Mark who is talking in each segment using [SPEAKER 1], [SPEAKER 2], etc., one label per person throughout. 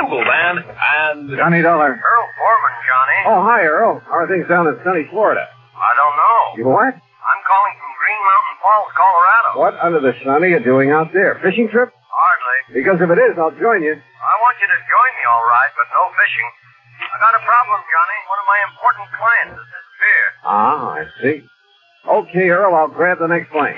[SPEAKER 1] Kringle Band and...
[SPEAKER 2] Johnny Dollar.
[SPEAKER 3] Earl Foreman, Johnny.
[SPEAKER 2] Oh, hi, Earl. How are things down in sunny Florida?
[SPEAKER 3] I don't know.
[SPEAKER 2] You what?
[SPEAKER 3] I'm calling from Green Mountain Falls, Colorado.
[SPEAKER 2] What under the sun are you doing out there? Fishing trip?
[SPEAKER 3] Hardly.
[SPEAKER 2] Because if it is, I'll join you.
[SPEAKER 3] I want you to join me, all right, but no fishing. I got a problem, Johnny. One of my important clients has disappeared.
[SPEAKER 2] Ah, I see. Okay, Earl, I'll grab the next plane.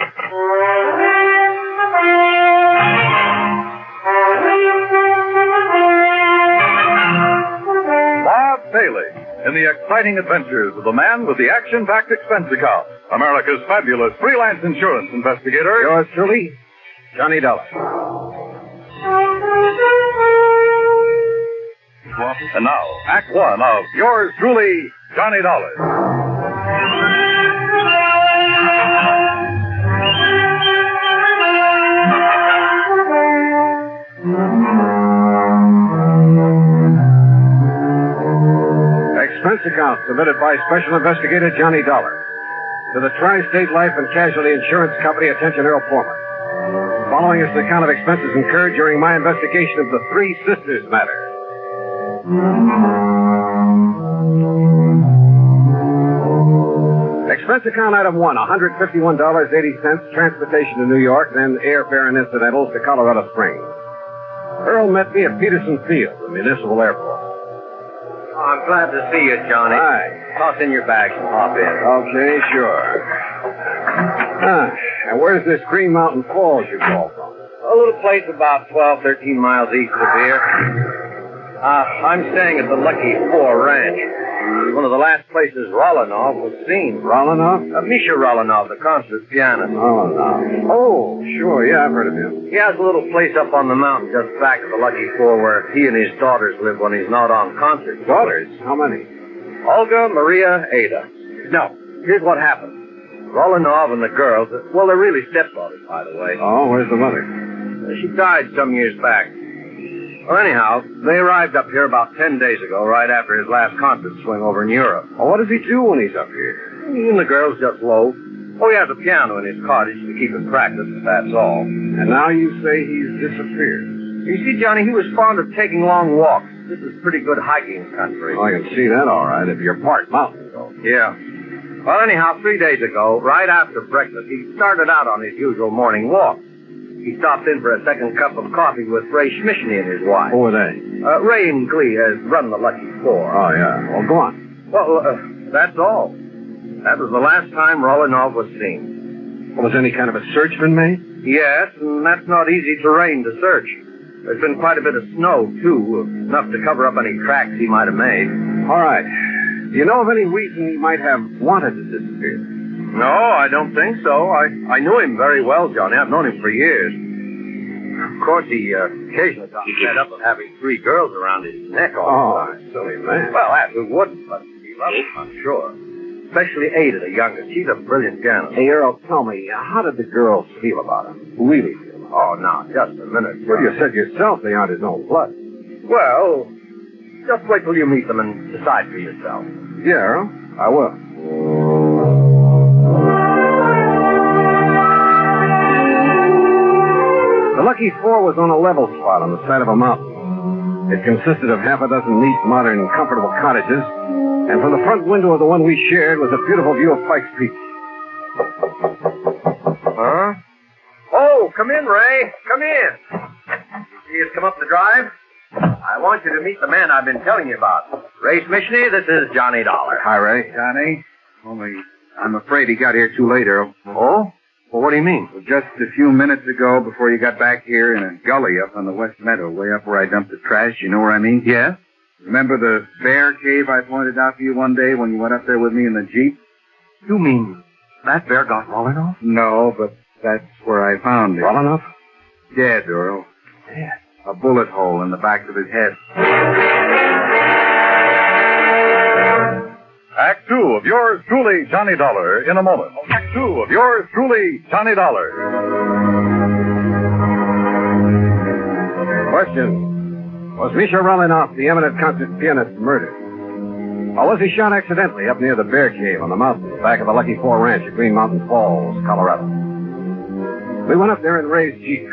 [SPEAKER 4] Bob Bailey in the exciting adventures of the man with the action-packed expense account, America's fabulous freelance insurance investigator.
[SPEAKER 2] Yours truly, Johnny Dollar.
[SPEAKER 4] And now, Act One of yours truly, Johnny Dollar.
[SPEAKER 2] Expense account submitted by Special Investigator Johnny Dollar. To the Tri-State Life and Casualty Insurance Company, attention Earl Foreman. Following is an account of expenses incurred during my investigation of the Three Sisters matter. Expense account item 1, $151.80, transportation to New York, then airfare and incidentals to Colorado Springs. Earl met me at Peterson Field, the municipal airport.
[SPEAKER 3] Oh, I'm glad to see you, Johnny.
[SPEAKER 2] Hi.
[SPEAKER 3] Toss in your bags and hop in.
[SPEAKER 2] Okay, sure. And where's this Green Mountain Falls you call from?
[SPEAKER 3] A little place about 12, 13 miles east of here. I'm staying at the Lucky Four Ranch. One of the last places Rolanov was seen.
[SPEAKER 2] Rolanov?
[SPEAKER 3] Misha Rolanov, the concert pianist.
[SPEAKER 2] Rolanov. Oh, sure, yeah, I've heard of him.
[SPEAKER 3] He has a little place up on the mountain just back of the Lucky Four where he and his daughters live when he's not on concert.
[SPEAKER 2] Daughters? How many?
[SPEAKER 3] Olga, Maria, Ada. Now, here's what happened. Rolanov and the girls, well, they're really stepdaughters, by the way.
[SPEAKER 2] Oh, where's the mother?
[SPEAKER 3] She died some years back. Well, anyhow, they arrived up here about 10 days ago, right after his last concert swing over in Europe.
[SPEAKER 2] Well, what does he do when he's up here?
[SPEAKER 3] He and the girls just loaf. Oh, he has a piano in his cottage to keep him practice, that's all.
[SPEAKER 2] And now you say he's disappeared.
[SPEAKER 3] You see, Johnny, he was fond of taking long walks. This is pretty good hiking country.
[SPEAKER 2] Well, I can see that all right if you're part mountain, though.
[SPEAKER 3] Yeah. Well, anyhow, 3 days ago, right after breakfast, he started out on his usual morning walk. He stopped in for a second cup of coffee with Ray Schmishny and his wife.
[SPEAKER 2] Who are they?
[SPEAKER 3] Ray and Glee has run the Lucky Four.
[SPEAKER 2] Oh, yeah. Well, go on.
[SPEAKER 3] Well, that's all. That was the last time Rolanov was seen.
[SPEAKER 2] Well, has any kind of a search been made?
[SPEAKER 3] Yes, and that's not easy terrain to search. There's been quite a bit of snow, too, enough to cover up any tracks he might have made.
[SPEAKER 2] All right. Do you know of any reason he might have wanted to disappear?
[SPEAKER 3] No, I don't think so. I knew him very well, Johnny. I've known him for years. Of course, he occasionally got fed up with having 3 girls around his neck all the time.
[SPEAKER 2] Silly man.
[SPEAKER 3] Well, that who wouldn't, but he loved them, I'm sure. Especially Ada, the youngest. She's a brilliant pianist.
[SPEAKER 2] Hey, Earl, tell me, how did the girls feel about him? Really feel about him?
[SPEAKER 3] Oh, now, just a minute.
[SPEAKER 2] Well, you said yourself they aren't his own blood.
[SPEAKER 3] Well, just wait till you meet them and decide for yourself.
[SPEAKER 2] Yeah, Earl, I will. The Lucky Four was on a level spot on the side of a mountain. It consisted of half a dozen neat, modern, comfortable cottages, and from the front window of the one we shared was a beautiful view of Pike's Peak.
[SPEAKER 3] Huh? Oh, come in, Ray. Come in. You see us come up the drive? I want you to meet the man I've been telling you about. Ray Schmishny, this is Johnny Dollar.
[SPEAKER 2] Hi, Ray.
[SPEAKER 5] Johnny? Only, I'm afraid he got here too late, Earl.
[SPEAKER 3] Oh? Well, what do you mean?
[SPEAKER 5] Well, just a few minutes ago, before you got back here in a gully up on the West Meadow, way up where I dumped the trash, you know where I mean?
[SPEAKER 3] Yes?
[SPEAKER 5] Remember the bear cave I pointed out to you one day when you went up there with me in the Jeep?
[SPEAKER 3] You mean that bear got Rolanov?
[SPEAKER 5] No, but that's where I found him.
[SPEAKER 2] Rolanov?
[SPEAKER 5] Dead, Earl.
[SPEAKER 2] Dead?
[SPEAKER 5] A bullet hole in the back of his head.
[SPEAKER 4] Act Two of yours truly, Johnny Dollar, in a moment. Act Two of yours truly, Johnny Dollar.
[SPEAKER 2] Question. Was Misha Rolanov, the eminent concert pianist, murdered? Or was he shot accidentally up near the Bear Cave on the mountain, back of the Lucky Four Ranch at Green Mountain Falls, Colorado? We went up there in Ray's Jeep.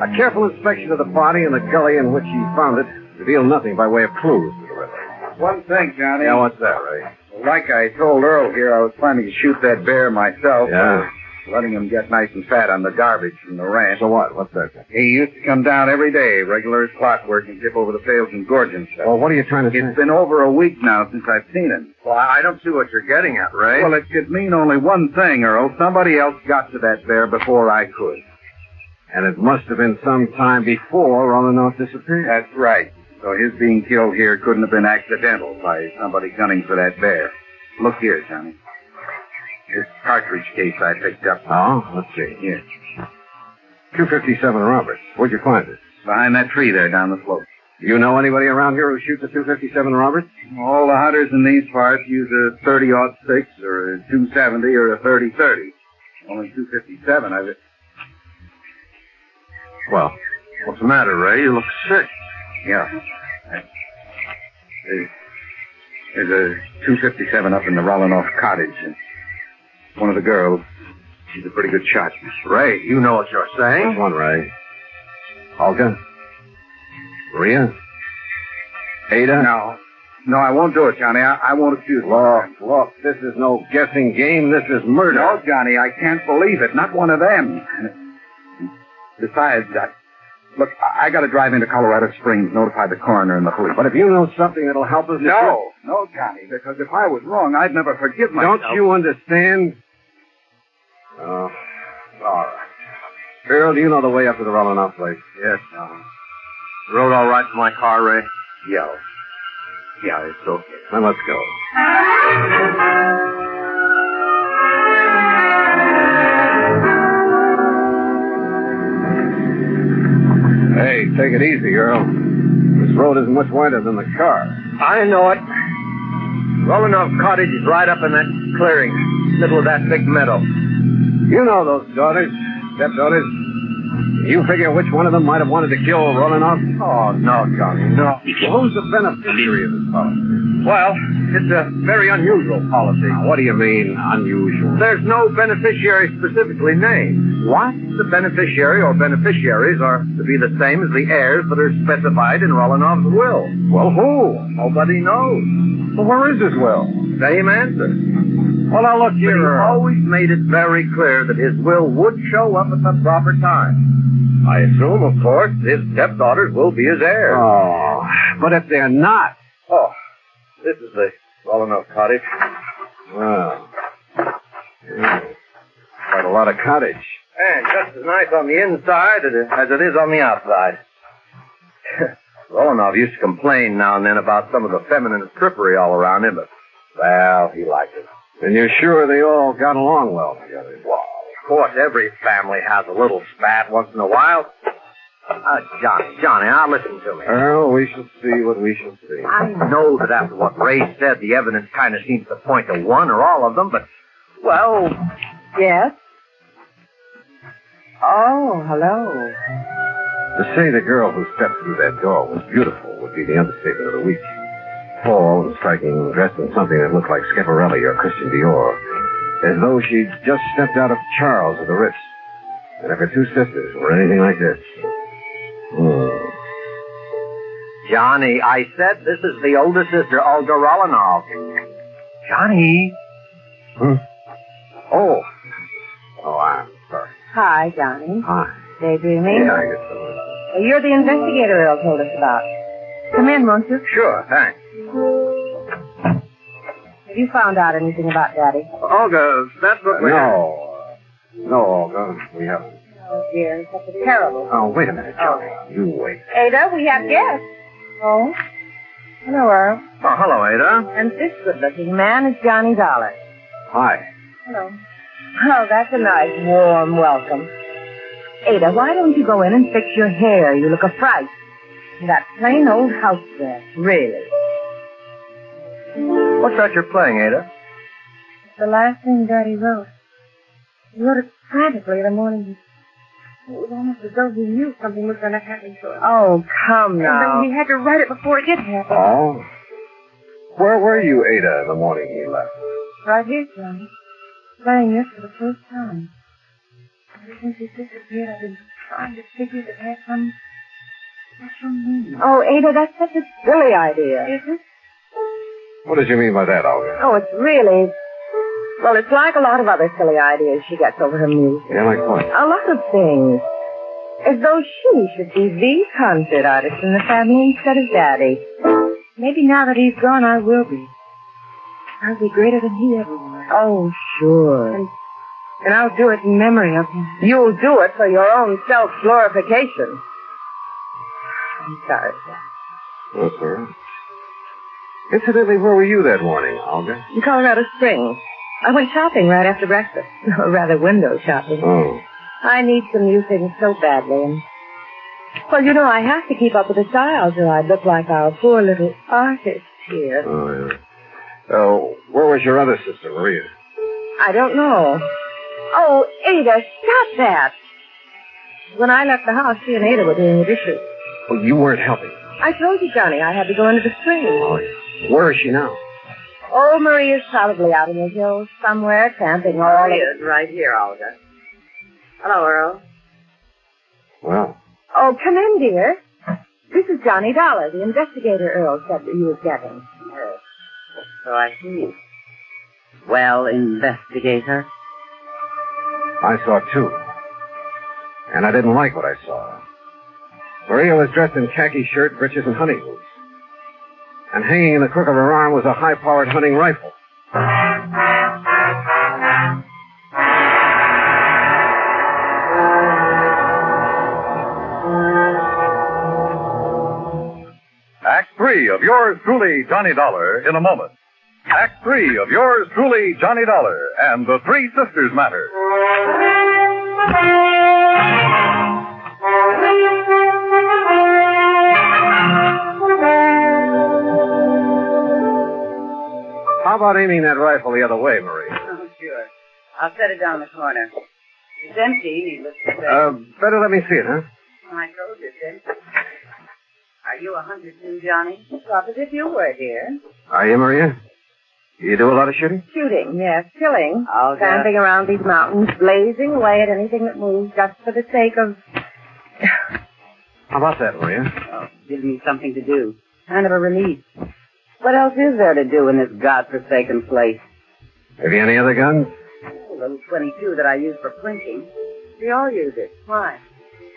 [SPEAKER 2] A careful inspection of the body and the gully in which he found it revealed nothing by way of clues to the riddle.
[SPEAKER 5] One thing, Johnny.
[SPEAKER 2] Yeah, what's that, Ray?
[SPEAKER 5] Like I told Earl here, I was planning to shoot that bear myself.
[SPEAKER 2] Yeah?
[SPEAKER 5] Letting him get nice and fat on the garbage from the ranch.
[SPEAKER 2] So what? What's that?
[SPEAKER 5] He used to come down every day, regular as clockwork, and tip over the pails and gorge and stuff.
[SPEAKER 2] Well, what are you trying to say?
[SPEAKER 5] It's been over a week now since I've seen him.
[SPEAKER 3] Well, I don't see what you're getting at, Ray.
[SPEAKER 5] Well, it could mean only one thing, Earl. Somebody else got to that bear before I could.
[SPEAKER 2] And it must have been some time before Rolanoff disappeared.
[SPEAKER 5] That's right. So his being killed here couldn't have been accidental by somebody gunning for that bear. Look here, Johnny. This cartridge case I picked up.
[SPEAKER 2] Oh, let's see.
[SPEAKER 5] Here.
[SPEAKER 2] 257 Roberts. Where'd you find it?
[SPEAKER 5] Behind that tree there down the slope.
[SPEAKER 2] Do you know anybody around here who shoots a 257 Roberts?
[SPEAKER 5] All the hunters in these parts use a 30-06 or a 270 or a 30-30. Only 257 of it.
[SPEAKER 2] Well, what's the matter, Ray? You look sick.
[SPEAKER 5] Yeah. There's a 257 up in the Rolanoff cottage. And one of the girls, she's a pretty good shot.
[SPEAKER 3] Ray, you know what you're saying.
[SPEAKER 2] Which one, Ray? Olga? Maria? Ada?
[SPEAKER 5] No, I won't do it, Johnny. I won't accuse her.
[SPEAKER 2] Look, this is no guessing game. This is murder.
[SPEAKER 5] No, Johnny, I can't believe it. Not one of them. Besides, look, I got to drive into Colorado Springs, notify the coroner and the police.
[SPEAKER 2] But if you know something that'll help us...
[SPEAKER 5] No, Johnny, because if I was wrong, I'd never forgive myself.
[SPEAKER 2] Don't you understand? Oh, all right. Earl, do you know the way up to the Rolanoff place?
[SPEAKER 3] Yes. Road all right for my car, Ray?
[SPEAKER 5] Yeah, it's okay.
[SPEAKER 2] Then let's go. Hey, take it easy, Earl. This road isn't much wider than the car.
[SPEAKER 3] I know it. Rolanoff Cottage is right up in that clearing, middle of that big meadow.
[SPEAKER 2] You know those daughters, stepdaughters. You figure which one of them might have wanted to kill Rolanoff?
[SPEAKER 3] Oh, no, Johnny, no.
[SPEAKER 2] Well, who's the beneficiary of this policy?
[SPEAKER 3] Well, it's a very unusual policy.
[SPEAKER 2] Now, what do you mean, unusual?
[SPEAKER 3] There's no beneficiary specifically named.
[SPEAKER 2] What?
[SPEAKER 3] The beneficiary or beneficiaries are to be the same as the heirs that are specified in Rolanoff's will.
[SPEAKER 2] Well, who?
[SPEAKER 3] Nobody knows.
[SPEAKER 2] Well, where is his will?
[SPEAKER 3] Same answer.
[SPEAKER 2] Well, now, look here,
[SPEAKER 3] But he
[SPEAKER 2] Earl.
[SPEAKER 3] always made it very clear that his will would show up at the proper time. I assume, of course, his stepdaughters will be his heirs.
[SPEAKER 2] Oh, but if they're not...
[SPEAKER 3] Oh, this is the Rolanoff cottage.
[SPEAKER 2] Well, quite a lot of cottage.
[SPEAKER 3] And just as nice on the inside as it is on the outside. Rolanoff used to complain now and then about some of the feminine trippery all around him, but, well, he liked it.
[SPEAKER 2] And you're sure they all got along well together?
[SPEAKER 3] Well, of course, every family has a little spat once in a while. Johnny, now listen to me.
[SPEAKER 2] Earl, we shall see what we shall see.
[SPEAKER 3] I know that after what Ray said, the evidence kind of seems to point to one or all of them, but, well...
[SPEAKER 1] Yes? Oh, hello.
[SPEAKER 2] To say the girl who stepped through that door was beautiful would be the understatement of the week. Tall and striking, dressed in something that looked like Schiaparelli or Christian Dior, as though she'd just stepped out of Charles or the Ritz. And if her two sisters were anything like this...
[SPEAKER 3] Johnny, I said this is the older sister, Olga Rolanoff. Johnny.
[SPEAKER 2] Oh, I'm sorry.
[SPEAKER 1] Hi, Johnny.
[SPEAKER 2] Hi.
[SPEAKER 1] Daydreaming?
[SPEAKER 2] Yeah, I guess so.
[SPEAKER 1] Well, you're the investigator Earl told us about. Come in, won't you?
[SPEAKER 3] Sure, thanks.
[SPEAKER 1] Have you found out anything about Daddy?
[SPEAKER 3] Olga, that's what
[SPEAKER 2] No, Olga, we haven't.
[SPEAKER 1] Oh, dear. Such a terrible...
[SPEAKER 2] Oh, wait a minute, Johnny. You wait.
[SPEAKER 1] Ada, we have guests. Oh? Hello, Earl.
[SPEAKER 3] Oh, hello, Ada.
[SPEAKER 1] And this good-looking man is Johnny Dollar.
[SPEAKER 2] Hi.
[SPEAKER 1] Hello. Oh, that's a nice, warm welcome. Ada, why don't you go in and fix your hair? You look a fright. That plain old house dress, really.
[SPEAKER 3] What's that you're playing, Ada?
[SPEAKER 1] It's the last thing Daddy wrote. He wrote it frantically the morning. It was almost as though he knew something was going to happen to him. Oh, come now. And then he had to write it before it did happen.
[SPEAKER 2] Oh? Where were you, Ada, the morning he left?
[SPEAKER 1] Right here, Johnny. Playing this for the first time. Ever since his sister disappeared, I've been trying to figure that has some special meaning. Oh, Ada, that's such a silly idea. Is it?
[SPEAKER 2] What did you mean by that, Olga?
[SPEAKER 1] Oh, it's really... Well, it's like a lot of other silly ideas she gets over her music.
[SPEAKER 2] Yeah, like what?
[SPEAKER 1] A lot of things. As though she should be the concert artist in the family instead of Daddy. Maybe now that he's gone, I will be. I'll be greater than he ever was. Oh, sure. And I'll do it in memory of him. You'll do it for your own self-glorification. I'm sorry, Dad.
[SPEAKER 2] That's all right. Incidentally, where were you that morning, Olga?
[SPEAKER 1] In Colorado Springs. I went shopping right after breakfast. Or rather, window shopping.
[SPEAKER 2] Oh.
[SPEAKER 1] I need some new things so badly. And, well, you know, I have to keep up with the styles or I'd look like our poor little artist here.
[SPEAKER 2] Oh, yeah. Where was your other sister, Maria?
[SPEAKER 1] I don't know. Oh, Ada, stop that. When I left the house, she and Ada were doing the dishes.
[SPEAKER 2] Oh, you weren't helping.
[SPEAKER 1] I told you, Johnny, I had to go into the spring.
[SPEAKER 2] Oh, yeah. Where is she now?
[SPEAKER 1] Oh, Maria's probably out in the hills somewhere, camping all...
[SPEAKER 6] Maria's right here, Olga. Hello, Earl.
[SPEAKER 2] Well.
[SPEAKER 1] Oh, come in, dear. This is Johnny Dollar, the investigator Earl said that you was getting.
[SPEAKER 6] Yes. So I see. Well, investigator?
[SPEAKER 2] I saw two. And I didn't like what I saw. Maria was dressed in khaki shirt, breeches, and hunting boots. And hanging in the crook of her arm was a high-powered hunting rifle.
[SPEAKER 4] Act 3 of yours truly, Johnny Dollar, in a moment. Act 3 of yours truly, Johnny Dollar, and the Three Sisters Matter.
[SPEAKER 2] How about aiming that rifle the other way, Maria?
[SPEAKER 6] Oh, sure. I'll set it down the corner. It's empty, needless to say.
[SPEAKER 2] Better let me see it, huh?
[SPEAKER 6] I told you, it's empty. Are you a hunter too, Johnny? Thought as if you were, dear.
[SPEAKER 2] Are you, Maria? You do a lot of shooting?
[SPEAKER 1] Shooting, yes, killing.
[SPEAKER 6] Oh,
[SPEAKER 1] Tramping around these mountains, blazing away at anything that moves just for the sake of...
[SPEAKER 2] How about that, Maria?
[SPEAKER 6] Oh, gives me something to do. Kind of a relief. What else is there to do in this godforsaken place?
[SPEAKER 2] Have you any other guns?
[SPEAKER 6] A little 22 that I use for plinking. We all use it. Why?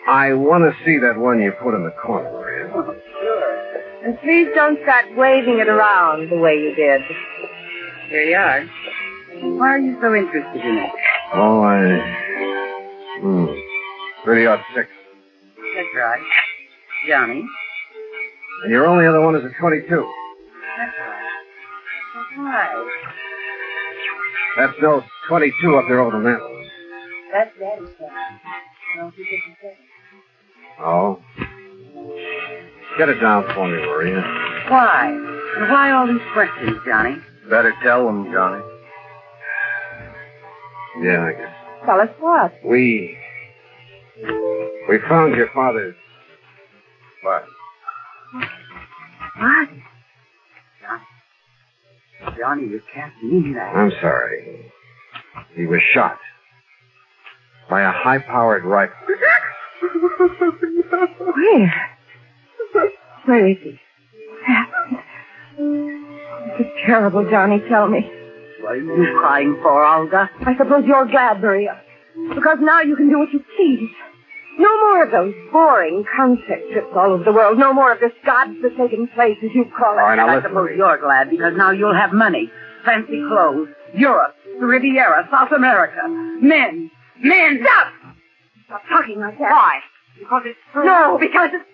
[SPEAKER 2] I want to see that one you put in the corner, Maria.
[SPEAKER 6] Oh, sure.
[SPEAKER 1] And please don't start waving it around the way you did.
[SPEAKER 6] Here you are. Why are you so interested in it?
[SPEAKER 2] Oh, 30-06.
[SPEAKER 6] That's right. Johnny?
[SPEAKER 2] And your only other one is a 22.
[SPEAKER 6] That's right. Why?
[SPEAKER 2] That's no 22 up there over the mantel.
[SPEAKER 1] That's Daddy's son. No, he didn't say.
[SPEAKER 2] Oh. Get it down for me, Maria.
[SPEAKER 6] Why? And why all these questions, Johnny?
[SPEAKER 3] Better tell them, Johnny.
[SPEAKER 2] Yeah, I guess.
[SPEAKER 1] Tell us what?
[SPEAKER 2] We found your father's body.
[SPEAKER 1] What?
[SPEAKER 6] Johnny, you can't mean that.
[SPEAKER 2] I'm sorry. He was shot by a high-powered rifle.
[SPEAKER 1] Where? Where is he? This is terrible, Johnny. Tell me.
[SPEAKER 6] What are you crying for, Olga?
[SPEAKER 1] I suppose you're glad, Maria. Because now you can do what you please. No more of those boring concert trips all over the world. No more of this godforsaken place, as you call it.
[SPEAKER 2] All right, now
[SPEAKER 6] I
[SPEAKER 2] listen,
[SPEAKER 6] suppose
[SPEAKER 2] Maria.
[SPEAKER 6] you're glad because now you'll have money, fancy clothes, Europe, the Riviera, South America, men.
[SPEAKER 1] Stop! Stop talking like that.
[SPEAKER 6] Why? Because it's true.
[SPEAKER 1] No, because it's...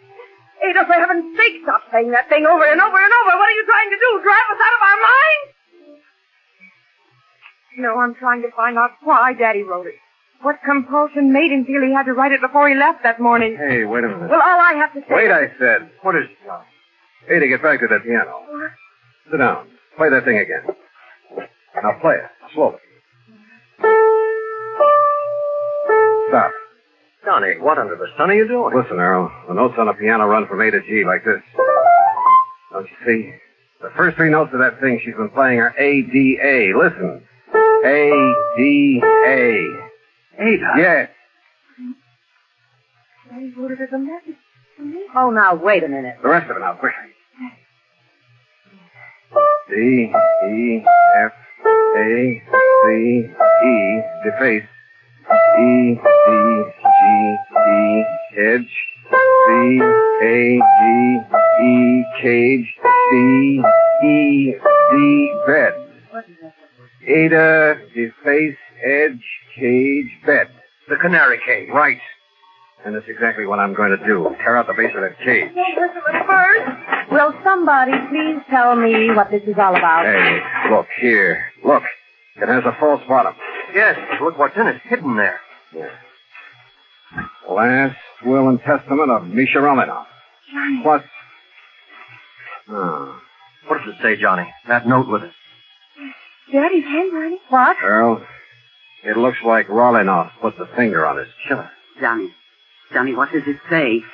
[SPEAKER 1] Ada, for heaven's sake, stop saying that thing over and over and over. What are you trying to do? Drive us out of our minds? No, I'm trying to find out why Daddy wrote it. What compulsion made him feel he had to write it before he left that morning?
[SPEAKER 2] Hey, wait a minute.
[SPEAKER 1] Well, all I have to say...
[SPEAKER 2] Wait, I said. What is it? Ada, get back to that piano.
[SPEAKER 1] What?
[SPEAKER 2] Sit down. Play that thing again. Now play it. Slowly. Stop.
[SPEAKER 3] Johnny, what under the sun are you doing?
[SPEAKER 2] Listen, Earl. The notes on a piano run from A to G like this. Don't you see? The first three notes of that thing she's been playing are A, D, A. Listen. A, D, A.
[SPEAKER 6] Ada.
[SPEAKER 2] Yes.
[SPEAKER 1] He wrote it as a message to me.
[SPEAKER 6] Oh, now, wait a minute.
[SPEAKER 2] The rest of it now, quickly. D, E, F, A, C, E, deface. E, D, G, E, edge. C, A, G, E, cage. C, E, D, bed.
[SPEAKER 1] What is that?
[SPEAKER 2] Ada, deface, edge, cage, bed.
[SPEAKER 3] The canary cage.
[SPEAKER 2] Right. And that's exactly what I'm going to do. Tear out the base of that cage.
[SPEAKER 1] First, will somebody please tell me what this is all about?
[SPEAKER 2] Hey, look here. Look. It has a false bottom.
[SPEAKER 3] Yes, look what's in it, hidden there.
[SPEAKER 2] Yeah. Last will and testament of Misha Romanov.
[SPEAKER 1] Johnny.
[SPEAKER 2] Plus...
[SPEAKER 3] What does it say, Johnny? That note with it.
[SPEAKER 1] Daddy's handwriting. What?
[SPEAKER 2] Well, it looks like Romanov put the finger on his killer.
[SPEAKER 6] Johnny, what does it say?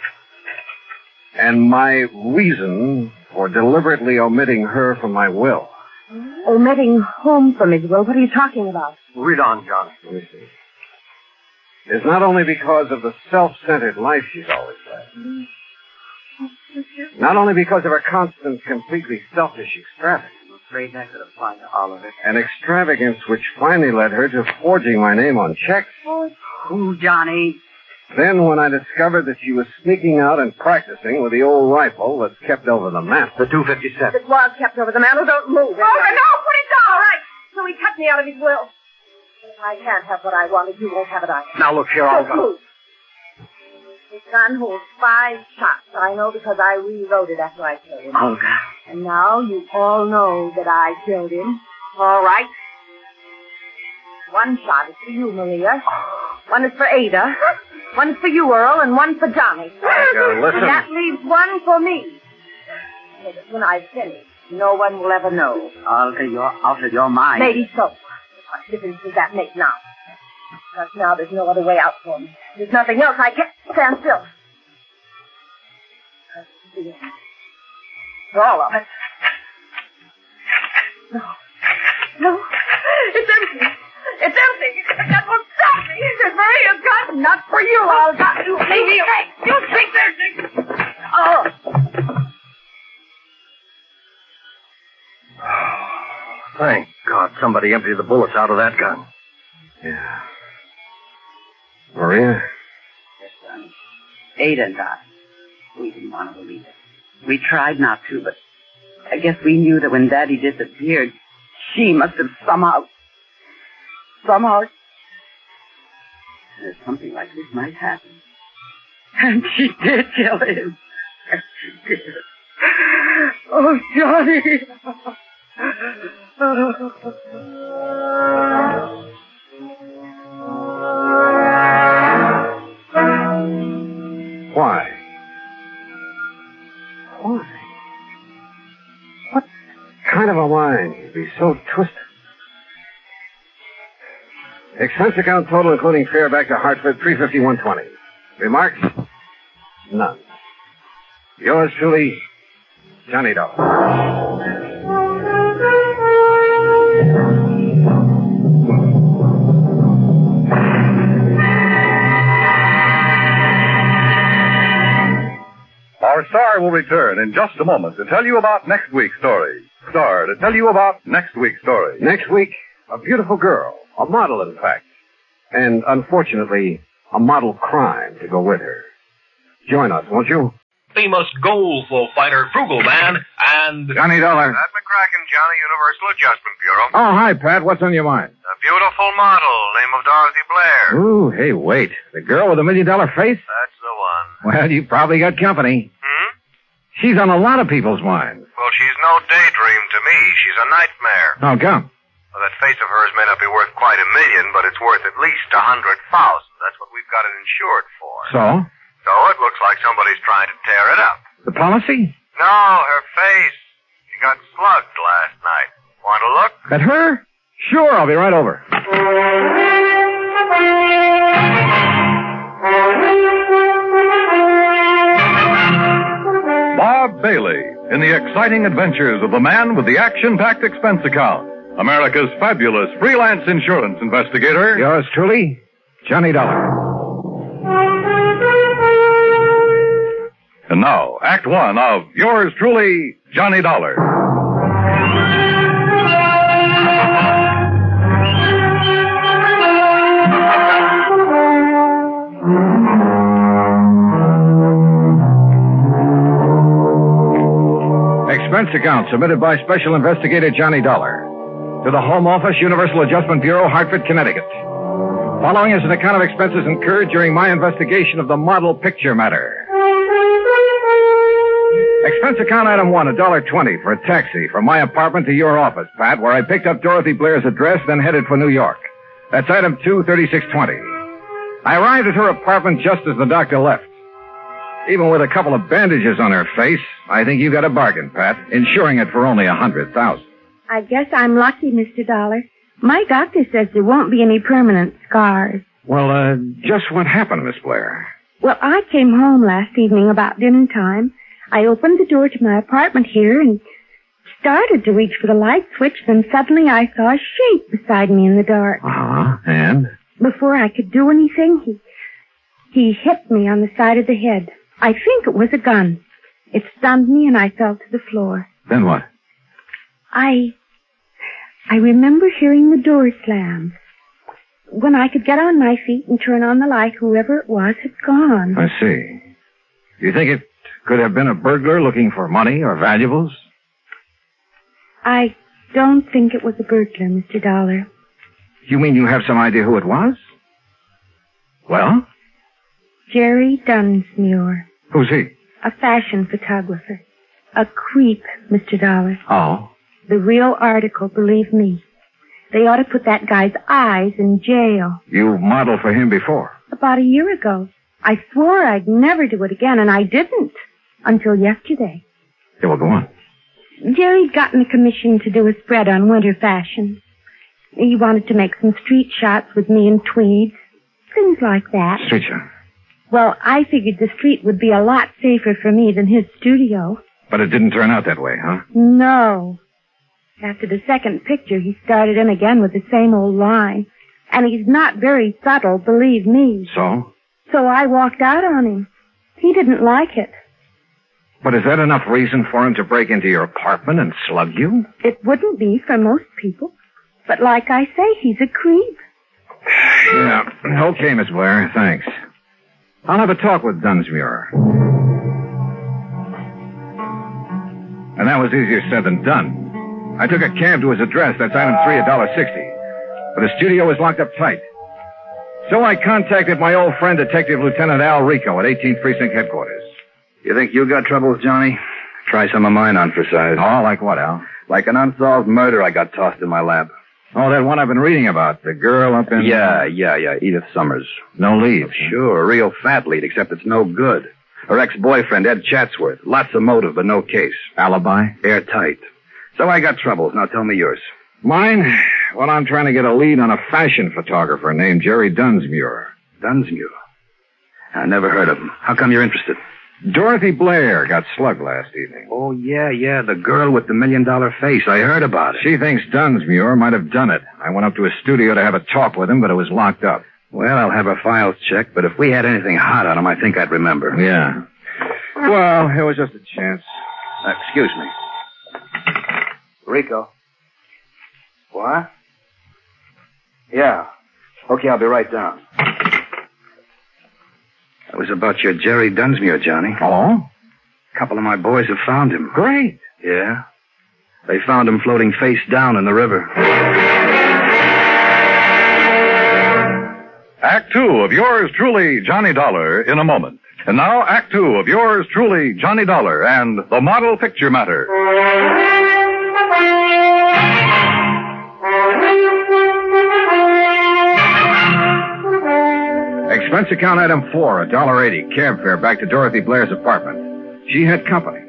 [SPEAKER 2] And my reason for deliberately omitting her from my will.
[SPEAKER 1] Omitting whom from his will? What are you talking about?
[SPEAKER 3] Read on, Johnny.
[SPEAKER 2] Let me see. Is not only because of the self-centered life she's always led. Not only because of her constant, completely selfish extravagance.
[SPEAKER 6] I'm afraid that could apply to all of it.
[SPEAKER 2] An extravagance which finally led her to forging my name on checks.
[SPEAKER 6] Who, Johnny?
[SPEAKER 2] Then when I discovered that she was sneaking out and practicing with the old rifle that's kept over the mantel.
[SPEAKER 3] The 257.
[SPEAKER 1] It was kept over the mantel. Don't move. Oh, no, put it down. All right. So he cut me out of his will. If I can't have what I wanted, you won't have it either.
[SPEAKER 3] Now look here,
[SPEAKER 1] Don't move. His gun holds 5 shots. I know because I rewrote it after I killed him.
[SPEAKER 6] Olga.
[SPEAKER 1] And now you all know that I killed him. All right. 1 shot is for you, Maria. 1 is for Ada. 1 is for you, Earl, and 1 for Johnny.
[SPEAKER 2] Listen.
[SPEAKER 1] And that leaves 1 for me. So that when I've finished, no one will ever know.
[SPEAKER 6] Olga, you're out of your mind.
[SPEAKER 1] Maybe so. What difference does that make now? Because now there's no other way out for me. There's nothing else. I can't stand still. That's the end. For all of it. No. It's empty. It's empty. That won't stop me. It's Maria's gun. Not for you. I'll got you. Leave me alone. You think there's... Oh.
[SPEAKER 3] Thank God somebody emptied the bullets out of that gun.
[SPEAKER 2] Yeah. Maria?
[SPEAKER 6] Yes, Johnny. Ada and I. We didn't want to believe it. We tried not to, but I guess we knew that when Daddy disappeared, she must have somehow... That something like this might happen. And she did kill him. She did. Oh, Johnny.
[SPEAKER 2] Why? What kind of a mind could be so twisted? Expense account total, including fare back to Hartford, $351.20. Remarks? None. Yours truly, Johnny Dollar.
[SPEAKER 4] Our star will return in just a moment to tell you about next week's story. Star to tell you about next week's story.
[SPEAKER 2] Next week, a beautiful girl. A model, in fact. And, unfortunately, a model crime to go with her. Join us, won't you?
[SPEAKER 7] Famous Goldful fighter Frugal Man and...
[SPEAKER 2] Johnny Dollar.
[SPEAKER 8] Pat McCracken, Johnny, Universal Adjustment Bureau.
[SPEAKER 2] Oh, hi, Pat. What's on your mind?
[SPEAKER 8] A beautiful model, name of Dorothy Blair.
[SPEAKER 2] Ooh, hey, wait. The girl with the $1 million face?
[SPEAKER 8] That's the one.
[SPEAKER 2] Well, you probably got company. She's on a lot of people's minds.
[SPEAKER 8] Well, she's no daydream to me. She's a nightmare.
[SPEAKER 2] Oh, come.
[SPEAKER 8] Well, that face of hers may not be worth quite $1 million, but it's worth at least 100,000. That's what we've got it insured for.
[SPEAKER 2] So?
[SPEAKER 8] So it looks like somebody's trying to tear it up.
[SPEAKER 2] The policy?
[SPEAKER 8] No, her face. She got slugged last night. Want to look?
[SPEAKER 2] At her? Sure, I'll be right over.
[SPEAKER 4] Bob Bailey in the exciting adventures of the man with the action-packed expense account. America's fabulous freelance insurance investigator.
[SPEAKER 2] Yours truly, Johnny Dollar.
[SPEAKER 4] And now, Act One of yours truly, Johnny Dollar.
[SPEAKER 2] Expense account submitted by Special Investigator Johnny Dollar to the Home Office, Universal Adjustment Bureau, Hartford, Connecticut. Following is an account of expenses incurred during my investigation of the model picture matter. Expense account item 1, $1.20 for a taxi from my apartment to your office, Pat, where I picked up Dorothy Blair's address, then headed for New York. That's item 2, $36.20. I arrived at her apartment just as the doctor left. Even with a couple of bandages on her face, I think you got a bargain, Pat, insuring it for only $100,000.
[SPEAKER 1] I guess I'm lucky, Mr. Dollar. My doctor says there won't be any permanent scars.
[SPEAKER 2] Well, just what happened, Miss Blair?
[SPEAKER 1] Well, I came home last evening about dinner time. I opened the door to my apartment here and started to reach for the light switch, then suddenly I saw a shape beside me in the dark.
[SPEAKER 2] And?
[SPEAKER 1] Before I could do anything, he hit me on the side of the head. I think it was a gun. It stunned me and I fell to the floor.
[SPEAKER 2] Then what?
[SPEAKER 1] I remember hearing the door slam. When I could get on my feet and turn on the light, whoever it was had gone.
[SPEAKER 2] I see. Do you think it could have been a burglar looking for money or valuables?
[SPEAKER 1] I don't think it was a burglar, Mr. Dollar.
[SPEAKER 2] You mean you have some idea who it was? Well?
[SPEAKER 1] Jerry Dunsmuir.
[SPEAKER 2] Who's he?
[SPEAKER 1] A fashion photographer. A creep, Mr. Dollar.
[SPEAKER 2] Oh?
[SPEAKER 1] The real article, believe me. They ought to put that guy's eyes in jail.
[SPEAKER 2] You modeled for him before?
[SPEAKER 1] About a year ago. I swore I'd never do it again, and I didn't. Until yesterday.
[SPEAKER 2] Yeah, well, go on.
[SPEAKER 1] Jerry'd gotten a commission to do a spread on winter fashion. He wanted to make some street shots with me in tweeds. Things like that.
[SPEAKER 2] Street shot?
[SPEAKER 1] Well, I figured the street would be a lot safer for me than his studio.
[SPEAKER 2] But it didn't turn out that way, huh?
[SPEAKER 1] No. After the second picture, he started in again with the same old line. And he's not very subtle, believe me.
[SPEAKER 2] So?
[SPEAKER 1] So I walked out on him. He didn't like it.
[SPEAKER 2] But is that enough reason for him to break into your apartment and slug you?
[SPEAKER 1] It wouldn't be for most people. But like I say, he's a creep.
[SPEAKER 2] Yeah. Okay, Miss Blair. Thanks. I'll have a talk with Dunsmuir. And that was easier said than done. I took a cab to his address. That's item 3, $1.60. But his studio was locked up tight. So I contacted my old friend, Detective Lieutenant Al Rico at 18th Precinct Headquarters.
[SPEAKER 5] You think you got troubles, Johnny? Try some of mine on for size.
[SPEAKER 2] Oh, like what, Al?
[SPEAKER 5] Like an unsolved murder I got tossed in my lap.
[SPEAKER 2] Oh, that one I've been reading about. The girl up in...
[SPEAKER 5] Yeah. Edith Summers.
[SPEAKER 2] No lead.
[SPEAKER 5] Sure, a real fat lead, except it's no good. Her ex-boyfriend, Ed Chatsworth. Lots of motive, but no case.
[SPEAKER 2] Alibi?
[SPEAKER 5] Airtight. So I got troubles. Now tell me yours.
[SPEAKER 2] Mine? Well, I'm trying to get a lead on a fashion photographer named Jerry Dunsmuir.
[SPEAKER 5] Dunsmuir? I never heard of him. How come you're interested?
[SPEAKER 2] Dorothy Blair got slugged last evening.
[SPEAKER 5] Oh, yeah, the girl with the $1 million face. I heard about it.
[SPEAKER 2] She thinks Dunsmuir might have done it. I went up to his studio to have a talk with him, but it was locked up.
[SPEAKER 5] Well, I'll have her files checked, but if we had anything hot on him, I think I'd remember.
[SPEAKER 2] Yeah. Well, it was just a chance.
[SPEAKER 5] Excuse me. Rico. What? Yeah. Okay, I'll be right down. That was about your Jerry Dunsmuir, Johnny.
[SPEAKER 2] Oh?
[SPEAKER 5] A couple of my boys have found him.
[SPEAKER 2] Great.
[SPEAKER 5] Yeah. They found him floating face down in the river.
[SPEAKER 4] Act Two of yours truly, Johnny Dollar, in a moment. And now, Act Two of yours truly, Johnny Dollar, and the model picture matter.
[SPEAKER 2] Expense account item 4, $1.80, cab fare back to Dorothy Blair's apartment. She had company.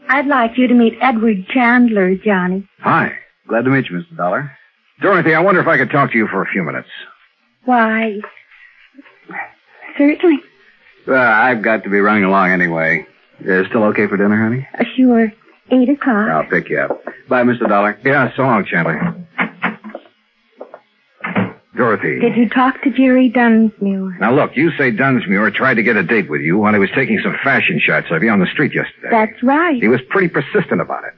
[SPEAKER 1] I'd like you to meet Edward Chandler, Johnny.
[SPEAKER 2] Hi. Glad to meet you, Mr. Dollar. Dorothy, I wonder if I could talk to you for a few minutes.
[SPEAKER 1] Why, certainly.
[SPEAKER 5] Well, I've got to be running along anyway. Still okay for dinner, honey?
[SPEAKER 1] Sure. 8 o'clock.
[SPEAKER 5] I'll pick you up. Bye, Mr. Dollar.
[SPEAKER 2] Yeah, so long, Chandler. Dorothy.
[SPEAKER 1] Did you talk to Jerry Dunsmuir?
[SPEAKER 2] Now, look, you say Dunsmuir tried to get a date with you while he was taking some fashion shots of you on the street yesterday.
[SPEAKER 1] That's right.
[SPEAKER 2] He was pretty persistent about it.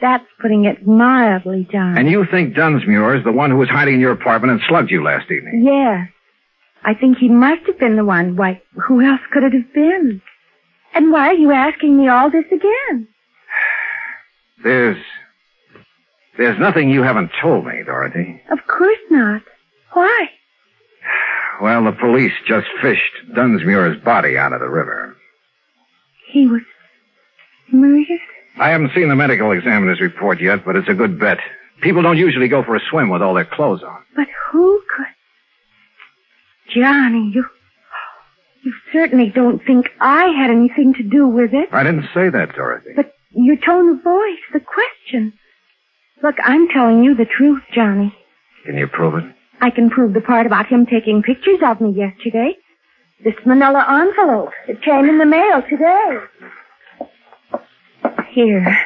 [SPEAKER 1] That's putting it mildly, John.
[SPEAKER 2] And you think Dunsmuir is the one who was hiding in your apartment and slugged you last evening?
[SPEAKER 1] Yes. I think he must have been the one. Why, who else could it have been? And why are you asking me all this again?
[SPEAKER 2] There's nothing you haven't told me, Dorothy.
[SPEAKER 1] Of course not. Why?
[SPEAKER 2] Well, the police just fished Dunsmuir's body out of the river.
[SPEAKER 1] He was murdered?
[SPEAKER 2] I haven't seen the medical examiner's report yet, but it's a good bet. People don't usually go for a swim with all their clothes on.
[SPEAKER 1] But who could... Johnny, you certainly don't think I had anything to do with it.
[SPEAKER 2] I didn't say that, Dorothy.
[SPEAKER 1] But your tone of voice, the question. Look, I'm telling you the truth, Johnny.
[SPEAKER 2] Can you prove it?
[SPEAKER 1] I can prove the part about him taking pictures of me yesterday. This manila envelope. It came in the mail today. Here.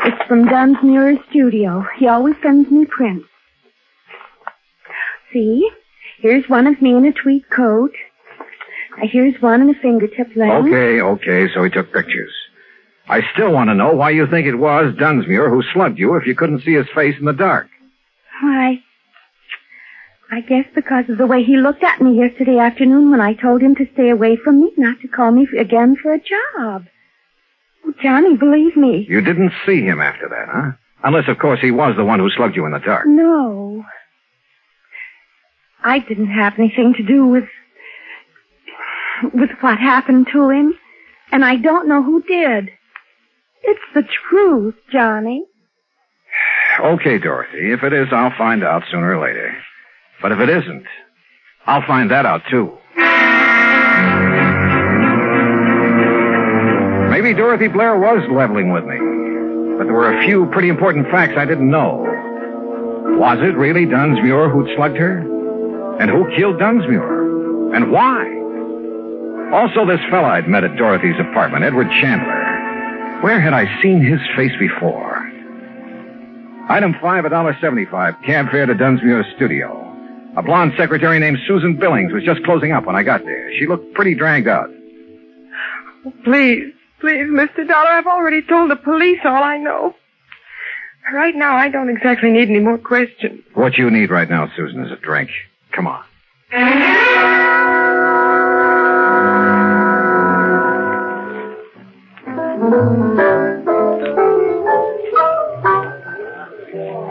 [SPEAKER 1] It's from Dunsmuir's studio. He always sends me prints. See? Here's one of me in a tweed coat. Here's one in a fingertip length.
[SPEAKER 2] Okay, so he took pictures. I still want to know why you think it was Dunsmuir who slugged you if you couldn't see his face in the dark.
[SPEAKER 1] Why, I guess because of the way he looked at me yesterday afternoon when I told him to stay away from me, not to call me again for a job. Oh, Johnny, believe me.
[SPEAKER 2] You didn't see him after that, huh? Unless, of course, he was the one who slugged you in the dark.
[SPEAKER 1] No. I didn't have anything to do with what happened to him, and I don't know who did. It's the truth, Johnny.
[SPEAKER 2] Okay, Dorothy. If it is, I'll find out sooner or later. But if it isn't, I'll find that out, too. Maybe Dorothy Blair was leveling with me. But there were a few pretty important facts I didn't know. Was it really Dunsmuir who'd slugged her? And who killed Dunsmuir? And why? Also, this fella I'd met at Dorothy's apartment, Edward Chandler. Where had I seen his face before? Item 5, $1.75, cab fare to Dunsmuir's studio. A blonde secretary named Susan Billings was just closing up when I got there. She looked pretty dragged out.
[SPEAKER 9] Please, Mr. Dollar, I've already told the police all I know. Right now, I don't exactly need any more questions.
[SPEAKER 2] What you need right now, Susan, is a drink. Come on.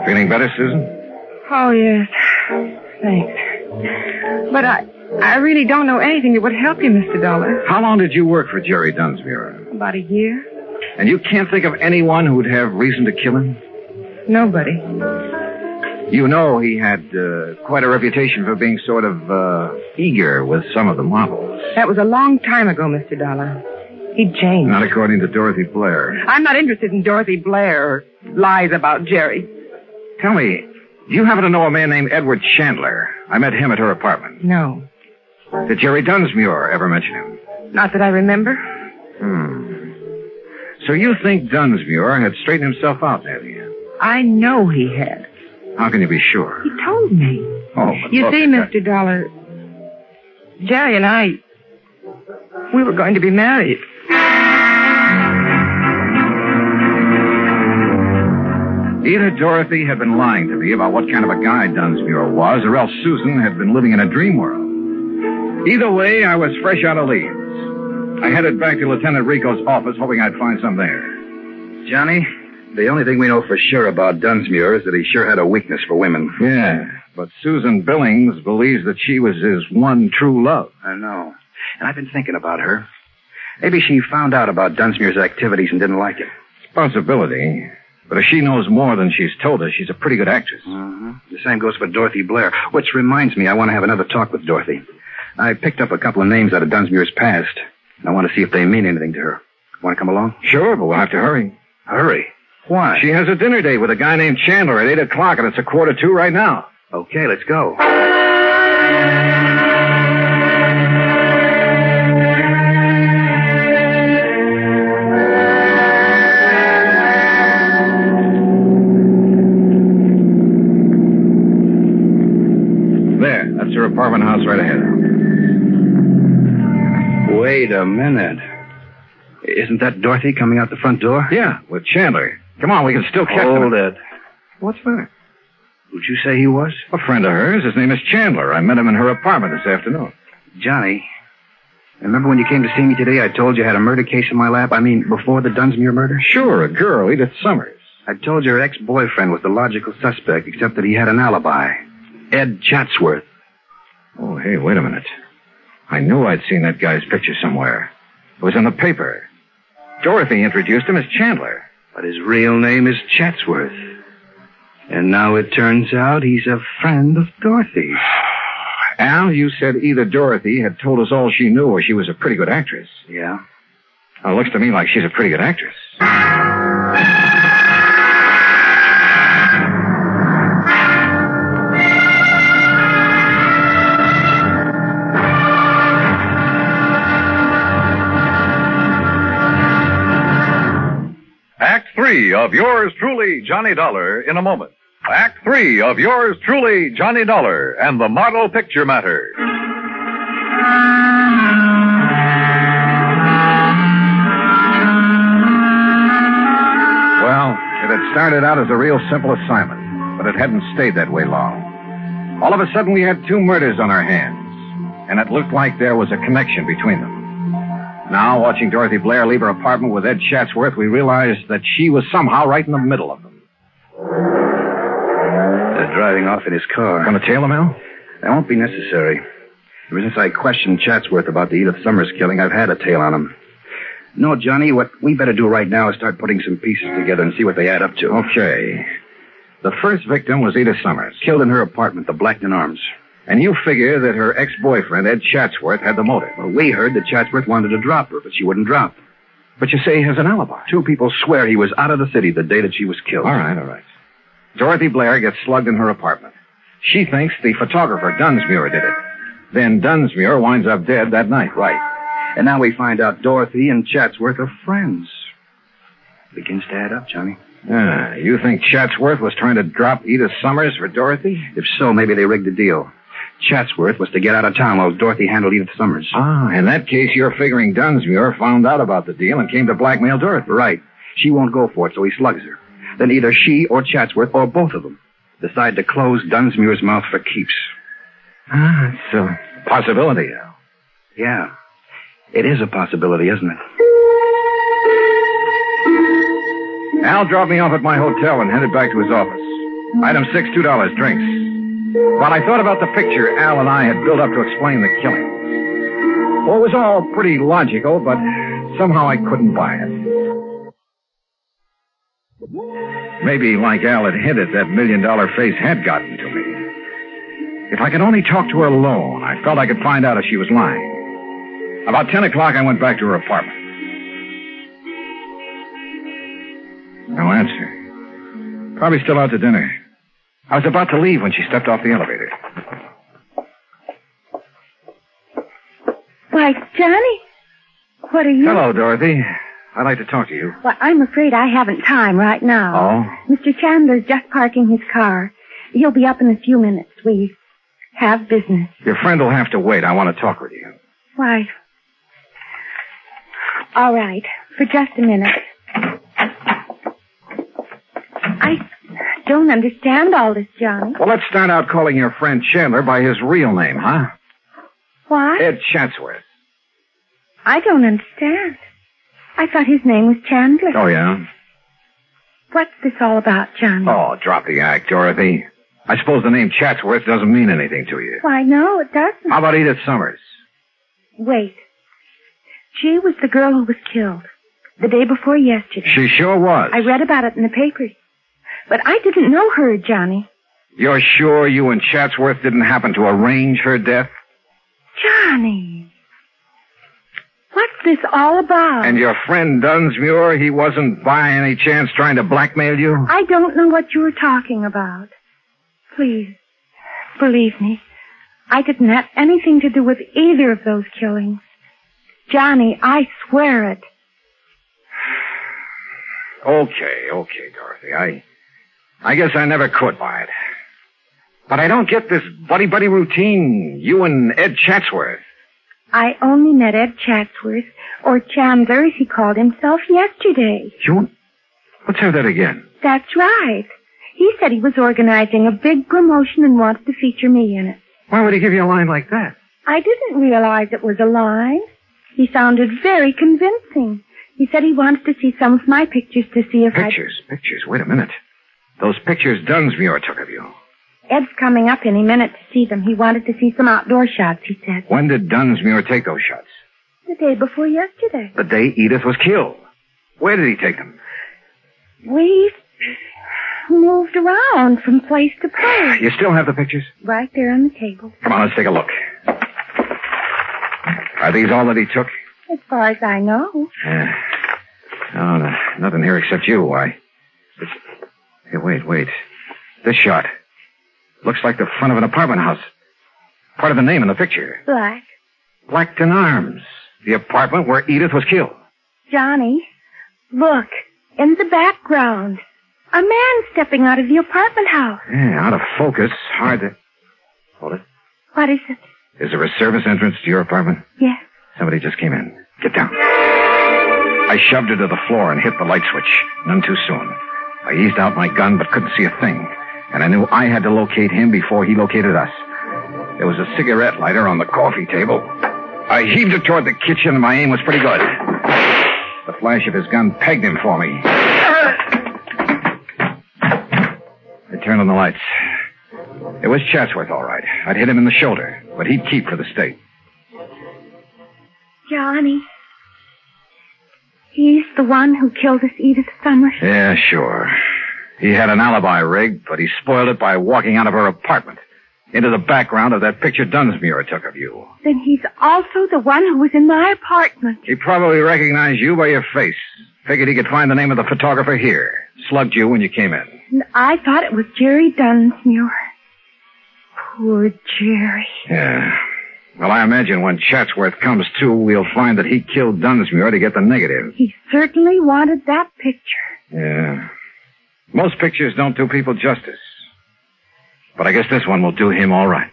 [SPEAKER 2] Feeling better, Susan?
[SPEAKER 9] Oh, yes. Thanks. But I really don't know anything that would help you, Mr. Dollar.
[SPEAKER 2] How long did you work for Jerry Dunsmuir?
[SPEAKER 9] About a year.
[SPEAKER 2] And you can't think of anyone who'd have reason to kill him?
[SPEAKER 9] Nobody.
[SPEAKER 2] You know he had quite a reputation for being sort of eager with some of the models.
[SPEAKER 9] That was a long time ago, Mr. Dollar. He'd changed.
[SPEAKER 2] Not according to Dorothy Blair.
[SPEAKER 9] I'm not interested in Dorothy Blair or lies about Jerry.
[SPEAKER 2] Tell me, do you happen to know a man named Edward Chandler? I met him at her apartment.
[SPEAKER 9] No.
[SPEAKER 2] Did Jerry Dunsmuir ever mention him?
[SPEAKER 9] Not that I remember.
[SPEAKER 2] So you think Dunsmuir had straightened himself out, have you?
[SPEAKER 9] I know he had.
[SPEAKER 2] How can you be sure?
[SPEAKER 9] He told me.
[SPEAKER 2] Oh, but
[SPEAKER 9] You
[SPEAKER 2] look,
[SPEAKER 9] see, Mr. Dollar, Jerry and I, we were going to be married.
[SPEAKER 2] Either Dorothy had been lying to me about what kind of a guy Dunsmuir was, or else Susan had been living in a dream world. Either way, I was fresh out of leads. I headed back to Lieutenant Rico's office, hoping I'd find some there.
[SPEAKER 5] Johnny, the only thing we know for sure about Dunsmuir is that he sure had a weakness for women.
[SPEAKER 2] Yeah, but Susan Billings believes that she was his one true love.
[SPEAKER 5] I know. And I've been thinking about her. Maybe she found out about Dunsmuir's activities and didn't like it.
[SPEAKER 2] Possibility. But if she knows more than she's told us, she's a pretty good actress.
[SPEAKER 5] The same goes for Dorothy Blair. Which reminds me, I want to have another talk with Dorothy. I picked up a couple of names out of Dunsmuir's past, and I want to see if they mean anything to her. Want to come along?
[SPEAKER 2] Sure, but we'll have to hurry.
[SPEAKER 5] Hurry? Why?
[SPEAKER 2] She has a dinner date with a guy named Chandler at 8 o'clock, and it's 1:45 right now.
[SPEAKER 5] Okay, let's go. a minute. Isn't that Dorothy coming out the front door?
[SPEAKER 2] Yeah, with Chandler. Come on, we can still catch them.
[SPEAKER 5] Hold it.
[SPEAKER 2] What's that?
[SPEAKER 5] Who'd you say he was?
[SPEAKER 2] A friend of hers. His name is Chandler. I met him in her apartment this afternoon.
[SPEAKER 5] Johnny, remember when you came to see me today, I told you I had a murder case in my lap? I mean, before the Dunsmuir murder?
[SPEAKER 2] Sure, a girl, Edith Summers.
[SPEAKER 5] I told you her ex-boyfriend was the logical suspect, except that he had an alibi. Ed Chatsworth.
[SPEAKER 2] Oh, hey, wait a minute. I knew I'd seen that guy's picture somewhere. It was in the paper. Dorothy introduced him as Chandler.
[SPEAKER 5] But his real name is Chatsworth. And now it turns out he's a friend of Dorothy's.
[SPEAKER 2] Al, you said either Dorothy had told us all she knew or she was a pretty good actress.
[SPEAKER 5] Yeah?
[SPEAKER 2] Well, it looks to me like she's a pretty good actress.
[SPEAKER 4] Act 3 of yours truly, Johnny Dollar, in a moment. Act 3 of yours truly, Johnny Dollar, and the Model Picture Matter.
[SPEAKER 2] Well, it had started out as a real simple assignment, but it hadn't stayed that way long. All of a sudden, we had two murders on our hands, and it looked like there was a connection between them. Now, watching Dorothy Blair leave her apartment with Ed Chatsworth, we realized that she was somehow right in the middle of them.
[SPEAKER 5] They're driving off in his car.
[SPEAKER 2] Gonna tail him, Al?
[SPEAKER 5] That won't be necessary. Ever since I questioned Chatsworth about the Edith Summers killing, I've had a tail on him. No, Johnny, what we better do right now is start putting some pieces together and see what they add up to.
[SPEAKER 2] Okay. The first victim was Edith Summers.
[SPEAKER 5] Killed in her apartment, the Blackton Arms.
[SPEAKER 2] And you figure that her ex-boyfriend, Ed Chatsworth, had the motive.
[SPEAKER 5] Well, we heard that Chatsworth wanted to drop her, but she wouldn't drop.
[SPEAKER 2] But you say he has an alibi.
[SPEAKER 5] Two people swear he was out of the city the day that she was killed.
[SPEAKER 2] All right. Dorothy Blair gets slugged in her apartment. She thinks the photographer, Dunsmuir, did it. Then Dunsmuir winds up dead that night.
[SPEAKER 5] Right. And now we find out Dorothy and Chatsworth are friends. Begins to add up, Johnny.
[SPEAKER 2] You think Chatsworth was trying to drop Edith Summers for Dorothy?
[SPEAKER 5] If so, maybe they rigged the deal. Chatsworth was to get out of town while Dorothy handled Edith Summers.
[SPEAKER 2] In that case, you're figuring Dunsmuir found out about the deal and came to blackmail Dorothy.
[SPEAKER 5] Right. She won't go for it, so he slugs her. Then either she or Chatsworth, or both of them, decide to close Dunsmuir's mouth for keeps.
[SPEAKER 2] It's a possibility, Al.
[SPEAKER 5] Yeah. It is a possibility, isn't it?
[SPEAKER 2] Al dropped me off at my hotel and headed back to his office. Item 6, $2, drinks. While I thought about the picture Al and I had built up to explain the killing. Well, it was all pretty logical, but somehow I couldn't buy it. Maybe, like Al had hinted, that $1 million face had gotten to me. If I could only talk to her alone, I felt I could find out if she was lying. About 10 o'clock, I went back to her apartment. No answer. Probably still out to dinner. I was about to leave when she stepped off the elevator.
[SPEAKER 1] Why, Johnny, what are you...
[SPEAKER 2] Hello, Dorothy. I'd like to talk to you.
[SPEAKER 1] Well, I'm afraid I haven't time right now.
[SPEAKER 2] Oh?
[SPEAKER 1] Mr. Chandler's just parking his car. He'll be up in a few minutes. We have business.
[SPEAKER 2] Your friend will have to wait. I want to talk with you.
[SPEAKER 1] Why? All right. For just a minute. I don't understand all this, Johnny.
[SPEAKER 2] Well, let's start out calling your friend Chandler by his real name, huh?
[SPEAKER 1] What?
[SPEAKER 2] Ed Chatsworth.
[SPEAKER 1] I don't understand. I thought his name was Chandler.
[SPEAKER 2] Oh, yeah?
[SPEAKER 1] What's this all about, Johnny?
[SPEAKER 2] Oh, drop the act, Dorothy. I suppose the name Chatsworth doesn't mean anything to you.
[SPEAKER 1] Why, no, it doesn't.
[SPEAKER 2] How about Edith Summers?
[SPEAKER 1] Wait. She was the girl who was killed the day before yesterday.
[SPEAKER 2] She sure was.
[SPEAKER 1] I read about it in the papers. But I didn't know her, Johnny.
[SPEAKER 2] You're sure you and Chatsworth didn't happen to arrange her death?
[SPEAKER 1] Johnny. What's this all about?
[SPEAKER 2] And your friend Dunsmuir, he wasn't by any chance trying to blackmail you?
[SPEAKER 1] I don't know what you're talking about. Please, believe me. I didn't have anything to do with either of those killings. Johnny, I swear it.
[SPEAKER 2] Okay, Dorothy. I guess I never could buy it. But I don't get this buddy-buddy routine, you and Ed Chatsworth.
[SPEAKER 1] I only met Ed Chatsworth, or Chandler as he called himself, yesterday.
[SPEAKER 5] June? Let's have that again.
[SPEAKER 1] That's right. He said he was organizing a big promotion and wanted to feature me in it.
[SPEAKER 5] Why would he give you a line like that?
[SPEAKER 1] I didn't realize it was a line. He sounded very convincing. He said he wanted to see some of my pictures to see if
[SPEAKER 5] Pictures? Wait a minute. Those pictures Dunsmuir took of you.
[SPEAKER 1] Ed's coming up any minute to see them. He wanted to see some outdoor shots, he said.
[SPEAKER 5] When did Dunsmuir take those shots?
[SPEAKER 1] The day before yesterday.
[SPEAKER 5] The day Edith was killed. Where did he take them?
[SPEAKER 1] We moved around from place to place.
[SPEAKER 5] You still have the pictures?
[SPEAKER 1] Right there on the table.
[SPEAKER 5] Come on, let's take a look. Are these all that he took?
[SPEAKER 1] As far as I know.
[SPEAKER 5] No, nothing here except you. Why? Hey, wait. This shot. Looks like the front of an apartment house. Part of the name in the picture.
[SPEAKER 1] Black.
[SPEAKER 5] Blackton Arms. The apartment where Edith was killed.
[SPEAKER 1] Johnny, look. In the background. A man stepping out of the apartment house.
[SPEAKER 5] Yeah, out of focus. Hard to... Hold it.
[SPEAKER 1] What is it?
[SPEAKER 5] Is there a service entrance to your apartment?
[SPEAKER 1] Yes.
[SPEAKER 5] Somebody just came in. Get down. I shoved her to the floor and hit the light switch. None too soon. I eased out my gun but couldn't see a thing. And I knew I had to locate him before he located us. There was a cigarette lighter on the coffee table. I heaved it toward the kitchen and my aim was pretty good. The flash of his gun pegged him for me. I turned on the lights. It was Chatsworth, all right. I'd hit him in the shoulder, but he'd keep for the state.
[SPEAKER 1] Johnny. He's the one who killed this Edith Summers.
[SPEAKER 5] Yeah, sure. He had an alibi rigged, but he spoiled it by walking out of her apartment into the background of that picture Dunsmuir took of you.
[SPEAKER 1] Then he's also the one who was in my apartment.
[SPEAKER 5] He probably recognized you by your face. Figured he could find the name of the photographer here. Slugged you when you came in.
[SPEAKER 1] And I thought it was Jerry Dunsmuir. Poor Jerry.
[SPEAKER 5] Yeah. Well, I imagine when Chatsworth comes to, we'll find that he killed Dunsmuir to get the negative.
[SPEAKER 1] He certainly wanted that picture.
[SPEAKER 5] Yeah. Most pictures don't do people justice. But I guess this one will do him all right.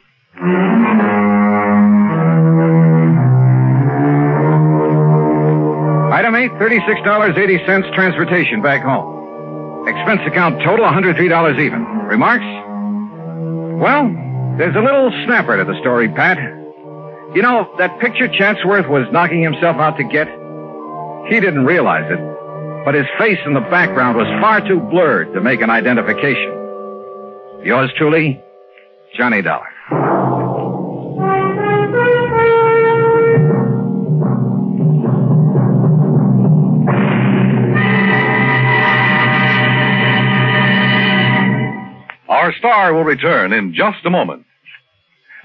[SPEAKER 5] Item 8, $36.80 transportation back home. Expense account total, $103 even. Remarks? Well, there's a little snapper to the story, Pat. You know, that picture Chatsworth was knocking himself out to get? He didn't realize it, but his face in the background was far too blurred to make an identification. Yours truly, Johnny Dollar.
[SPEAKER 4] Our star will return in just a moment.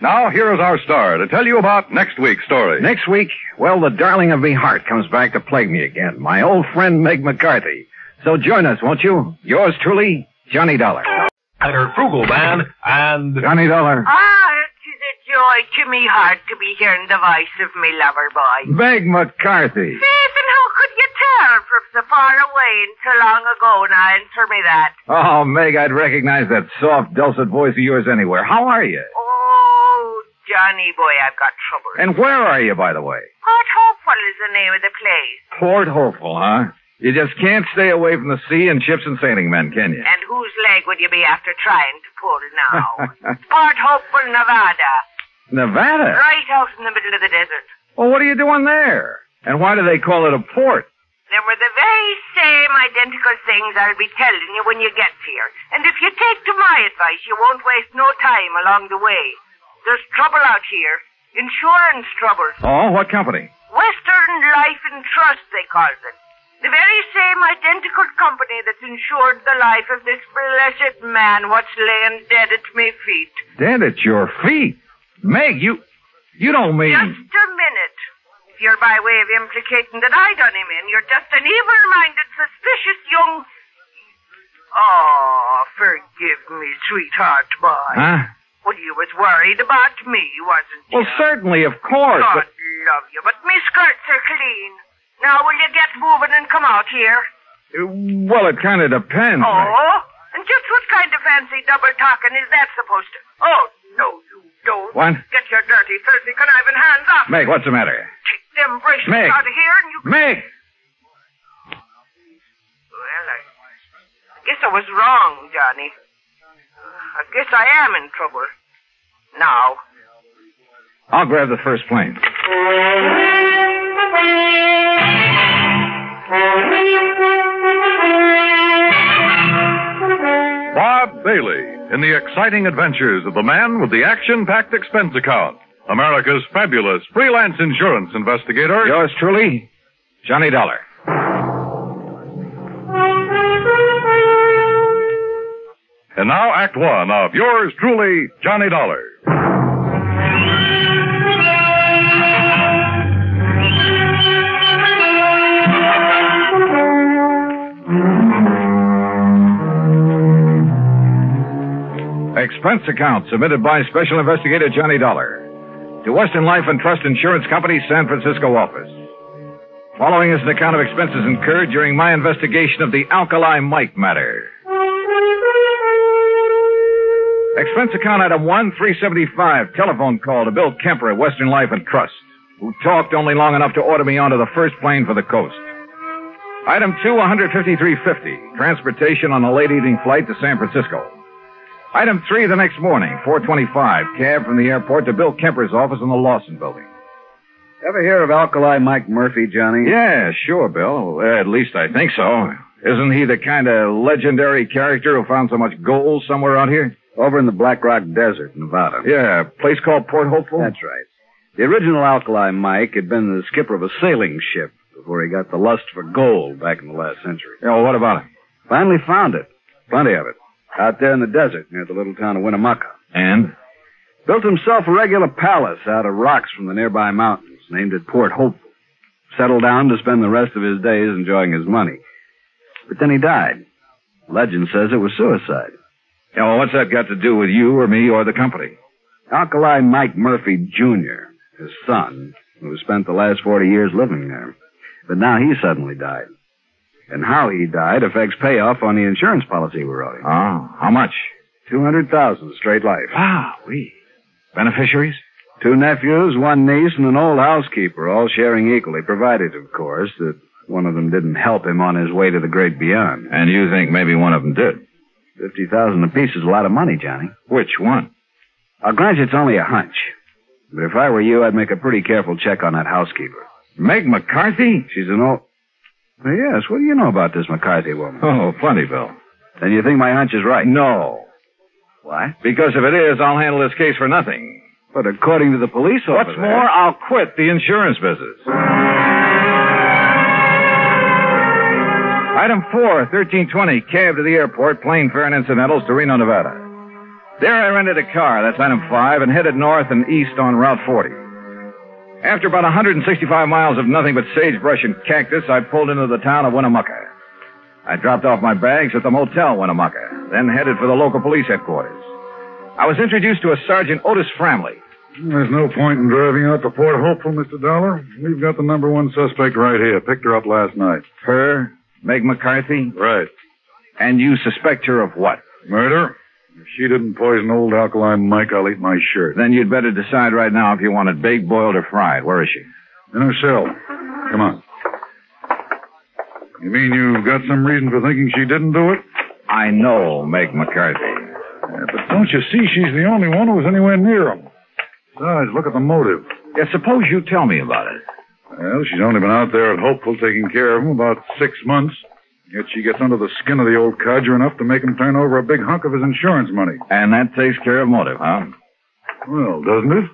[SPEAKER 4] Now, here is our star to tell you about next week's story.
[SPEAKER 5] Next week, well, the darling of me heart comes back to plague me again. My old friend Meg McCarthy. So join us, won't you? Yours truly, Johnny Dollar.
[SPEAKER 7] Her Frugal Band and...
[SPEAKER 5] Johnny Dollar.
[SPEAKER 6] It is a joy to me heart to be hearing the voice of me lover boy.
[SPEAKER 5] Meg McCarthy.
[SPEAKER 6] Faith, and how could you tell from so far away and so long ago now? Answer me that.
[SPEAKER 5] Oh, Meg, I'd recognize that soft, dulcet voice of yours anywhere. How are you?
[SPEAKER 6] Oh, Johnny boy, I've got trouble.
[SPEAKER 5] And where are you, by the way?
[SPEAKER 6] Port Hopeful is the name of the place.
[SPEAKER 5] Port Hopeful, huh? You just can't stay away from the sea and ships and sailing men, can you?
[SPEAKER 6] And whose leg would you be after trying to pull now? Port Hopeful, Nevada.
[SPEAKER 5] Nevada?
[SPEAKER 6] Right out in the middle of the desert.
[SPEAKER 5] Well, what are you doing there? And why do they call it a port?
[SPEAKER 6] There were the very same identical things I'll be telling you when you get here. And if you take to my advice, you won't waste no time along the way. There's trouble out here. Insurance troubles.
[SPEAKER 5] Oh, what company?
[SPEAKER 6] Western Life and Trust, they call it. The very same identical company that's insured the life of this blessed man what's laying dead at me feet.
[SPEAKER 5] Dead at your feet? Meg, you don't mean...
[SPEAKER 6] Just a minute. If you're by way of implicating that I done him in, you're just an evil-minded, suspicious young... Oh, forgive me, sweetheart boy.
[SPEAKER 5] Huh?
[SPEAKER 6] Well, you was worried about me, wasn't you?
[SPEAKER 5] Well, certainly, of course.
[SPEAKER 6] God love you, but me skirts are clean. Now, will you get moving and come out here?
[SPEAKER 5] Well, it kind of depends.
[SPEAKER 6] Oh? And just what kind of fancy double talking is that supposed to... Oh, no, you Don't
[SPEAKER 5] What?
[SPEAKER 6] get your dirty, filthy, conniving hands off.
[SPEAKER 5] Meg, what's the matter?
[SPEAKER 6] Take them bracelets
[SPEAKER 5] Meg.
[SPEAKER 6] out of here and you...
[SPEAKER 5] Meg!
[SPEAKER 6] Well, I guess I was wrong, Johnny. I guess I am in trouble. Now.
[SPEAKER 5] I'll grab the first plane.
[SPEAKER 4] Bob Bailey in the exciting adventures of the man with the action-packed expense account. America's fabulous freelance insurance investigator.
[SPEAKER 5] Yours truly, Johnny Dollar.
[SPEAKER 4] And now Act One of yours truly, Johnny Dollar.
[SPEAKER 5] Expense account submitted by Special Investigator Johnny Dollar to Western Life and Trust Insurance Company, San Francisco office. Following is an account of expenses incurred during my investigation of the Alkali Mike matter. Expense account item 1, 375, telephone call to Bill Kemper at Western Life and Trust, who talked only long enough to order me onto the first plane for the coast. Item 2, 153.50, transportation on a late evening flight to San Francisco. Item 3, the next morning, 4:25, cab from the airport to Bill Kemper's office in the Lawson building.
[SPEAKER 2] Ever hear of Alkali Mike Murphy, Johnny?
[SPEAKER 5] Yeah, sure, Bill. At least I think so. Isn't he the kind of legendary character who found so much gold somewhere out here?
[SPEAKER 2] Over in the Black Rock Desert, Nevada.
[SPEAKER 5] Yeah, a place called Port Hopeful?
[SPEAKER 2] That's right. The original Alkali Mike had been the skipper of a sailing ship before he got the lust for gold back in the last century.
[SPEAKER 5] Yeah, well, what about it?
[SPEAKER 2] Finally found it. Plenty of it. Out there in the desert near the little town of Winnemucca.
[SPEAKER 5] And?
[SPEAKER 2] Built himself a regular palace out of rocks from the nearby mountains, named it Port Hopeful. Settled down to spend the rest of his days enjoying his money. But then he died. Legend says it was suicide.
[SPEAKER 5] Yeah, well, what's that got to do with you or me or the company?
[SPEAKER 2] Alkali Mike Murphy, Jr., his son, who spent the last 40 years living there. But now he suddenly died. And how he died affects payoff on the insurance policy we wrote him.
[SPEAKER 5] Oh, how much?
[SPEAKER 2] $200,000 straight life.
[SPEAKER 5] Ah, Beneficiaries?
[SPEAKER 2] 2 nephews, 1 niece, and an old housekeeper, all sharing equally, provided, of course, that one of them didn't help him on his way to the great beyond.
[SPEAKER 5] And you think maybe one of them did?
[SPEAKER 2] $50,000 apiece is a lot of money, Johnny.
[SPEAKER 5] Which one?
[SPEAKER 2] I'll grant you it's only a hunch. But if I were you, I'd make a pretty careful check on that housekeeper.
[SPEAKER 5] Meg McCarthy?
[SPEAKER 2] She's an old... Well, yes, what do you know about this McCarthy woman?
[SPEAKER 5] Oh, plenty, Bill.
[SPEAKER 2] Then you think my hunch is right?
[SPEAKER 5] No.
[SPEAKER 2] Why?
[SPEAKER 5] Because if it is, I'll handle this case for nothing.
[SPEAKER 2] But according to the police over
[SPEAKER 5] What's
[SPEAKER 2] there...
[SPEAKER 5] more, I'll quit the insurance business. Item 4, 1320, cab to the airport, plane fare and incidentals to Reno, Nevada. There I rented a car, that's item 5, and headed north and east on Route 40. After about 165 miles of nothing but sagebrush and cactus, I pulled into the town of Winnemucca. I dropped off my bags at the Motel Winnemucca, then headed for the local police headquarters. I was introduced to a Sergeant Otis Framley.
[SPEAKER 10] There's no point in driving out to Port Hopeful, Mr. Dollar. We've got the number 1 suspect right here. Picked her up last night.
[SPEAKER 5] Her? Meg McCarthy?
[SPEAKER 10] Right.
[SPEAKER 5] And you suspect her of what?
[SPEAKER 10] Murder? If she didn't poison old Alkali Mike, I'll eat my shirt.
[SPEAKER 5] Then you'd better decide right now if you want it baked, boiled, or fried. Where is she?
[SPEAKER 10] In her cell. Come on. You mean you've got some reason for thinking she didn't do it?
[SPEAKER 5] I know Meg McCarthy.
[SPEAKER 10] Yeah, but don't you see she's the only one who was anywhere near him? Besides, look at the motive.
[SPEAKER 5] Yeah, suppose you tell me about it.
[SPEAKER 10] Well, she's only been out there at Hopeful taking care of him about 6 months. Yet she gets under the skin of the old codger enough to make him turn over a big hunk of his insurance money.
[SPEAKER 5] And that takes care of motive, huh?
[SPEAKER 10] Well, doesn't it?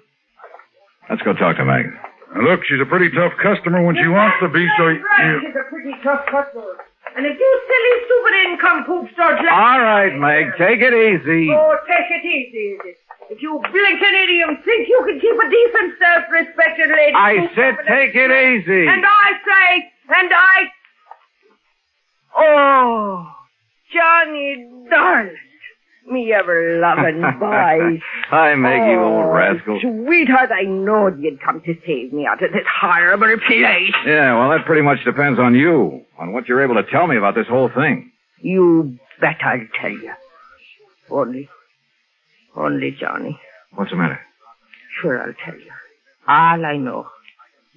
[SPEAKER 5] Let's go talk to Meg.
[SPEAKER 10] Now, look, she's a pretty tough customer when she wants to be, so...
[SPEAKER 6] Right, she's a pretty tough customer. And if you silly, stupid income-poop start...
[SPEAKER 5] All right, Meg, take it easy.
[SPEAKER 6] Oh, take it easy. If you blinking idiot think you can keep a decent, self-respected lady...
[SPEAKER 5] I said take it easy.
[SPEAKER 6] And I... Oh, Johnny, darling. Me ever-loving boy.
[SPEAKER 5] Hi, Meg, you old rascal.
[SPEAKER 6] Sweetheart, I knowed you'd come to save me out of this horrible place.
[SPEAKER 5] Yeah, well, that pretty much depends on you, on what you're able to tell me about this whole thing.
[SPEAKER 6] You bet I'll tell you. Only, Johnny.
[SPEAKER 5] What's the matter?
[SPEAKER 6] Sure, I'll tell you. All I know.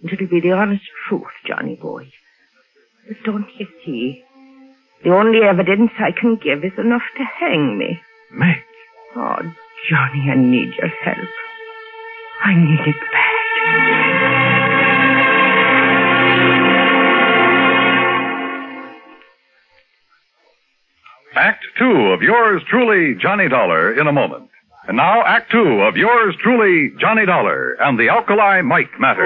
[SPEAKER 6] And it'll be the honest truth, Johnny boy. But don't you see? The only evidence I can give is enough to hang me.
[SPEAKER 5] Meg.
[SPEAKER 6] Oh, Johnny, I need your help. I need it bad.
[SPEAKER 4] Act 2 of yours truly, Johnny Dollar, in a moment. And now, Act 2 of yours truly, Johnny Dollar, and the Alkali Mike Matter.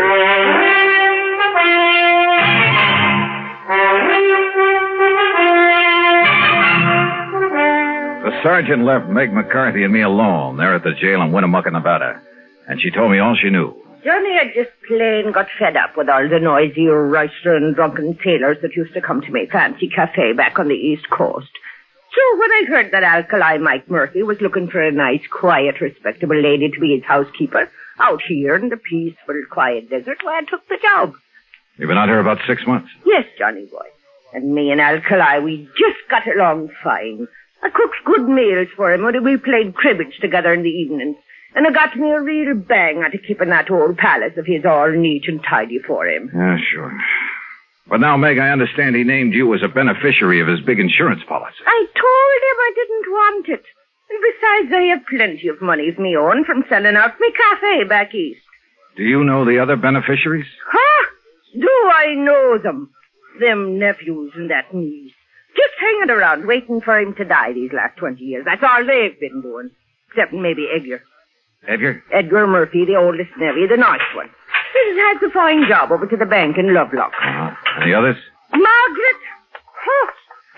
[SPEAKER 5] The sergeant left Meg McCarthy and me alone there at the jail in Winnemucca, Nevada. And she told me all she knew.
[SPEAKER 6] Johnny had just plain got fed up with all the noisy, roistering, drunken sailors that used to come to my fancy cafe back on the East Coast. So when I heard that Alkali Mike Murphy was looking for a nice, quiet, respectable lady to be his housekeeper out here in the peaceful, quiet desert, well, I took the job.
[SPEAKER 5] You've been out here about 6 months.
[SPEAKER 6] Yes, Johnny boy. And me and Alkali, we just got along fine. I cooked good meals for him, and we played cribbage together in the evenings. And I got me a real bang out of keeping that old palace of his all neat and tidy for him.
[SPEAKER 5] Yeah, sure. But now, Meg, I understand he named you as a beneficiary of his big insurance policy.
[SPEAKER 6] I told him I didn't want it. And besides, I have plenty of money of me own from selling out my cafe back east.
[SPEAKER 5] Do you know the other beneficiaries?
[SPEAKER 6] Huh? Do I know them? Them nephews and that niece. Just hanging around, waiting for him to die these last 20 years. That's all they've been doing. Except maybe Edgar.
[SPEAKER 5] Edgar?
[SPEAKER 6] Edgar Murphy, the oldest nephew, the nice one. He has a fine job over to the bank in Lovelock.
[SPEAKER 5] And the others?
[SPEAKER 6] Margaret? Oh,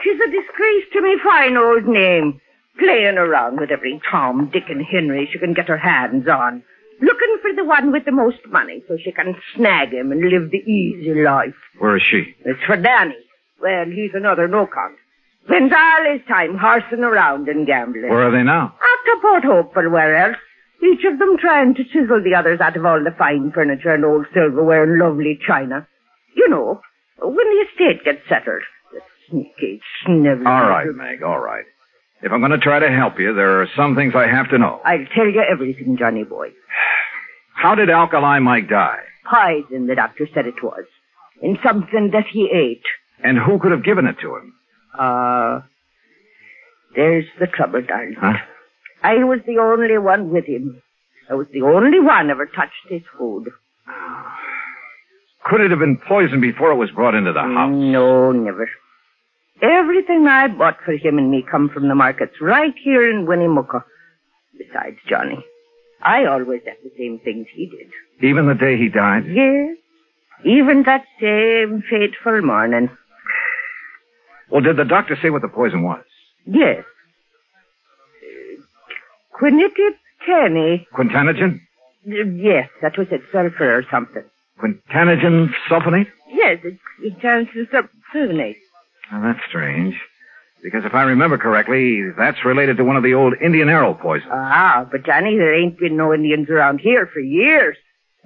[SPEAKER 6] she's a disgrace to me fine old name. Playing around with every Tom, Dick, and Henry she can get her hands on. Looking for the one with the most money so she can snag him and live the easy life.
[SPEAKER 5] Where is she?
[SPEAKER 6] It's for Danny. Well, he's another no-count. Spends all his time horsing around and gambling.
[SPEAKER 5] Where are they now?
[SPEAKER 6] After Port Hopeful, where else? Each of them trying to chisel the others out of all the fine furniture and old silverware and lovely china. You know, when the estate gets settled. The sneaky, snivelling...
[SPEAKER 5] All right, Meg, all right. If I'm going to try to help you, there are some things I have to know.
[SPEAKER 6] I'll tell you everything, Johnny boy.
[SPEAKER 5] How did Alkali Mike die?
[SPEAKER 6] Poison, the doctor said it was. In something that he ate.
[SPEAKER 5] And who could have given it to him?
[SPEAKER 6] There's the trouble, darling.
[SPEAKER 5] Huh?
[SPEAKER 6] I was the only one with him. I was the only one ever touched his food.
[SPEAKER 5] Could it have been poisoned before it was brought into the house?
[SPEAKER 6] No, never. Everything I bought for him and me come from the markets right here in Winnemucca. Besides, Johnny, I always had the same things he did.
[SPEAKER 5] Even the day he died?
[SPEAKER 6] Yes. Even that same fateful morning.
[SPEAKER 5] Well, did the doctor say what the poison was?
[SPEAKER 6] Yes. Quinitipteni.
[SPEAKER 5] Quintanogen?
[SPEAKER 6] Yes, that was it. Sulfur or something.
[SPEAKER 5] Quintanogen sulfonate?
[SPEAKER 6] Yes, it turns to sulfonate.
[SPEAKER 5] Well, that's strange. Because if I remember correctly, that's related to one of the old Indian arrow poisons.
[SPEAKER 6] But Johnny, there ain't been no Indians around here for years.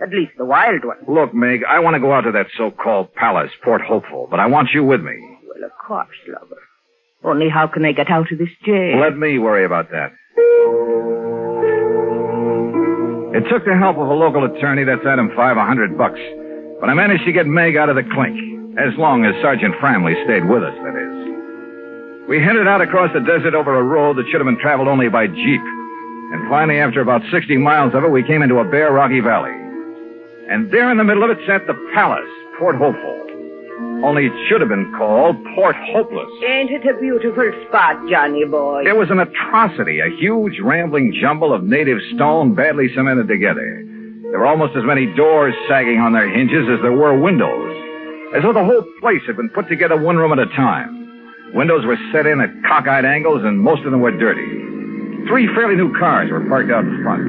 [SPEAKER 6] At least the wild ones.
[SPEAKER 5] Look, Meg, I want to go out to that so-called palace, Port Hopeful, but I want you with me.
[SPEAKER 6] Well, of course, lover. Only how can I get out of this jail?
[SPEAKER 5] Let me worry about that. It took the help of a local attorney that sent him $500, but I managed to get Meg out of the clink, as long as Sergeant Framley stayed with us, that is. We headed out across the desert over a road that should have been traveled only by jeep. And finally, after about 60 miles of it, we came into a bare, rocky valley. And there in the middle of it sat the palace, Port Hopeful. Only it should have been called Port Hopeless.
[SPEAKER 6] Ain't it a beautiful spot, Johnny boy?
[SPEAKER 5] It was an atrocity, a huge, rambling jumble of native stone badly cemented together. There were almost as many doors sagging on their hinges as there were windows, as though the whole place had been put together one room at a time. Windows were set in at cockeyed angles, and most of them were dirty. 3 fairly new cars were parked out in front.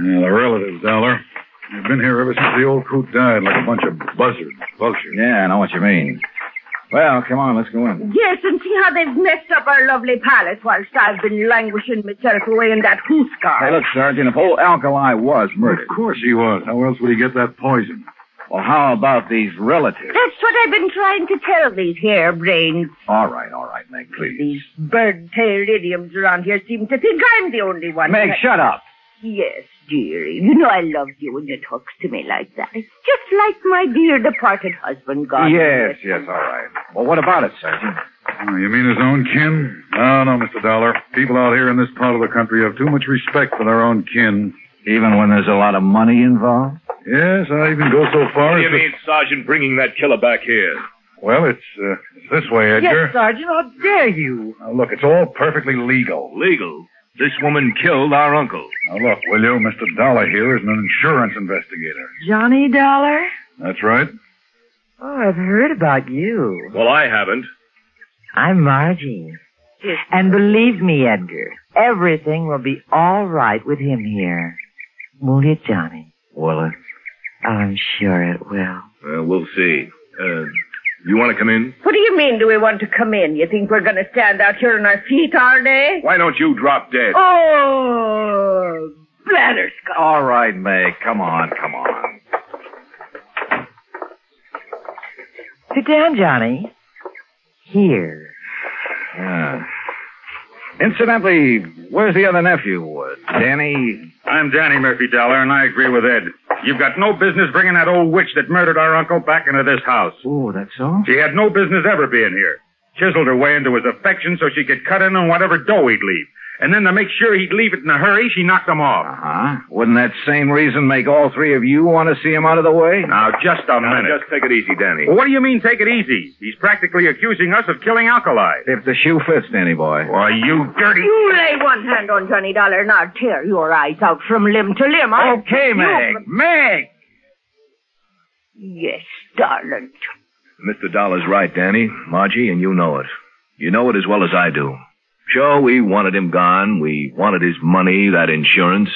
[SPEAKER 10] Yeah, the relatives, Dollar. They've been here ever since the old coot died, like a bunch of buzzards, vultures.
[SPEAKER 5] Yeah, I know what you mean. Well, come on, let's go in.
[SPEAKER 6] Yes, and see how they've messed up our lovely palace whilst I've been languishing myself away in that hoose car.
[SPEAKER 5] Hey, look, Sergeant, if old Alkali was murdered...
[SPEAKER 10] Of course he was. How else would he get that poison?
[SPEAKER 5] Well, how about these relatives?
[SPEAKER 6] That's what I've been trying to tell these harebrains.
[SPEAKER 5] All right, Meg, please.
[SPEAKER 6] These bird-tailed idioms around here seem to think I'm the only one.
[SPEAKER 5] Meg, shut up.
[SPEAKER 6] Yes, dearie. You know I love you when you talk to me like that. It's just like my dear departed husband, God.
[SPEAKER 5] Yes, all right. Well, what about it, Sergeant?
[SPEAKER 10] Oh, you mean his own kin? No, Mr. Dollar. People out here in this part of the country have too much respect for their own kin.
[SPEAKER 5] Even when there's a lot of money involved?
[SPEAKER 10] Yes, I even go so far
[SPEAKER 7] What do
[SPEAKER 10] as
[SPEAKER 7] you mean, Sergeant, bringing that killer back here?
[SPEAKER 10] Well, it's this way, Edgar.
[SPEAKER 9] Yes, Sergeant, how dare you?
[SPEAKER 10] Now, look, it's all perfectly legal.
[SPEAKER 7] Legal? This woman killed our uncle.
[SPEAKER 10] Now, look, will you? Mr. Dollar here is an insurance investigator.
[SPEAKER 9] Johnny Dollar?
[SPEAKER 10] That's right.
[SPEAKER 11] Oh, I've heard about you.
[SPEAKER 7] Well, I haven't.
[SPEAKER 11] I'm Margie. And believe me, Edgar, everything will be all right with him here. Won't it, Johnny?
[SPEAKER 5] Will it?
[SPEAKER 11] I'm sure it will.
[SPEAKER 7] We'll see. You want to come in?
[SPEAKER 6] What do you mean, do we want to come in? You think we're going to stand out here on our feet all day?
[SPEAKER 7] Why don't you drop dead?
[SPEAKER 6] Oh, blatterscotch.
[SPEAKER 5] All right, Meg. Come on.
[SPEAKER 11] Sit down, Johnny. Here.
[SPEAKER 5] Incidentally, where's the other nephew? Danny?
[SPEAKER 10] I'm Danny Murphy Dollar, and I agree with Ed. You've got no business bringing that old witch that murdered our uncle back into this house.
[SPEAKER 5] Oh, that's so?
[SPEAKER 10] She had no business ever being here. Chiseled her way into his affection so she could cut in on whatever dough he'd leave. And then to make sure he'd leave it in a hurry, she knocked him off.
[SPEAKER 5] Uh-huh. Wouldn't that same reason make all three of you want to see him out of the way?
[SPEAKER 10] Now, just a minute.
[SPEAKER 7] Just take it easy, Danny.
[SPEAKER 10] Well, what do you mean, take it easy? He's practically accusing us of killing Alkali.
[SPEAKER 5] If the shoe fits, Danny boy.
[SPEAKER 10] Why, you dirty...
[SPEAKER 6] You lay one hand on Johnny Dollar and I'll tear your eyes out from limb to limb.
[SPEAKER 5] Okay, Meg. Meg!
[SPEAKER 6] Yes, darling.
[SPEAKER 3] Mr. Dollar's right, Danny. Margie, and you know it. You know it as well as I do. Sure, we wanted him gone. We wanted his money, that insurance.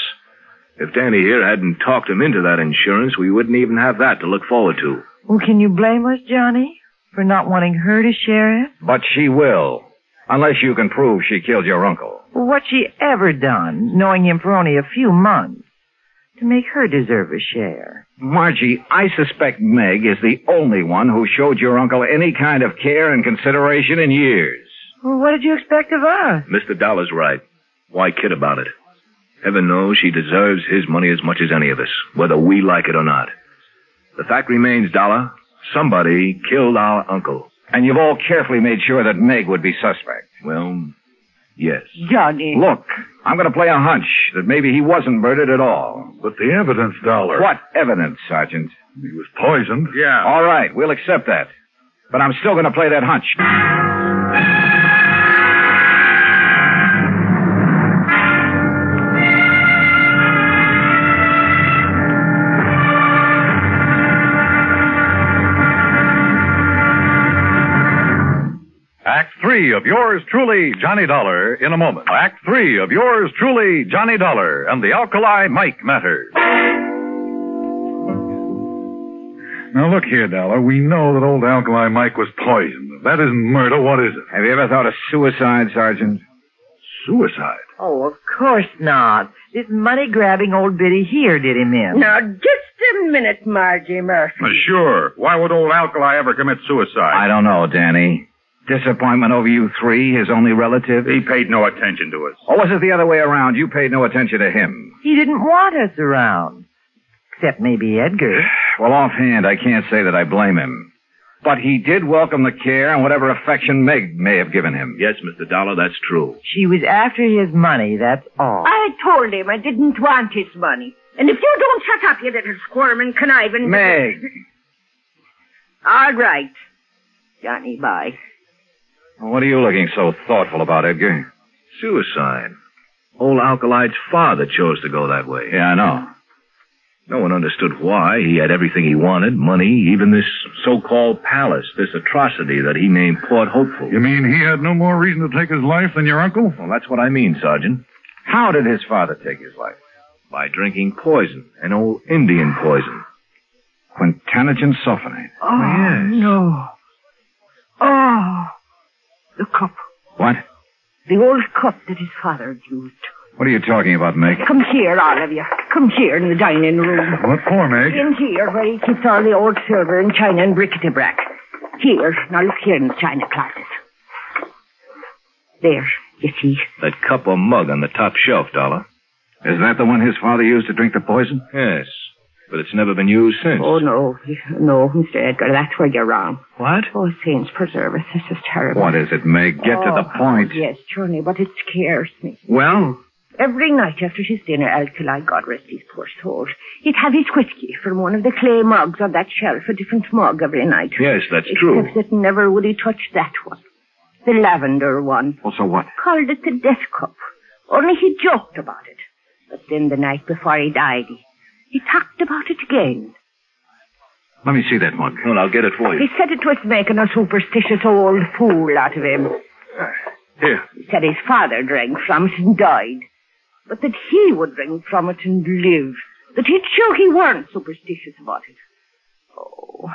[SPEAKER 3] If Danny here hadn't talked him into that insurance, we wouldn't even have that to look forward to.
[SPEAKER 11] Well, can you blame us, Johnny, for not wanting her to share it?
[SPEAKER 5] But she will. Unless you can prove she killed your uncle.
[SPEAKER 11] Well, what's she ever done, knowing him for only a few months, to make her deserve a share?
[SPEAKER 5] Margie, I suspect Meg is the only one who showed your uncle any kind of care and consideration in years.
[SPEAKER 11] Well, what did you expect of us?
[SPEAKER 3] Mr. Dollar's right. Why kid about it? Heaven knows she deserves his money as much as any of us, whether we like it or not. The fact remains, Dollar, somebody killed our uncle.
[SPEAKER 5] And you've all carefully made sure that Meg would be suspect.
[SPEAKER 3] Well, yes.
[SPEAKER 6] Johnny.
[SPEAKER 5] Look, I'm going to play a hunch that maybe he wasn't murdered at all.
[SPEAKER 10] But the evidence, Dollar.
[SPEAKER 5] What evidence, Sergeant?
[SPEAKER 10] He was poisoned. Yeah.
[SPEAKER 5] All right, we'll accept that. But I'm still going to play that hunch.
[SPEAKER 4] Act 3 of yours truly, Johnny Dollar, in a moment. Act 3 of yours truly, Johnny Dollar, and the Alkali Mike Matter.
[SPEAKER 10] Now, look here, Dollar. We know that old Alkali Mike was poisoned. If that isn't murder, what is it?
[SPEAKER 5] Have you ever thought of suicide, Sergeant?
[SPEAKER 10] Suicide?
[SPEAKER 11] Oh, of course not. This money-grabbing old biddy here did him in.
[SPEAKER 6] Now, just a minute, Margie Murphy.
[SPEAKER 10] Sure. Why would old Alkali ever commit suicide?
[SPEAKER 5] I don't know, Danny. Disappointment over you three, his only relative?
[SPEAKER 10] He paid no attention to us.
[SPEAKER 5] Or was it the other way around? You paid no attention to him.
[SPEAKER 11] He didn't want us around. Except maybe Edgar.
[SPEAKER 5] Well, offhand, I can't say that I blame him. But he did welcome the care and whatever affection Meg may have given him.
[SPEAKER 3] Yes, Mr. Dollar, that's true.
[SPEAKER 11] She was after his money, that's all.
[SPEAKER 6] I told him I didn't want his money. And if you don't shut up, you little squirming, conniving...
[SPEAKER 5] Meg!
[SPEAKER 6] All right. Johnny, bye.
[SPEAKER 5] What are you looking so thoughtful about, Edgar?
[SPEAKER 3] Suicide. Old Alkali's father chose to go that way.
[SPEAKER 5] Yeah, I know.
[SPEAKER 3] No one understood why. He had everything he wanted, money, even this so-called palace, this atrocity that he named Port Hopeful.
[SPEAKER 10] You mean he had no more reason to take his life than your uncle?
[SPEAKER 3] Well, that's what I mean, Sergeant.
[SPEAKER 5] How did his father take his life?
[SPEAKER 3] By drinking poison, an old Indian poison.
[SPEAKER 5] Quintanogen sulfonate.
[SPEAKER 6] Oh,
[SPEAKER 3] yes.
[SPEAKER 6] No. Oh, the cup.
[SPEAKER 5] What?
[SPEAKER 6] The old cup that his father had used.
[SPEAKER 5] What are you talking about, Meg?
[SPEAKER 6] Come here, all of you. Come here in the dining room.
[SPEAKER 10] What for, Meg?
[SPEAKER 6] In here, where he keeps all the old silver and china and bric-a-brac. Here. Now look here in the china closet. There, you see.
[SPEAKER 3] That cup or mug on the top shelf, Dollar.
[SPEAKER 5] Is that the one his father used to drink the poison?
[SPEAKER 3] Yes, but it's never been used since.
[SPEAKER 1] Oh, no. No, Mr. Edgar, that's where you're wrong.
[SPEAKER 3] What?
[SPEAKER 1] Oh, saints preserve us. This is terrible.
[SPEAKER 5] What is it, Meg? Get to the point.
[SPEAKER 1] Yes, Johnny, but it scares me.
[SPEAKER 5] Well?
[SPEAKER 1] Every night after his dinner, Alkali, God rest his poor soul, he'd have his whiskey from one of the clay mugs on that shelf, a different mug every night.
[SPEAKER 3] Yes, that's true.
[SPEAKER 1] Except that never would he touch that one. The lavender one.
[SPEAKER 5] Well, so what?
[SPEAKER 1] Called it the death cup. Only he joked about it. But then the night before he died, he talked about it again.
[SPEAKER 5] Let me see that mug.
[SPEAKER 3] Well, I'll get it for you.
[SPEAKER 1] He said it was making a superstitious old fool out of him.
[SPEAKER 3] Here.
[SPEAKER 1] He said his father drank from it and died. But that he would drink from it and live. That he'd show he weren't superstitious about it. Oh.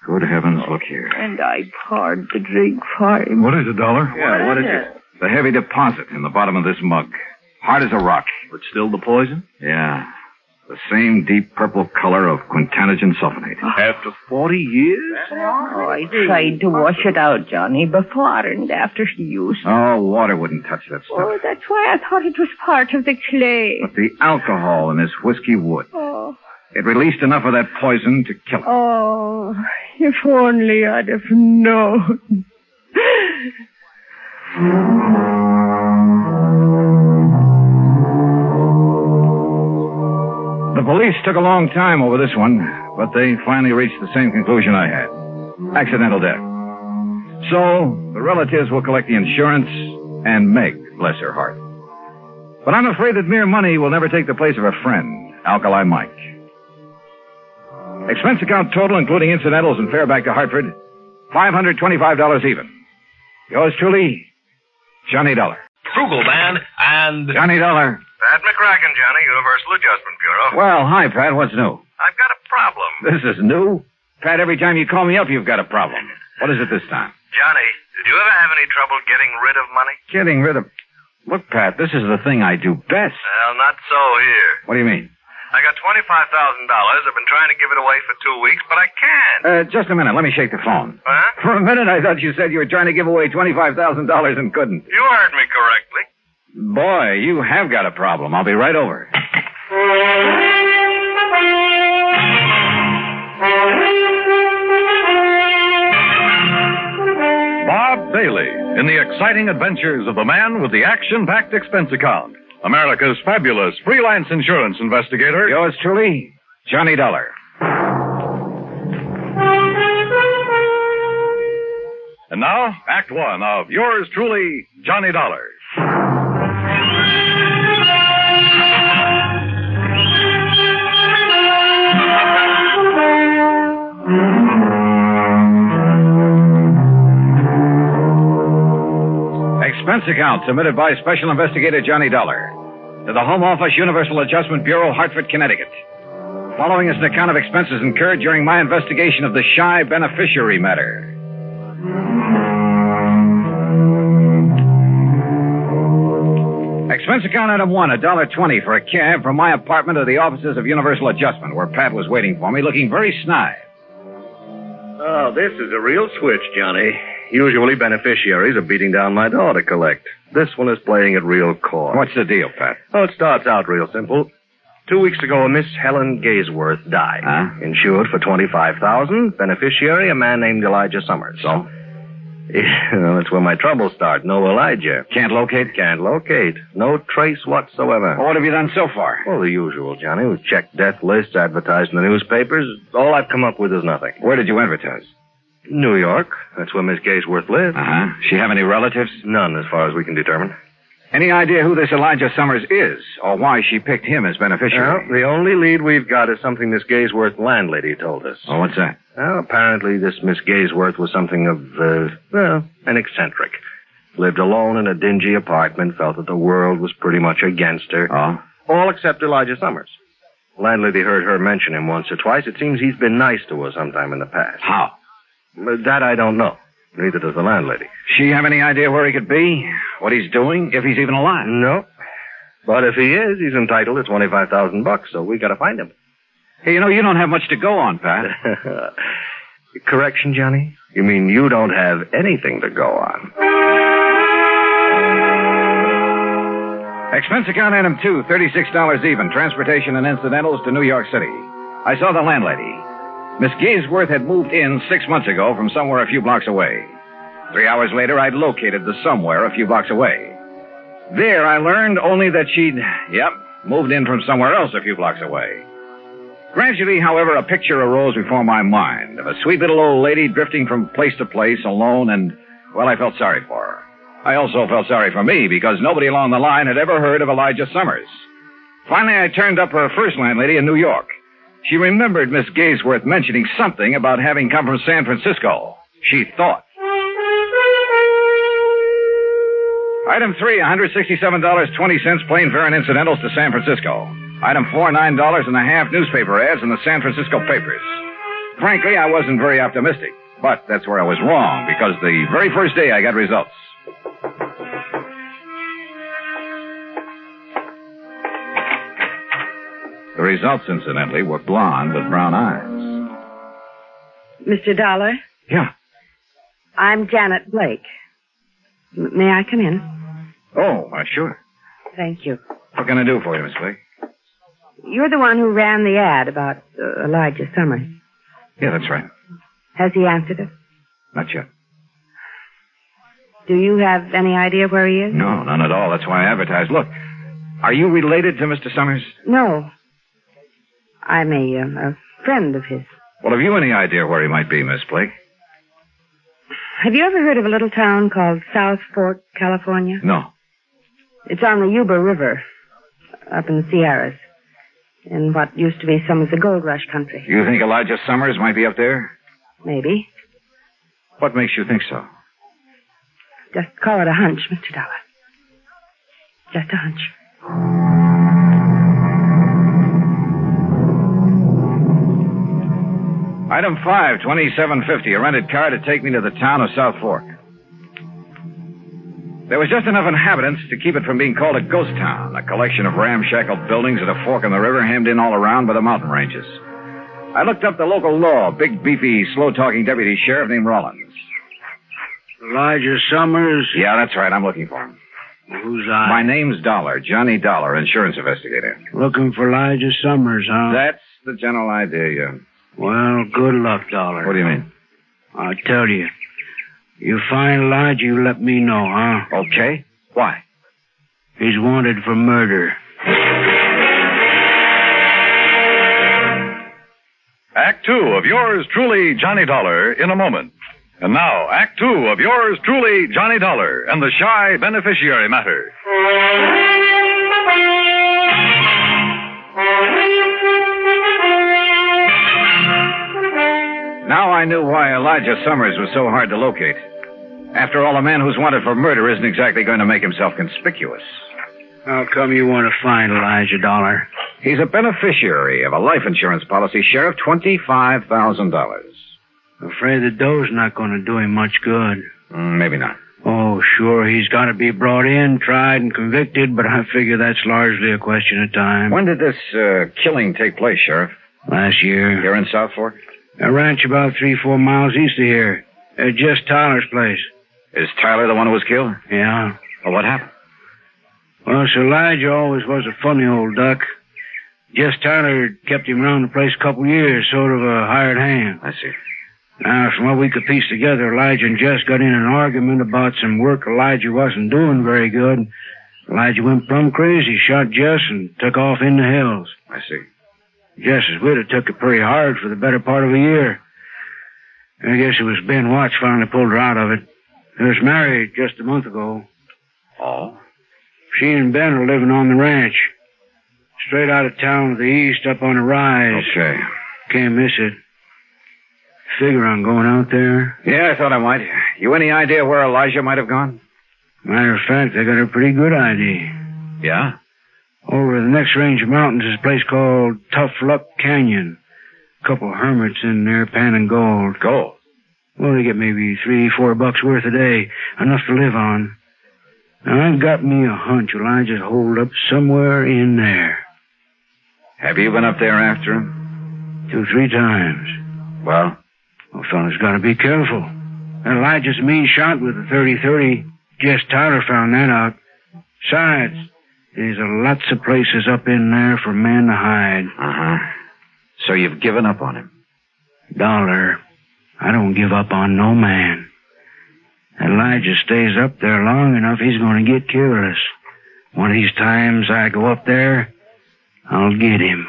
[SPEAKER 5] Good heavens, look here.
[SPEAKER 1] And I poured the drink for him.
[SPEAKER 10] What is it, $1?
[SPEAKER 5] Yeah, what is it? The heavy deposit in the bottom of this mug. Hard as a rock.
[SPEAKER 3] But still the poison?
[SPEAKER 5] Yeah. The same deep purple color of quintanogen sulfonate.
[SPEAKER 3] After 40 years?
[SPEAKER 1] Oh, I tried to wash it out, Johnny, before and after use.
[SPEAKER 5] Oh, water wouldn't touch that stuff.
[SPEAKER 1] Oh, that's why I thought it was part of the clay.
[SPEAKER 5] But the alcohol in this whiskey would.
[SPEAKER 1] Oh.
[SPEAKER 5] It released enough of that poison to kill it.
[SPEAKER 1] Oh, if only I'd have known.
[SPEAKER 5] The police took a long time over this one, but they finally reached the same conclusion I had. Accidental death. So, the relatives will collect the insurance, and Meg, bless her heart. But I'm afraid that mere money will never take the place of a friend, Alkali Mike. Expense account total, including incidentals and fare back to Hartford, $525 even. Yours truly, Johnny Dollar.
[SPEAKER 7] Frugal Man and...
[SPEAKER 5] Johnny Dollar.
[SPEAKER 8] Pat McCracken, Johnny, Universal Adjustment Bureau.
[SPEAKER 5] Well, hi, Pat. What's new?
[SPEAKER 8] I've got a problem.
[SPEAKER 5] This is new? Pat, every time you call me up, you've got a problem. What is it this time?
[SPEAKER 8] Johnny, did you ever have any trouble getting rid of money?
[SPEAKER 5] Getting rid of... Look, Pat, this is the thing I do best.
[SPEAKER 8] Well, not so here.
[SPEAKER 5] What do you mean?
[SPEAKER 8] I got $25,000. I've been trying to give it away for 2 weeks, but I can't.
[SPEAKER 5] Just a minute. Let me shake the phone.
[SPEAKER 8] Huh?
[SPEAKER 5] For a minute, I thought you said you were trying to give away $25,000 and couldn't.
[SPEAKER 8] You heard me correctly.
[SPEAKER 5] Boy, you have got a problem. I'll be right over.
[SPEAKER 4] Bob Bailey in the exciting adventures of the man with the action-packed expense account. America's fabulous freelance insurance investigator.
[SPEAKER 5] Yours truly, Johnny Dollar.
[SPEAKER 4] And now, Act One of yours truly, Johnny Dollar.
[SPEAKER 5] Expense account submitted by Special Investigator Johnny Dollar to the Home Office, Universal Adjustment Bureau, Hartford, Connecticut. Following is an account of expenses incurred during my investigation of the Shy Beneficiary Matter. Expense account item 1, $1.20 for a cab from my apartment to the offices of Universal Adjustment, where Pat was waiting for me, looking very snide.
[SPEAKER 2] Oh, this is a real switch, Johnny. Usually beneficiaries are beating down my door to collect. This one is playing it real coy.
[SPEAKER 5] What's the deal, Pat?
[SPEAKER 2] Oh, it starts out real simple. 2 weeks ago, a Miss Helen Gaysworth died.
[SPEAKER 5] Huh?
[SPEAKER 2] Insured for $25,000. Beneficiary, a man named Elijah Summers.
[SPEAKER 5] So?
[SPEAKER 2] That's where my troubles start. No Elijah.
[SPEAKER 5] Can't locate?
[SPEAKER 2] Can't locate. No trace whatsoever.
[SPEAKER 5] Well, what have you done so far?
[SPEAKER 2] Well, the usual, Johnny. We've checked death lists, advertised in the newspapers. All I've come up with is nothing.
[SPEAKER 5] Where did you advertise?
[SPEAKER 2] New York. That's where Miss Gaysworth lives.
[SPEAKER 5] Uh-huh. She have any relatives?
[SPEAKER 2] None, as far as we can determine.
[SPEAKER 5] Any idea who this Elijah Summers is, or why she picked him as beneficiary?
[SPEAKER 2] Well, the only lead we've got is something Miss Gaysworth landlady told us.
[SPEAKER 5] Oh, what's that?
[SPEAKER 2] Well, apparently this Miss Gaysworth was something of, an eccentric. Lived alone in a dingy apartment, felt that the world was pretty much against her.
[SPEAKER 5] Oh?
[SPEAKER 2] All except Elijah Summers. Landlady heard her mention him once or twice. It seems he's been nice to her sometime in the past.
[SPEAKER 5] How?
[SPEAKER 2] That I don't know. Neither does the landlady.
[SPEAKER 5] She have any idea where he could be? What he's doing? If he's even alive?
[SPEAKER 2] No. But if he is, he's entitled to $25,000, so we gotta find him.
[SPEAKER 5] Hey, you don't have much to go on, Pat.
[SPEAKER 2] Correction, Johnny? You mean you don't have anything to go on?
[SPEAKER 5] Expense account item 2, $36 even. Transportation and incidentals to New York City. I saw the landlady. Miss Gaysworth had moved in 6 months ago from somewhere a few blocks away. 3 hours later, I'd located the somewhere a few blocks away. There, I learned only that she'd, moved in from somewhere else a few blocks away. Gradually, however, a picture arose before my mind of a sweet little old lady drifting from place to place alone, and, well, I felt sorry for her. I also felt sorry for me because nobody along the line had ever heard of Elijah Summers. Finally, I turned up her first landlady in New York. She remembered Miss Gaysworth mentioning something about having come from San Francisco. She thought. Item 3, $167.20 plain fare and incidentals to San Francisco. Item 4, $9.50 newspaper ads in the San Francisco papers. Frankly, I wasn't very optimistic, but that's where I was wrong, because the very first day I got results. The results, incidentally, were blonde with brown eyes.
[SPEAKER 9] Mr. Dollar?
[SPEAKER 5] Yeah.
[SPEAKER 9] I'm Janet Blake. May I come in?
[SPEAKER 5] Oh, sure.
[SPEAKER 9] Thank you.
[SPEAKER 5] What can I do for you, Miss Blake?
[SPEAKER 9] You're the one who ran the ad about Elijah Summers.
[SPEAKER 5] Yeah, that's right.
[SPEAKER 9] Has he answered it?
[SPEAKER 5] Not yet.
[SPEAKER 9] Do you have any idea where he is?
[SPEAKER 5] No, none at all. That's why I advertised. Look, are you related to Mr. Summers?
[SPEAKER 9] No. I'm a friend of his.
[SPEAKER 5] Well, have you any idea where he might be, Miss Blake?
[SPEAKER 9] Have you ever heard of a little town called South Fork, California?
[SPEAKER 5] No.
[SPEAKER 9] It's on the Yuba River, up in the Sierras, in what used to be some of the gold rush country.
[SPEAKER 5] You think Elijah Summers might be up there?
[SPEAKER 9] Maybe.
[SPEAKER 5] What makes you think so?
[SPEAKER 9] Just call it a hunch, Mr. Dollar. Just a hunch.
[SPEAKER 5] Item 5, $27.50, a rented car to take me to the town of South Fork. There was just enough inhabitants to keep it from being called a ghost town, a collection of ramshackle buildings at a fork in the river hemmed in all around by the mountain ranges. I looked up the local law, big, beefy, slow-talking deputy sheriff named Rollins.
[SPEAKER 12] Elijah Summers?
[SPEAKER 5] Yeah, that's right. I'm looking for him.
[SPEAKER 12] Who's I?
[SPEAKER 5] My name's Dollar, Johnny Dollar, insurance investigator.
[SPEAKER 12] Looking for Elijah Summers, huh?
[SPEAKER 5] That's the general idea, yeah.
[SPEAKER 12] Well, good luck, Dollar.
[SPEAKER 5] What do you mean?
[SPEAKER 12] I'll tell you. You find Elijah, you let me know, huh?
[SPEAKER 5] Okay. Why?
[SPEAKER 12] He's wanted for murder.
[SPEAKER 4] Act 2 of yours truly, Johnny Dollar, in a moment. And now, Act 2 of yours truly, Johnny Dollar, and the Shy Beneficiary Matter.
[SPEAKER 5] Now I knew why Elijah Summers was so hard to locate. After all, a man who's wanted for murder isn't exactly going to make himself conspicuous.
[SPEAKER 12] How come you want to find Elijah, Dollar?
[SPEAKER 5] He's a beneficiary of a life insurance policy, Sheriff, $25,000.
[SPEAKER 12] Afraid the dough's not going to do him much good.
[SPEAKER 5] Maybe not.
[SPEAKER 12] Oh, sure, he's got to be brought in, tried, and convicted, but I figure that's largely a question of time.
[SPEAKER 5] When did this killing take place, Sheriff?
[SPEAKER 12] Last year.
[SPEAKER 5] Here in South Fork?
[SPEAKER 12] A ranch about 3-4 miles east of here. Just Tyler's place.
[SPEAKER 5] Is Tyler the one who was killed?
[SPEAKER 12] Yeah.
[SPEAKER 5] Well, what happened?
[SPEAKER 12] Well, Sir Elijah always was a funny old duck. Jess Tyler kept him around the place a couple years, sort of a hired hand.
[SPEAKER 5] I see.
[SPEAKER 12] Now, from what we could piece together, Elijah and Jess got in an argument about some work Elijah wasn't doing very good. Elijah went plumb crazy, shot Jess, and took off in the hills.
[SPEAKER 5] I see.
[SPEAKER 12] Jess's widow took it pretty hard for the better part of a year. I guess it was Ben Watts finally pulled her out of it. They was married just a month ago.
[SPEAKER 5] Oh?
[SPEAKER 12] She and Ben are living on the ranch. Straight out of town to the east, up on a rise.
[SPEAKER 5] Okay.
[SPEAKER 12] Can't miss it. Figure on going out there.
[SPEAKER 5] Yeah, I thought I might. You any idea where Elijah might have gone?
[SPEAKER 12] Matter of fact, I got a pretty good idea.
[SPEAKER 5] Yeah?
[SPEAKER 12] Over the next range of mountains is a place called Tough Luck Canyon. A couple of hermits in there panning gold.
[SPEAKER 5] Gold?
[SPEAKER 12] Well, they get maybe $3-4 worth a day. Enough to live on. Now, I've got me a hunch Elijah's holed up somewhere in there.
[SPEAKER 5] Have you been up there after him?
[SPEAKER 12] 2-3 times.
[SPEAKER 5] Well?
[SPEAKER 12] Well, fella's got to be careful. That Elijah's a mean shot with a .30-30. Jess Tyler found that out. Besides, There's lots of places up in there for men to hide.
[SPEAKER 5] Uh-huh. So you've given up on him?
[SPEAKER 12] Dollar, I don't give up on no man. Elijah stays up there long enough, he's going to get careless. One of these times I go up there, I'll get him.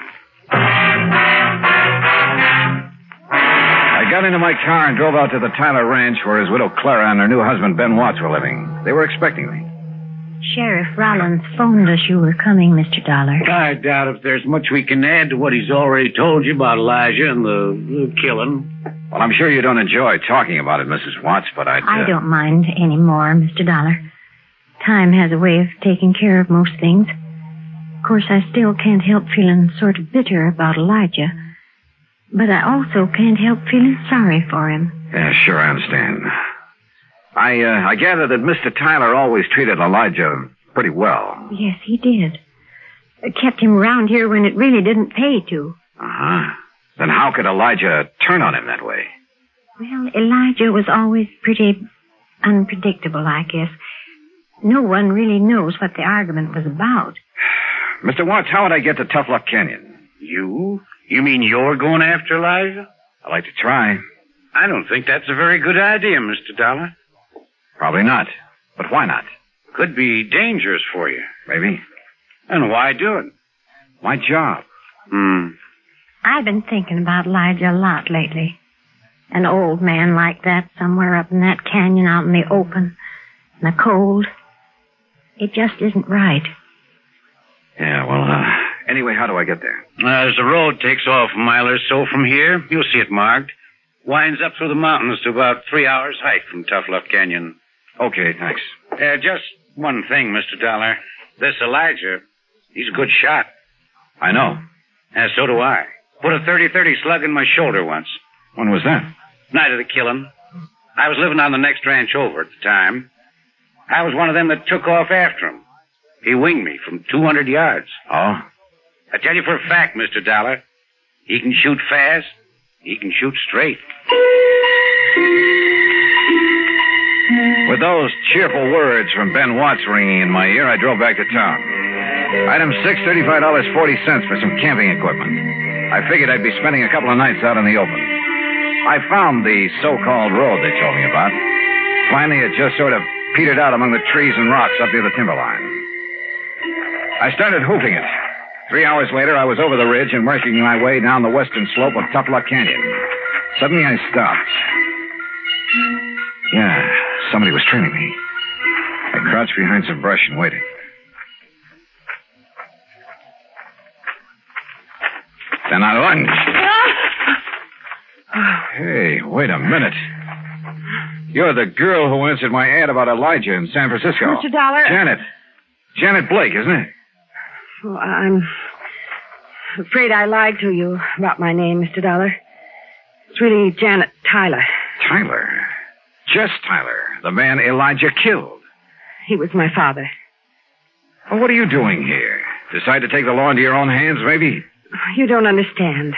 [SPEAKER 5] I got into my car and drove out to the Tyler Ranch where his widow Clara and her new husband Ben Watts were living. They were expecting me.
[SPEAKER 13] Sheriff Rollins phoned us you were coming, Mr. Dollar.
[SPEAKER 12] I doubt if there's much we can add to what he's already told you about Elijah and the killing.
[SPEAKER 5] Well, I'm sure you don't enjoy talking about it, Mrs. Watts, but
[SPEAKER 13] I don't mind any more, Mr. Dollar. Time has a way of taking care of most things. Of course, I still can't help feeling sort of bitter about Elijah. But I also can't help feeling sorry for him.
[SPEAKER 5] Yeah, sure, I understand. I gather that Mr. Tyler always treated Elijah pretty well.
[SPEAKER 13] Yes, he did. Kept him around here when it really didn't pay to.
[SPEAKER 5] Uh-huh. Then how could Elijah turn on him that way?
[SPEAKER 13] Well, Elijah was always pretty unpredictable, I guess. No one really knows what the argument was about.
[SPEAKER 5] Mr. Watts, how would I get to Tough Luck Canyon?
[SPEAKER 12] You? You mean you're going after Elijah?
[SPEAKER 5] I'd like to try.
[SPEAKER 12] I don't think that's a very good idea, Mr. Dollar.
[SPEAKER 5] Probably not. But why not?
[SPEAKER 12] Could be dangerous for you.
[SPEAKER 5] Maybe.
[SPEAKER 12] And why do it?
[SPEAKER 5] My job.
[SPEAKER 13] I've been thinking about Elijah a lot lately. An old man like that somewhere up in that canyon out in the open, in the cold. It just isn't right.
[SPEAKER 5] Yeah, well, anyway, how do I get there?
[SPEAKER 12] As the road takes off a mile or so from here, you'll see it marked. Winds up through the mountains to about 3 hours' hike from Tough Luck Canyon.
[SPEAKER 5] Okay, thanks.
[SPEAKER 12] Just one thing, Mr. Dollar. This Elijah, he's a good shot.
[SPEAKER 5] I know.
[SPEAKER 12] So do I. Put a 30-30 slug in my shoulder once.
[SPEAKER 5] When was that?
[SPEAKER 12] Night of the killing. I was living on the next ranch over at the time. I was one of them that took off after him. He winged me from 200 yards.
[SPEAKER 5] Oh?
[SPEAKER 12] I tell you for a fact, Mr. Dollar, he can shoot fast, he can shoot straight.
[SPEAKER 5] With those cheerful words from Ben Watts ringing in my ear, I drove back to town. Item 6, $35.40 for some camping equipment. I figured I'd be spending a couple of nights out in the open. I found the so-called road they told me about. Finally, it just sort of petered out among the trees and rocks up near the timberline. I started hoofing it. 3 hours later, I was over the ridge and working my way down the western slope of Tough Luck Canyon. Suddenly, I stopped. Yeah, somebody was trailing me. I crouched behind some brush and waited. Then I lunged. Hey, wait a minute. You're the girl who answered my ad about Elijah in San Francisco.
[SPEAKER 9] Mr. Dollar.
[SPEAKER 5] Janet Blake, isn't it?
[SPEAKER 9] Oh, I'm afraid I lied to you about my name, Mr. Dollar. It's really Janet Tyler.
[SPEAKER 5] Tyler? Just Tyler, the man Elijah killed.
[SPEAKER 9] He was my father.
[SPEAKER 5] Well, what are you doing here? Decide to take the law into your own hands, maybe?
[SPEAKER 9] You don't understand.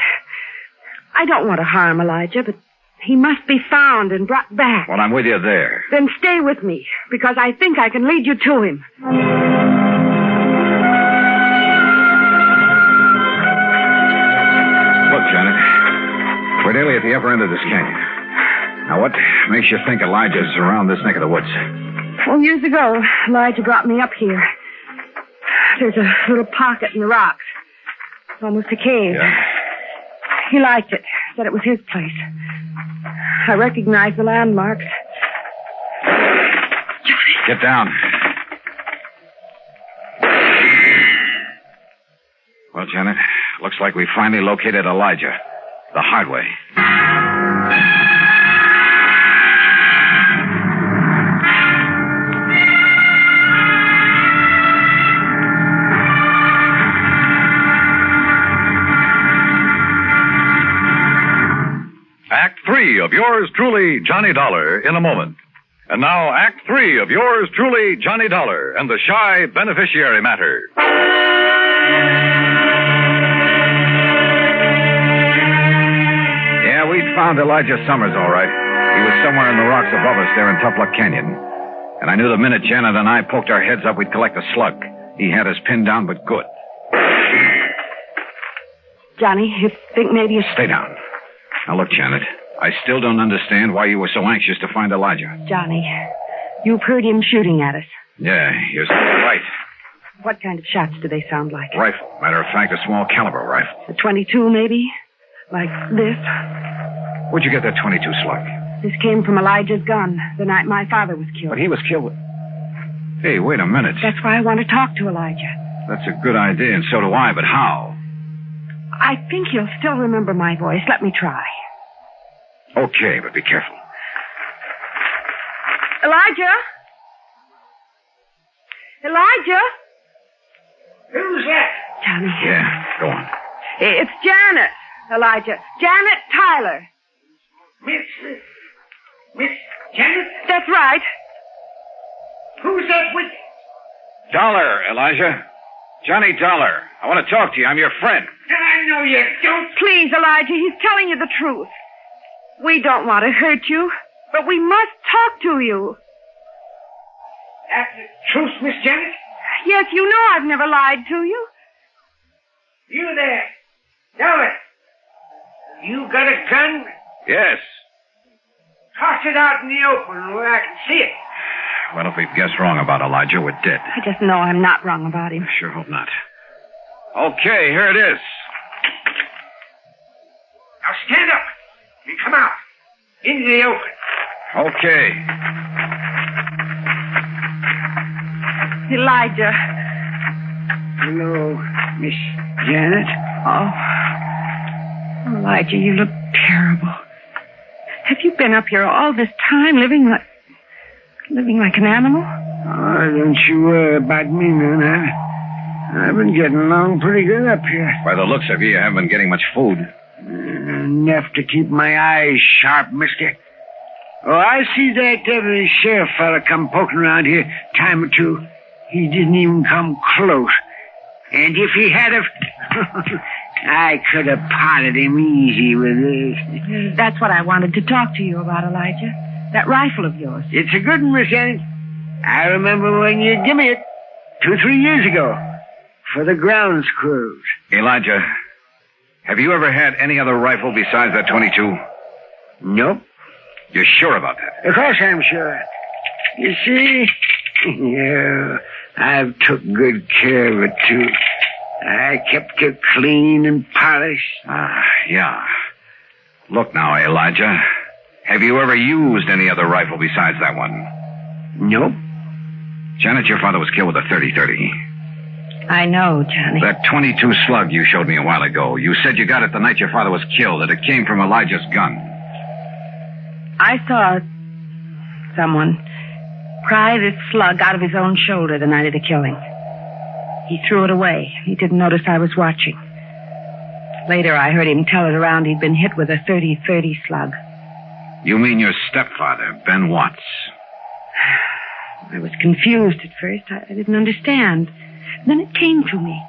[SPEAKER 9] I don't want to harm Elijah, but he must be found and brought back.
[SPEAKER 5] Well, I'm with you there.
[SPEAKER 9] Then stay with me, because I think I can lead you to him.
[SPEAKER 5] Look, Janet, we're nearly at the upper end of this canyon. Now, what makes you think Elijah's around this neck of the woods?
[SPEAKER 9] Well, years ago, Elijah brought me up here. There's a little pocket in the rocks. It's almost a cave.
[SPEAKER 5] Yeah.
[SPEAKER 9] He liked it. Said it was his place. I recognized the landmarks. Johnny.
[SPEAKER 5] Get down. Well, Janet, looks like we finally located Elijah. The hard way.
[SPEAKER 4] Act 3 of yours truly, Johnny Dollar, in a moment. And now, Act 3 of yours truly, Johnny Dollar, and the Shy Beneficiary Matter.
[SPEAKER 5] Yeah, we'd found Elijah Summers, all right. He was somewhere in the rocks above us there in Tough Luck Canyon. And I knew the minute Janet and I poked our heads up, we'd collect a slug. He had us pinned down, but good.
[SPEAKER 9] Johnny, you think maybe it's...
[SPEAKER 5] Stay down. Now, look, Janet, I still don't understand why you were so anxious to find Elijah.
[SPEAKER 9] Johnny, you've heard him shooting at us.
[SPEAKER 5] Yeah, you're right.
[SPEAKER 9] What kind of shots do they sound like?
[SPEAKER 5] Rifle. Matter of fact, a small caliber rifle.
[SPEAKER 9] A 22, maybe? Like this?
[SPEAKER 5] Where'd you get that 22 slug?
[SPEAKER 9] This came from Elijah's gun the night my father was killed.
[SPEAKER 5] But he was killed with... Hey, wait a minute.
[SPEAKER 9] That's why I want to talk to Elijah.
[SPEAKER 5] That's a good idea, and so do I, but how?
[SPEAKER 9] I think he'll still remember my voice. Let me try.
[SPEAKER 5] Okay, but be careful.
[SPEAKER 9] Elijah? Elijah?
[SPEAKER 12] Who's that?
[SPEAKER 9] Johnny.
[SPEAKER 5] Yeah, go on.
[SPEAKER 9] It's Janet, Elijah. Janet Tyler.
[SPEAKER 12] Miss Janet?
[SPEAKER 9] That's right.
[SPEAKER 12] Who's that with?
[SPEAKER 5] Dollar, Elijah. Johnny Dollar. I want to talk to you. I'm your friend.
[SPEAKER 12] I know you don't.
[SPEAKER 9] Please, Elijah, he's telling you the truth. We don't want to hurt you, but we must talk to you.
[SPEAKER 12] That's the truth, Miss Janet?
[SPEAKER 9] Yes, you know I've never lied to you.
[SPEAKER 12] You there. Dollar. You got a gun?
[SPEAKER 5] Yes.
[SPEAKER 12] Toss it out in the open where I can see it.
[SPEAKER 5] Well, if we've guessed wrong about Elijah, we're dead.
[SPEAKER 9] I just know I'm not wrong about him.
[SPEAKER 5] I sure hope not. Okay, here it is.
[SPEAKER 12] Now stand up and come out. Into the open.
[SPEAKER 5] Okay.
[SPEAKER 9] Elijah.
[SPEAKER 12] Hello, Miss Janet.
[SPEAKER 9] Oh, Elijah, you look terrible. Have you been up here all this time living like an animal?
[SPEAKER 12] Oh, don't you worry about me, man. I've been getting along pretty good up here.
[SPEAKER 5] By the looks of you haven't been getting much food.
[SPEAKER 12] Enough to keep my eyes sharp, mister. Oh, I see that deputy sheriff fella come poking around here time or two. He didn't even come close. And if he had have... I could have potted him easy with this.
[SPEAKER 9] That's what I wanted to talk to you about, Elijah. That rifle of yours.
[SPEAKER 12] It's a good one, Miss Janet. I remember when you give me it 2-3 years ago for the grounds crews.
[SPEAKER 5] Elijah, have you ever had any other rifle besides that 22?
[SPEAKER 12] Nope.
[SPEAKER 5] You're sure about that?
[SPEAKER 12] Of course I'm sure. You see, yeah, I've took good care of it, too. I kept it clean and polished.
[SPEAKER 5] Yeah. Look now, Elijah. Have you ever used any other rifle besides that one?
[SPEAKER 12] Nope.
[SPEAKER 5] Janet, your father was killed with a 30-30.
[SPEAKER 9] I know, Johnny.
[SPEAKER 5] That 22 slug you showed me a while ago, you said you got it the night your father was killed, that it came from Elijah's gun.
[SPEAKER 9] I saw someone pry this slug out of his own shoulder the night of the killing. He threw it away. He didn't notice I was watching. Later, I heard him tell it around he'd been hit with a 30-30 slug.
[SPEAKER 5] You mean your stepfather, Ben Watts?
[SPEAKER 9] I was confused at first. I didn't understand. Then it came to me.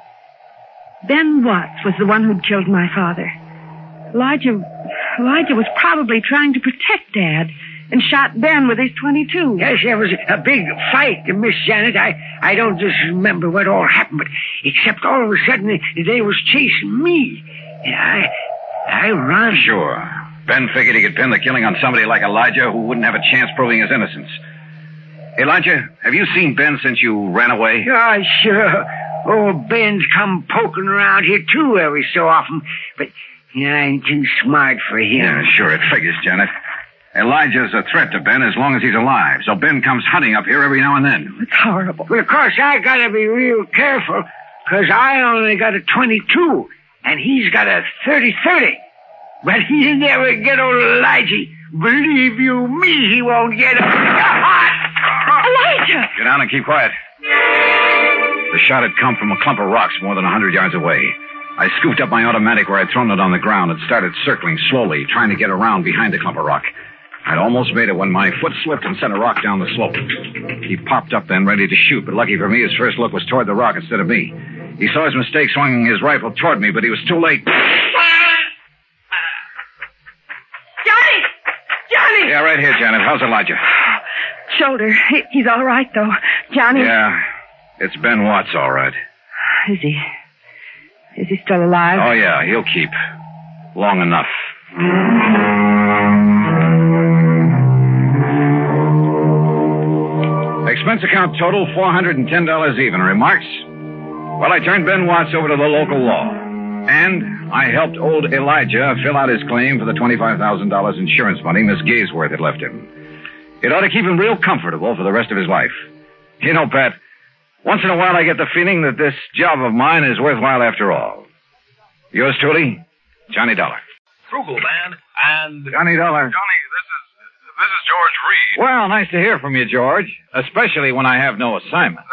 [SPEAKER 9] Ben Watts was the one who'd killed my father. Elijah was probably trying to protect Dad and shot Ben with his 22.
[SPEAKER 12] Yes, there was a big fight, Miss Janet. I don't just remember what all happened, but except all of a sudden they was chasing me. And I run.
[SPEAKER 5] Sure. Ben figured he could pin the killing on somebody like Elijah who wouldn't have a chance proving his innocence. Elijah, have you seen Ben since you ran away?
[SPEAKER 12] Oh, sure. Old Ben's come poking around here, too, every so often. But I ain't too smart for him.
[SPEAKER 5] Yeah, sure, it figures, Janet. Elijah's a threat to Ben as long as he's alive, so Ben comes hunting up here every now and then.
[SPEAKER 9] It's horrible.
[SPEAKER 12] But, of course, I gotta be real careful, because I only got a 22, and he's got a 30-30. But he'll never get old Elijah. Believe you me, he won't get him.
[SPEAKER 9] Elijah!
[SPEAKER 5] Get down and keep quiet. The shot had come from a clump of rocks more than 100 yards away. I scooped up my automatic where I'd thrown it on the ground and started circling slowly, trying to get around behind the clump of rock. I'd almost made it when my foot slipped and sent a rock down the slope. He popped up then, ready to shoot, but lucky for me, his first look was toward the rock instead of me. He saw his mistake, swinging his rifle toward me, but he was too late.
[SPEAKER 9] Johnny!
[SPEAKER 5] Yeah, right here, Janet. How's Elijah?
[SPEAKER 9] Shoulder. He's all right, though. Johnny.
[SPEAKER 5] Yeah. It's Ben Watts, all right.
[SPEAKER 9] Is he still alive?
[SPEAKER 5] Oh, yeah, he'll keep. Long enough. Expense account total, $410 even. Remarks? Well, I turned Ben Watts over to the local law. And I helped old Elijah fill out his claim for the $25,000 insurance money Miss Gaysworth had left him. It ought to keep him real comfortable for the rest of his life. You know, Pat, once in a while I get the feeling that this job of mine is worthwhile after all. Yours truly, Johnny Dollar.
[SPEAKER 7] Frugal man, and...
[SPEAKER 5] Johnny Dollar.
[SPEAKER 10] Johnny, this is George Reed.
[SPEAKER 5] Well, nice to hear from you, George. Especially when I have no assignment.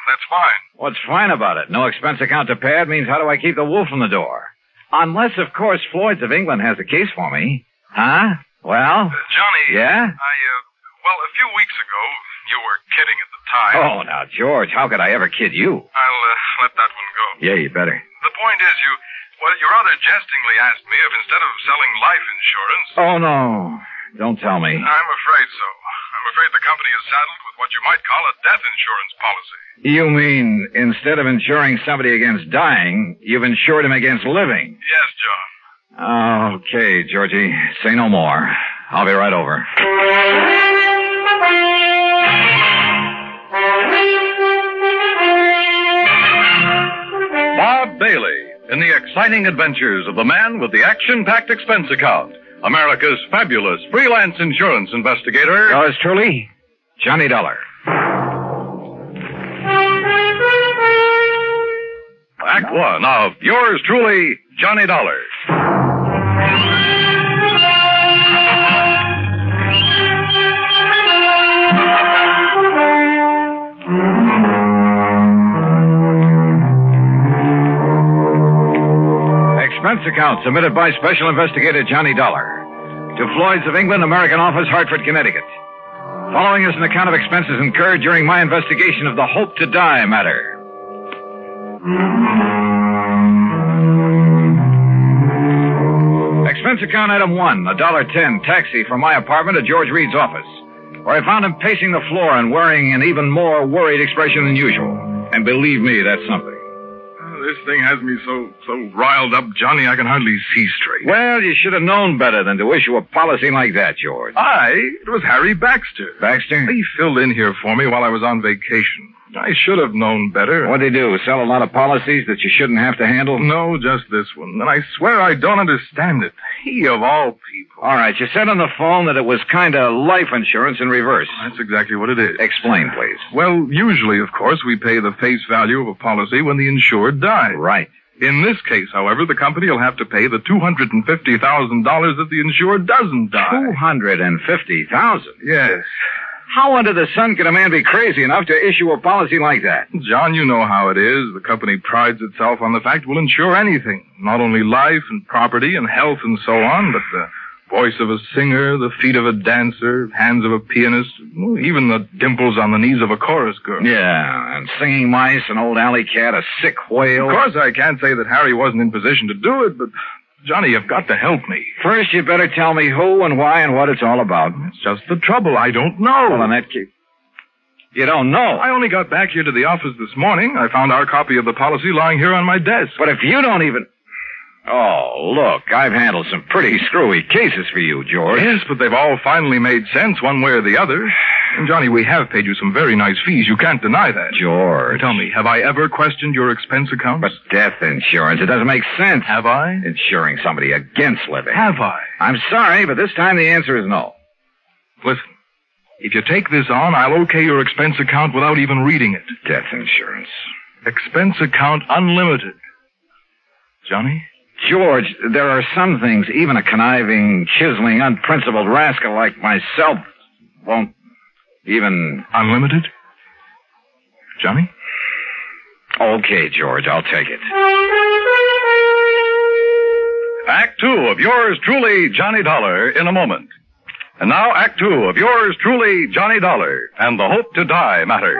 [SPEAKER 10] That's fine.
[SPEAKER 5] What's fine about it? No expense account to pad means how do I keep the wolf from the door? Unless, of course, Floyd's of England has a case for me. Huh? Well?
[SPEAKER 10] Johnny.
[SPEAKER 5] Yeah?
[SPEAKER 10] Well, a few weeks ago, you were kidding at the time.
[SPEAKER 5] Oh, now, George, how could I ever kid you?
[SPEAKER 10] I'll let that one go.
[SPEAKER 5] Yeah, you better.
[SPEAKER 10] The point is, you rather jestingly asked me if instead of selling life insurance...
[SPEAKER 5] Oh, no. Don't tell me.
[SPEAKER 10] I'm afraid so. I'm afraid the company is saddled with what you might call a death insurance policy.
[SPEAKER 5] You mean instead of insuring somebody against dying, you've insured him against living?
[SPEAKER 10] Yes, John.
[SPEAKER 5] Okay, Georgie. Say no more. I'll be right over.
[SPEAKER 4] Bob Bailey in the exciting adventures of the man with the action-packed expense account. America's fabulous freelance insurance investigator.
[SPEAKER 5] Yours truly, Johnny Dollar.
[SPEAKER 4] Act one of yours truly, Johnny Dollar.
[SPEAKER 5] Expense account submitted by Special Investigator Johnny Dollar to Floyd's of England, American Office, Hartford, Connecticut. Following is an account of expenses incurred during my investigation of the Hope to Die matter. Expense account item 1, $1.10, taxi from my apartment to George Reed's office, where I found him pacing the floor and wearing an even more worried expression than usual. And believe me, that's something.
[SPEAKER 10] This thing has me so riled up, Johnny, I can hardly see straight.
[SPEAKER 5] Well, you should have known better than to issue a policy like that, George.
[SPEAKER 10] It was Harry Baxter.
[SPEAKER 5] Baxter?
[SPEAKER 10] He filled in here for me while I was on vacation. I should have known better.
[SPEAKER 5] What'd he do? Sell a lot of policies that you shouldn't have to handle?
[SPEAKER 10] No, just this one. And I swear I don't understand it. He, of all people.
[SPEAKER 5] All right, you said on the phone that it was kind of life insurance in reverse.
[SPEAKER 10] That's exactly what it is.
[SPEAKER 5] Explain, please.
[SPEAKER 10] Well, usually, of course, we pay the face value of a policy when the insured dies.
[SPEAKER 5] Right.
[SPEAKER 10] In this case, however, the company will have to pay the $250,000 if the insured doesn't die.
[SPEAKER 5] $250,000?
[SPEAKER 10] Yes.
[SPEAKER 5] How under the sun could a man be crazy enough to issue a policy like that?
[SPEAKER 10] John, you know how it is. The company prides itself on the fact we'll insure anything. Not only life and property and health and so on, but the voice of a singer, the feet of a dancer, hands of a pianist, even the dimples on the knees of a chorus girl.
[SPEAKER 5] Yeah, and singing mice, an old alley cat, a sick whale.
[SPEAKER 10] Of course, I can't say that Harry wasn't in position to do it, but... Johnny, you've got to help me.
[SPEAKER 5] First, you better tell me who and why and what it's all about.
[SPEAKER 10] It's just the trouble. I don't know.
[SPEAKER 5] Well, in that case... You don't know?
[SPEAKER 10] I only got back here to the office this morning. I found our copy of the policy lying here on my desk.
[SPEAKER 5] But if you don't even... Oh, look, I've handled some pretty screwy cases for you, George.
[SPEAKER 10] Yes, but they've all finally made sense one way or the other. And, Johnny, we have paid you some very nice fees. You can't deny that.
[SPEAKER 5] George.
[SPEAKER 10] Tell me, have I ever questioned your expense accounts?
[SPEAKER 5] But death insurance, it doesn't make sense.
[SPEAKER 10] Have I?
[SPEAKER 5] Insuring somebody against living.
[SPEAKER 10] Have I?
[SPEAKER 5] I'm sorry, but this time the answer is no.
[SPEAKER 10] Listen, if you take this on, I'll okay your expense account without even reading it.
[SPEAKER 5] Death insurance.
[SPEAKER 10] Expense account unlimited. Johnny?
[SPEAKER 5] George, there are some things even a conniving, chiseling, unprincipled rascal like myself won't even...
[SPEAKER 10] Unlimited? Johnny?
[SPEAKER 5] Okay, George, I'll take it.
[SPEAKER 4] Act two of yours truly, Johnny Dollar, in a moment. And now Act two of yours truly, Johnny Dollar, and the Hope to Die matter.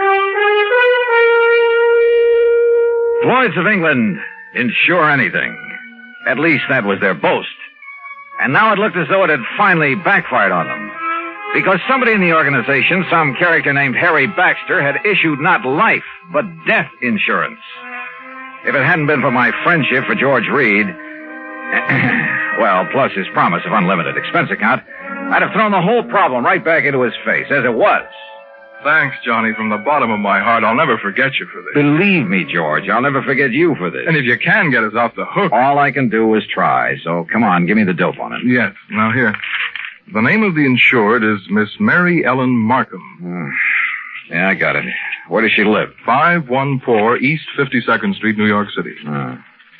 [SPEAKER 5] Floyd's of England insure anything. At least that was their boast. And now it looked as though it had finally backfired on them. Because somebody in the organization, some character named Harry Baxter, had issued not life, but death insurance. If it hadn't been for my friendship for George Reed, well, plus his promise of unlimited expense account, I'd have thrown the whole problem right back into his face, as it was.
[SPEAKER 10] Thanks, Johnny, from the bottom of my heart. I'll never forget you for this.
[SPEAKER 5] Believe me, George, I'll never forget you for this.
[SPEAKER 10] And if you can get us off the hook...
[SPEAKER 5] All I can do is try, so come on, give me the dope on it.
[SPEAKER 10] Yes. Now, here. The name of the insured is Miss Mary Ellen Markham.
[SPEAKER 5] Yeah, I got it. Where does she live?
[SPEAKER 10] 514 East 52nd Street, New York City.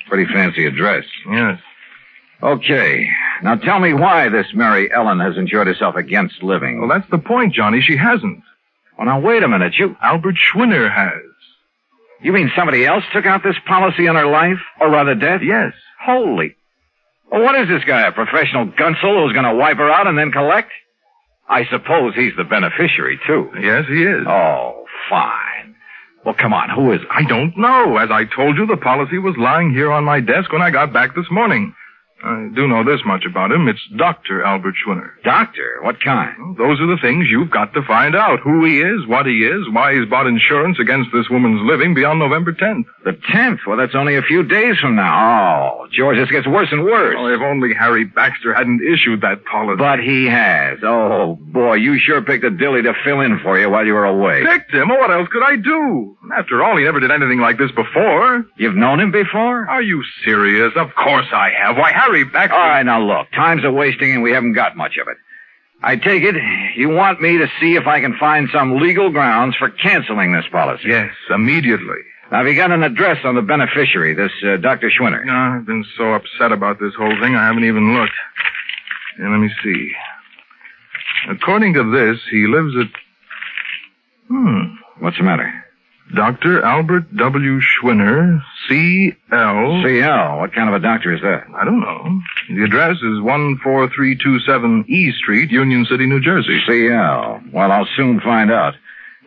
[SPEAKER 5] Pretty fancy address.
[SPEAKER 10] Yes.
[SPEAKER 5] Okay. Now tell me why this Mary Ellen has insured herself against living.
[SPEAKER 10] Well, that's the point, Johnny. She hasn't.
[SPEAKER 5] Well, now, wait a minute.
[SPEAKER 10] Albert Schwinner has.
[SPEAKER 5] You mean somebody else took out this policy on her life? Or rather death?
[SPEAKER 10] Yes.
[SPEAKER 5] Holy. Well, what is this guy, a professional gunsel who's going to wipe her out and then collect? I suppose he's the beneficiary, too.
[SPEAKER 10] Yes, he is.
[SPEAKER 5] Oh, fine. Well, come on, who is it?
[SPEAKER 10] I don't know. As I told you, the policy was lying here on my desk when I got back this morning. I do know this much about him. It's Dr. Albert Schwinner.
[SPEAKER 5] Doctor? What kind?
[SPEAKER 10] Well, those are the things you've got to find out. Who he is, what he is, why he's bought insurance against this woman's living beyond November 10th.
[SPEAKER 5] The 10th? Well, that's only a few days from now. Oh, George, this gets worse and worse.
[SPEAKER 10] Oh, if only Harry Baxter hadn't issued that policy.
[SPEAKER 5] But he has. Oh, boy, you sure picked a dilly to fill in for you while you were away.
[SPEAKER 10] Picked him? Oh, what else could I do? After all, he never did anything like this before.
[SPEAKER 5] You've known him before?
[SPEAKER 10] Are you serious? Of course I have. Why, Harry Baxter...
[SPEAKER 5] All right, now look, time's a-wasting and we haven't got much of it. I take it you want me to see if I can find some legal grounds for canceling this policy.
[SPEAKER 10] Yes, immediately.
[SPEAKER 5] Now, have you got an address on the beneficiary, this Dr. Schwinner?
[SPEAKER 10] No, I've been so upset about this whole thing, I haven't even looked. And let me see. According to this, he lives at...
[SPEAKER 5] What's the matter?
[SPEAKER 10] Dr. Albert W. Schwinner, C.L.
[SPEAKER 5] C.L.? What kind of a doctor is that?
[SPEAKER 10] I don't know. The address is 14327 E Street, Union City, New Jersey.
[SPEAKER 5] C.L. Well, I'll soon find out.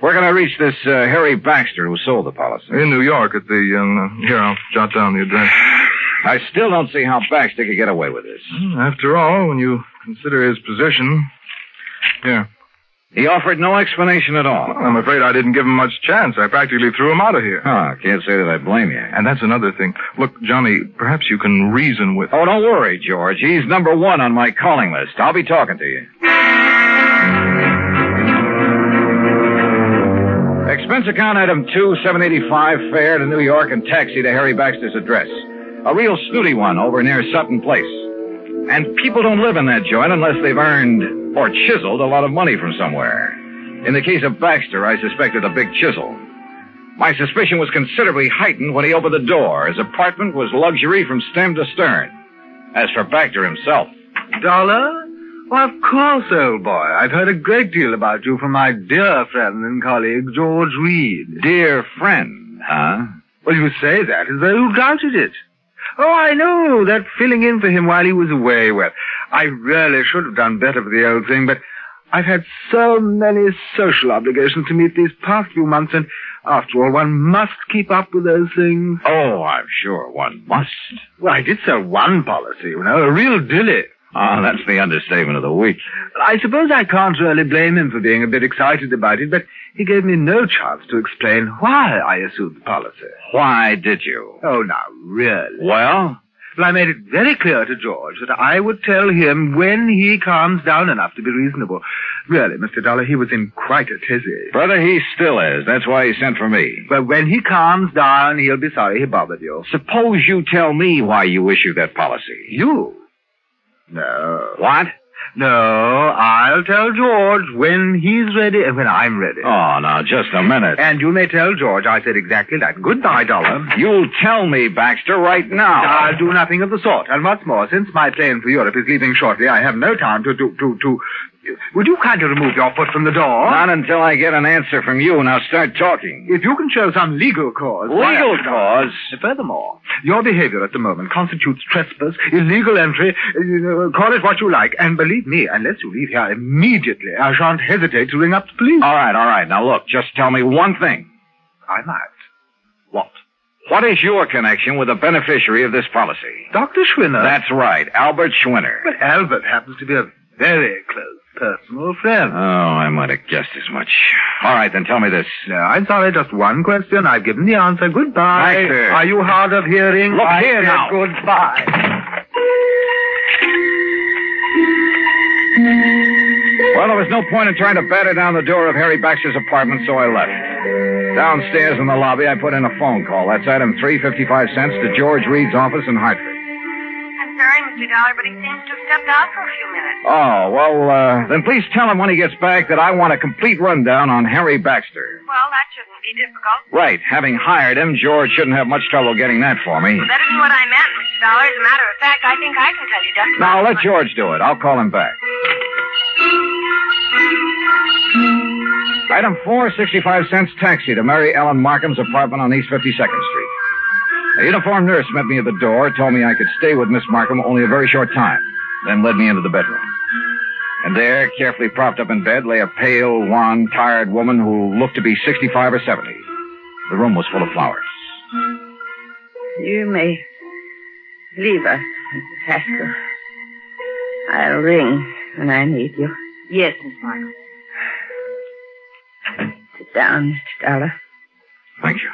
[SPEAKER 5] Where can I reach this Harry Baxter who sold the policy?
[SPEAKER 10] In New York at the... here, I'll jot down the address.
[SPEAKER 5] I still don't see how Baxter could get away with this.
[SPEAKER 10] After all, when you consider his position... Here.
[SPEAKER 5] He offered no explanation at all.
[SPEAKER 10] Well, I'm afraid I didn't give him much chance. I practically threw him out of here.
[SPEAKER 5] Can't say that I blame you.
[SPEAKER 10] And that's another thing. Look, Johnny, perhaps you can reason with...
[SPEAKER 5] Oh, don't worry, George. He's number one on my calling list. I'll be talking to you. Expense account item 2, $785, fare to New York and taxi to Harry Baxter's address. A real snooty one over near Sutton Place. And people don't live in that joint unless they've earned or chiseled a lot of money from somewhere. In the case of Baxter, I suspected a big chisel. My suspicion was considerably heightened when he opened the door. His apartment was luxury from stem to stern. As for Baxter himself...
[SPEAKER 14] Dollar? Why, of course, old boy. I've heard a great deal about you from my dear friend and colleague, George Reed.
[SPEAKER 5] Dear friend, huh?
[SPEAKER 14] Well, you say that as though you doubted it. Oh, I know, that filling in for him while he was away. Well, I really should have done better for the old thing, but I've had so many social obligations to meet these past few months, and after all, one must keep up with those things.
[SPEAKER 5] Oh, I'm sure one must.
[SPEAKER 14] Well, I did sell one policy, you know, a real dilly.
[SPEAKER 5] Oh, that's the understatement of the week.
[SPEAKER 14] I suppose I can't really blame him for being a bit excited about it, but he gave me no chance to explain why I assumed the policy.
[SPEAKER 5] Why did you?
[SPEAKER 14] Oh, now, really?
[SPEAKER 5] Well?
[SPEAKER 14] Well, I made it very clear to George that I would tell him when he calms down enough to be reasonable. Really, Mr. Dollar, he was in quite a tizzy.
[SPEAKER 5] Brother, he still is. That's why he sent for me.
[SPEAKER 14] But when he calms down, he'll be sorry he bothered you.
[SPEAKER 5] Suppose you tell me why you issued that policy.
[SPEAKER 14] You? No.
[SPEAKER 5] What?
[SPEAKER 14] No, I'll tell George when he's ready and when I'm ready.
[SPEAKER 5] Oh, now, just a minute.
[SPEAKER 14] And you may tell George I said exactly that. Goodbye, Dollar.
[SPEAKER 5] You'll tell me, Baxter, right now.
[SPEAKER 14] I'll do nothing of the sort. And what's more, since my plane for Europe is leaving shortly, I have no time to... Would you kindly remove your foot from the door?
[SPEAKER 5] Not until I get an answer from you. Now start talking.
[SPEAKER 14] If you can show some legal cause...
[SPEAKER 5] Legal cause?
[SPEAKER 14] Furthermore, your behavior at the moment constitutes trespass, illegal entry, call it what you like. And believe me, unless you leave here immediately, I shan't hesitate to ring up the police.
[SPEAKER 5] All right. Now look, just tell me one thing.
[SPEAKER 14] I might.
[SPEAKER 5] What? What is your connection with the beneficiary of this policy?
[SPEAKER 14] Dr. Schwinner.
[SPEAKER 5] That's right, Albert Schwinner.
[SPEAKER 14] But Albert happens to be a very close personal friend.
[SPEAKER 5] Oh, I might have guessed as much. All right, then tell me this.
[SPEAKER 14] I'm sorry, just one question. I've given the answer. Goodbye.
[SPEAKER 5] Baxter.
[SPEAKER 14] Are you hard of hearing?
[SPEAKER 5] Look
[SPEAKER 14] I
[SPEAKER 5] here
[SPEAKER 14] said
[SPEAKER 5] now.
[SPEAKER 14] Goodbye.
[SPEAKER 5] Well, there was no point in trying to batter down the door of Harry Baxter's apartment, so I left. Downstairs in the lobby, I put in a phone call. That's item 355 cents to George Reed's office in Hartford.
[SPEAKER 6] I'm sorry, Mr. Dollar, but he seems to have stepped out for a few minutes.
[SPEAKER 5] Oh, well, then please tell him when he gets back that I want a complete rundown on Harry Baxter.
[SPEAKER 6] Well, that shouldn't be difficult.
[SPEAKER 5] Right. Having hired him, George shouldn't have much trouble getting that for me.
[SPEAKER 6] Well, that isn't what I meant, Mr. Dollar. As a matter of fact, I think I can tell you just
[SPEAKER 5] Now,
[SPEAKER 6] about
[SPEAKER 5] let George do it. I'll call him back. Item 4, 65 cents taxi to Mary Ellen Markham's apartment on East 52nd Street. A uniformed nurse met me at the door, told me I could stay with Miss Markham only a very short time, then led me into the bedroom. And there, carefully propped up in bed, lay a pale, wan, tired woman who looked to be 65 or 70. The room was full of flowers.
[SPEAKER 15] You may leave us, Mrs. Haskell. I'll ring when I need you.
[SPEAKER 11] Yes, Miss Markham.
[SPEAKER 15] Sit down, Mr. Dollar.
[SPEAKER 5] Thank you.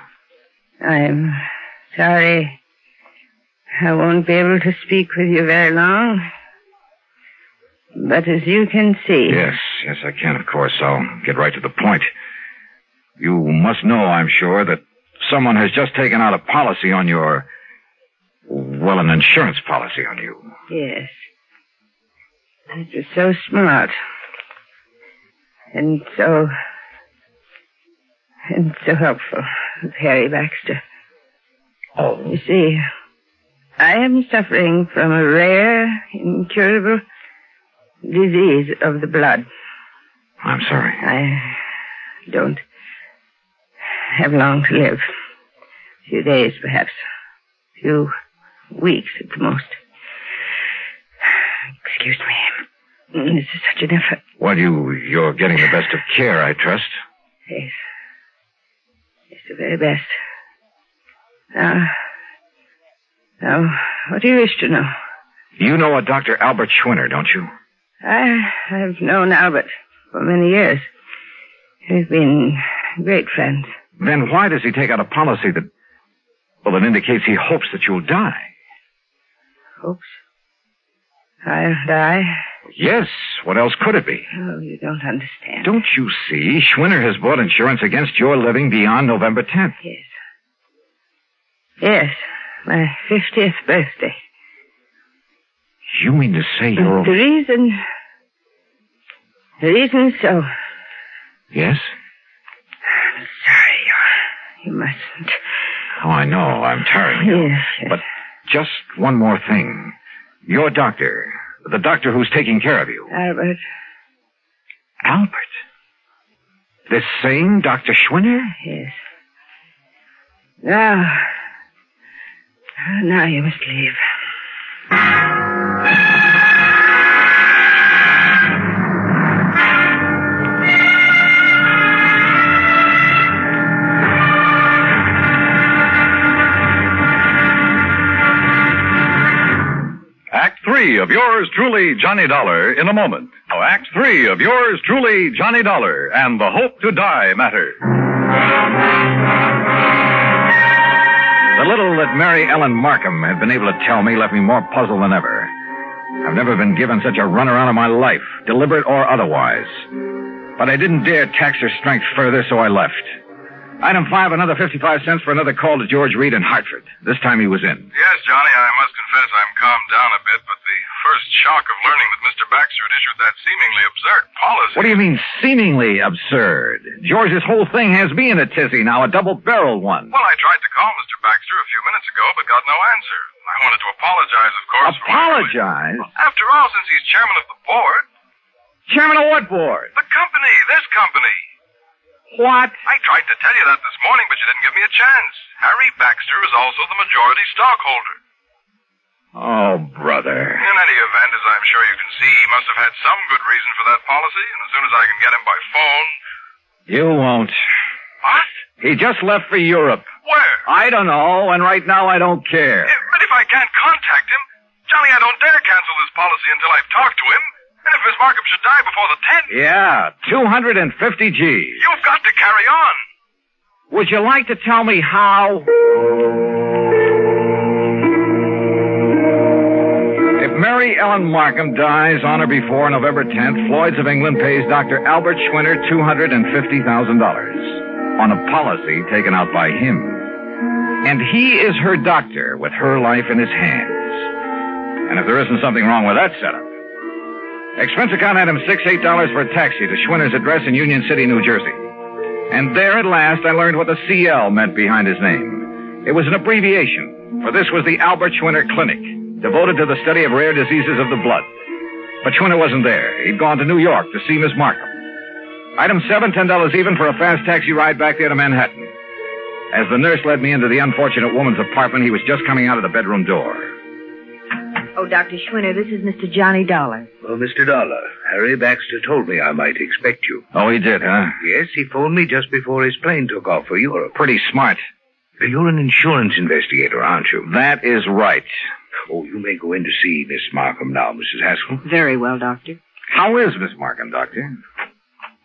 [SPEAKER 15] I'm sorry I won't be able to speak with you very long. But as you can see...
[SPEAKER 5] Yes, I can, of course. I'll get right to the point. You must know, I'm sure, that someone has just taken out a policy on your... Well, an insurance policy on you.
[SPEAKER 15] Yes. It was so smart. And so helpful with Harry Baxter.
[SPEAKER 5] Oh.
[SPEAKER 15] You see, I am suffering from a rare, incurable disease of the blood.
[SPEAKER 5] I'm sorry.
[SPEAKER 15] I don't have long to live. A few days, perhaps. A few weeks at the most. Excuse me. This is such an effort.
[SPEAKER 5] Well, you're getting the best of care, I trust.
[SPEAKER 15] Yes. It's the very best. Now, what do you wish to know?
[SPEAKER 5] You know a Dr. Albert Schwinner, don't you?
[SPEAKER 15] I've known Albert for many years. We've been great friends.
[SPEAKER 5] Then why does he take out a policy that indicates he hopes that you'll die?
[SPEAKER 15] Hopes? I'll die?
[SPEAKER 5] Yes. What else could it be?
[SPEAKER 15] Oh, you don't understand.
[SPEAKER 5] Don't you see? Schwinner has bought insurance against your living beyond November 10th.
[SPEAKER 15] Yes. Yes. My 50th birthday.
[SPEAKER 5] You mean to say you're...
[SPEAKER 15] The reason so.
[SPEAKER 5] Yes?
[SPEAKER 15] I'm sorry. You mustn't.
[SPEAKER 5] Oh, I know. I'm tiring you.
[SPEAKER 15] Yes.
[SPEAKER 5] But just one more thing. Your doctor, the doctor who's taking care of you.
[SPEAKER 15] Albert.
[SPEAKER 5] Albert? This same Dr. Schwinner?
[SPEAKER 15] Yes. Now you must leave.
[SPEAKER 4] Act 3 of yours truly, Johnny Dollar, in a moment. Now, Act 3 of yours truly, Johnny Dollar, and the Hope to Die Matter.
[SPEAKER 5] The little that Mary Ellen Markham had been able to tell me left me more puzzled than ever. I've never been given such a runaround of my life, deliberate or otherwise. But I didn't dare tax her strength further, so I left. Item 5, another 55 cents for another call to George Reed in Hartford. This time he was in.
[SPEAKER 10] Yes, Johnny, I must confess I'm calmed down a bit, but the first shock of learning that Mr. Baxter had issued that seemingly absurd policy...
[SPEAKER 5] What do you mean, seemingly absurd? George's whole thing has me in a tizzy now, a double-barreled one.
[SPEAKER 10] Well, I tried to call Mr. Baxter a few minutes ago, but got no answer. I wanted to apologize, of course.
[SPEAKER 5] Apologize?
[SPEAKER 10] After all, since he's chairman of the board...
[SPEAKER 5] Chairman of what board?
[SPEAKER 10] The company, this company.
[SPEAKER 5] What?
[SPEAKER 10] I tried to tell you that this morning, but you didn't give me a chance. Harry Baxter is also the majority stockholder.
[SPEAKER 5] Oh, brother.
[SPEAKER 10] In any event, as I'm sure you can see, he must have had some good reason for that policy, and as soon as I can get him by phone...
[SPEAKER 5] You won't.
[SPEAKER 10] What?
[SPEAKER 5] He just left for Europe.
[SPEAKER 10] Where?
[SPEAKER 5] I don't know, and right now I don't care.
[SPEAKER 10] But if I can't contact him, Johnny, I don't dare cancel this policy until I've talked to him. And if Miss
[SPEAKER 4] Markham should die before the 10th.
[SPEAKER 5] Yeah, 250 G's.
[SPEAKER 4] You've got to carry on.
[SPEAKER 5] Would you like to tell me how? If Mary Ellen Markham dies on or before November 10th, Floyd's of England pays Dr. Albert Schwinner $250,000 on a policy taken out by him. And he is her doctor with her life in his hands. And if there isn't something wrong with that setup. Expense account had him $8 for a taxi to Schwinner's address in Union City, New Jersey. And there at last I learned what the CL meant behind his name. It was an abbreviation, for this was the Albert Schwinner Clinic, devoted to the study of rare diseases of the blood. But Schwinner wasn't there. He'd gone to New York to see Miss Markham. Item 7, $10 even for a fast taxi ride back there to Manhattan. As the nurse led me into the unfortunate woman's apartment, he was just coming out of the bedroom door.
[SPEAKER 11] Oh, Dr. Schwinner, this is Mr. Johnny Dollar.
[SPEAKER 16] Oh, Mr. Dollar, Harry Baxter told me I might expect you.
[SPEAKER 5] Oh, he did, huh?
[SPEAKER 16] Yes, he phoned me just before his plane took off for Europe.
[SPEAKER 5] Pretty smart.
[SPEAKER 16] You're an insurance investigator, aren't you?
[SPEAKER 5] That is right.
[SPEAKER 16] Oh, you may go in to see Miss Markham now, Mrs. Haskell.
[SPEAKER 11] Very well, Doctor.
[SPEAKER 5] How is Miss Markham, Doctor?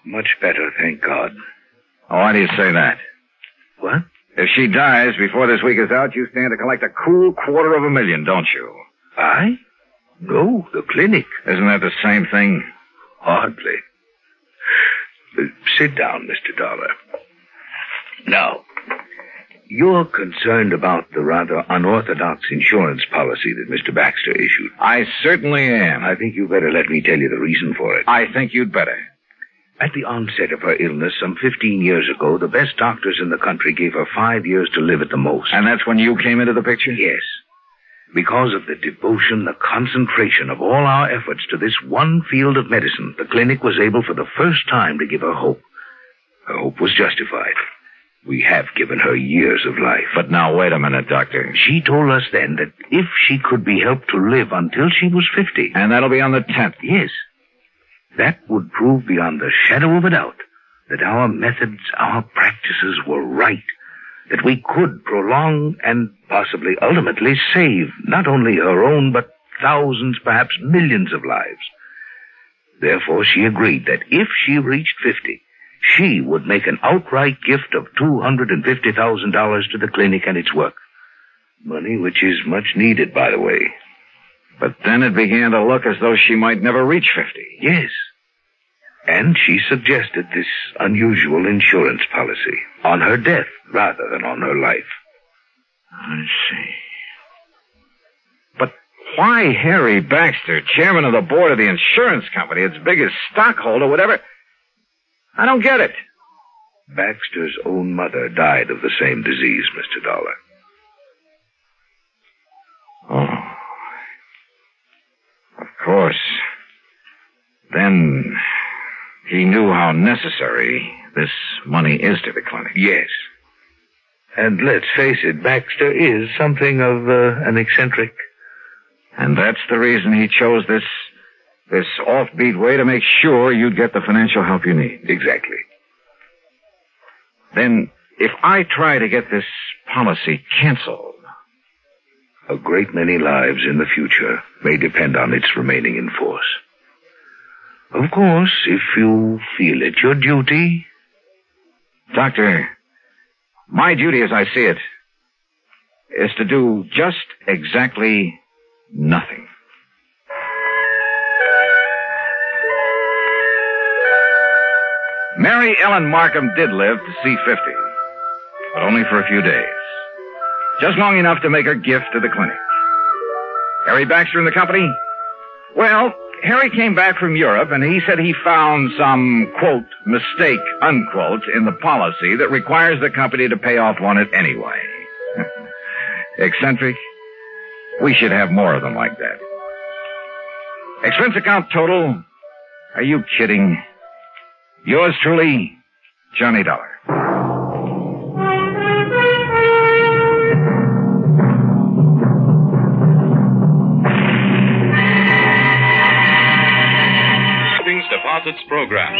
[SPEAKER 16] Much better, thank God.
[SPEAKER 5] Oh, why do you say that?
[SPEAKER 16] What?
[SPEAKER 5] If she dies before this week is out, you stand to collect a cool $250,000, don't you?
[SPEAKER 16] I? No, the clinic.
[SPEAKER 5] Isn't that the same thing?
[SPEAKER 16] Hardly. Sit down, Mr. Dollar. Now, you're concerned about the rather unorthodox insurance policy that Mr. Baxter issued.
[SPEAKER 5] I certainly am.
[SPEAKER 16] I think you better let me tell you the reason for it.
[SPEAKER 5] I think you'd better.
[SPEAKER 16] At the onset of her illness some 15 years ago, the best doctors in the country gave her 5 years to live at the most.
[SPEAKER 5] And that's when you came into the picture?
[SPEAKER 16] Yes. Because of the devotion, the concentration of all our efforts to this one field of medicine, the clinic was able for the first time to give her hope. Her hope was justified. We have given her years of life.
[SPEAKER 5] But now, wait a minute, Doctor.
[SPEAKER 16] She told us then that if she could be helped to live until she was 50...
[SPEAKER 5] And that'll be on the 10th?
[SPEAKER 16] Yes. That would prove beyond the shadow of a doubt that our methods, our practices were right. That we could prolong and possibly ultimately save not only her own, but thousands, perhaps millions of lives. Therefore, she agreed that if she reached 50, she would make an outright gift of $250,000 to the clinic and its work. Money which is much needed, by the way.
[SPEAKER 5] But then it began to look as though she might never reach 50.
[SPEAKER 16] Yes. And she suggested this unusual insurance policy on her death rather than on her life.
[SPEAKER 5] I see. But why Harry Baxter, chairman of the board of the insurance company, its biggest stockholder, whatever? I don't get it.
[SPEAKER 16] Baxter's own mother died of the same disease, Mr. Dollar.
[SPEAKER 5] Oh. Of course. Then he knew how necessary this money is to the clinic.
[SPEAKER 16] Yes. And let's face it, Baxter is something of an eccentric.
[SPEAKER 5] And that's the reason he chose this offbeat way to make sure you'd get the financial help you need.
[SPEAKER 16] Exactly.
[SPEAKER 5] Then, if I try to get this policy canceled...
[SPEAKER 16] A great many lives in the future may depend on its remaining in force. Of course, if you feel it your duty...
[SPEAKER 5] Doctor, my duty as I see it is to do just exactly nothing. Mary Ellen Markham did live to see 50, but only for a few days. Just long enough to make her gift to the clinic. Harry Baxter and the company? Well, Harry came back from Europe, and he said he found some, quote, mistake, unquote, in the policy that requires the company to pay off on it anyway. Eccentric? We should have more of them like that. Expense account total? Are you kidding? Yours truly, Johnny Dollar.
[SPEAKER 7] Deposits program.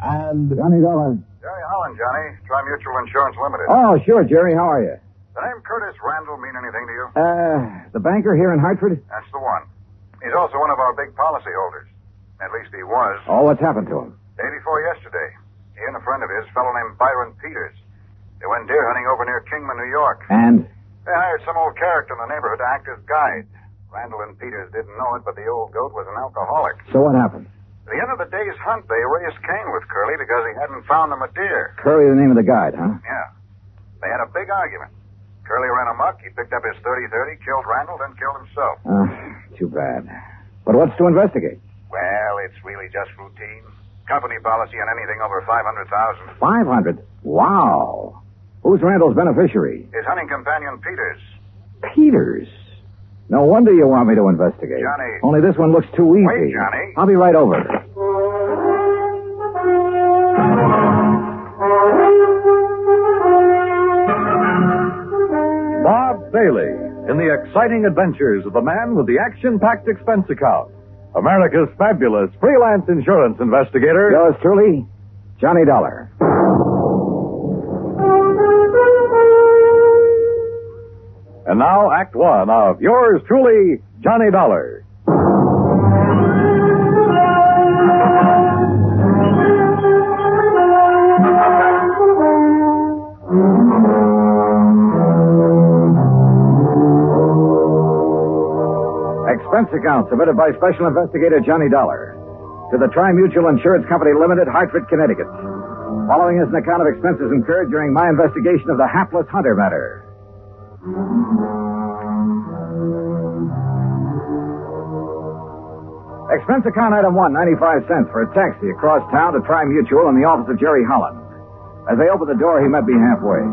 [SPEAKER 2] And Johnny Dollar.
[SPEAKER 4] Jerry Holland, Johnny. Tri-Mutual Insurance Limited.
[SPEAKER 2] Oh, sure, Jerry. How are you? The name Curtis Randall mean anything to you?
[SPEAKER 5] The banker here in Hartford?
[SPEAKER 2] That's the one. He's also one of our big policy holders. At least he was.
[SPEAKER 5] Oh, what's happened to him?
[SPEAKER 2] Day before yesterday, he and a friend of his, a fellow named Byron Peters, they went deer hunting over near Kingman, New York.
[SPEAKER 5] And?
[SPEAKER 2] They hired some old character in the neighborhood to act as guide. Randall and Peters didn't know it, but the old goat was an alcoholic.
[SPEAKER 5] So what happened?
[SPEAKER 2] At the end of the day's hunt, they raised Cain with Curly because he hadn't found them a deer.
[SPEAKER 5] Curly, the name of the guide, huh?
[SPEAKER 2] Yeah. They had a big argument. Curly ran amok. He picked up his 30-30, killed Randall, then killed himself.
[SPEAKER 5] Too bad. But what's to investigate?
[SPEAKER 2] Well, it's really just routine. Company policy on anything over $500,000.
[SPEAKER 5] 500? Wow. Who's Randall's beneficiary?
[SPEAKER 2] His hunting companion, Peters.
[SPEAKER 5] Peters? No wonder you want me to investigate.
[SPEAKER 2] Johnny.
[SPEAKER 5] Only this one looks too easy.
[SPEAKER 2] Wait, Johnny.
[SPEAKER 5] I'll be right over.
[SPEAKER 4] Bob Bailey in the exciting adventures of the man with the action-packed expense account. America's fabulous freelance insurance investigator.
[SPEAKER 5] Yours truly, Johnny Dollar.
[SPEAKER 4] And now, Act One of yours truly, Johnny Dollar.
[SPEAKER 5] Expense account submitted by Special Investigator Johnny Dollar to the Tri-Mutual Insurance Company Limited, Hartford, Connecticut. Following is an account of expenses incurred during my investigation of the Hapless Hunter matter. Expense account item 1, 95 cents for a taxi across town to Tri-Mutual in the office of Jerry Holland. As they opened the door, he met me halfway.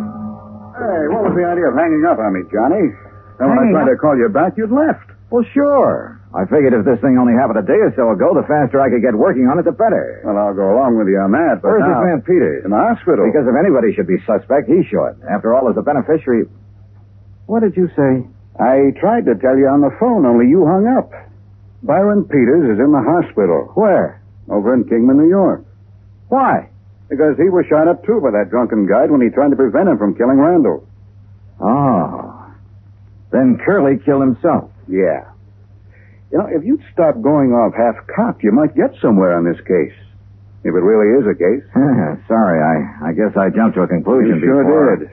[SPEAKER 17] Hey, what was the idea of hanging up on me, Johnny? Then when I tried to call you back, you'd left.
[SPEAKER 5] Well, sure. I figured if this thing only happened a day or so ago, the faster I could get working on it, the better.
[SPEAKER 17] Well, I'll go along with you on that, but
[SPEAKER 5] Where's
[SPEAKER 17] now...
[SPEAKER 5] this man Peters?
[SPEAKER 17] In the hospital.
[SPEAKER 5] Because if anybody should be suspect, he should. After all, as a beneficiary... What did you say?
[SPEAKER 17] I tried to tell you on the phone, only you hung up. Byron Peters is in the hospital.
[SPEAKER 5] Where?
[SPEAKER 17] Over in Kingman, New York.
[SPEAKER 5] Why?
[SPEAKER 17] Because he was shot up, too, by that drunken guide when he tried to prevent him from killing Randall.
[SPEAKER 5] Oh. Then Curly killed himself.
[SPEAKER 17] Yeah. You know, if you'd stop going off half-cocked, you might get somewhere on this case. If it really is a case.
[SPEAKER 5] Sorry, I guess I jumped to a conclusion
[SPEAKER 17] you sure
[SPEAKER 5] before.
[SPEAKER 17] did.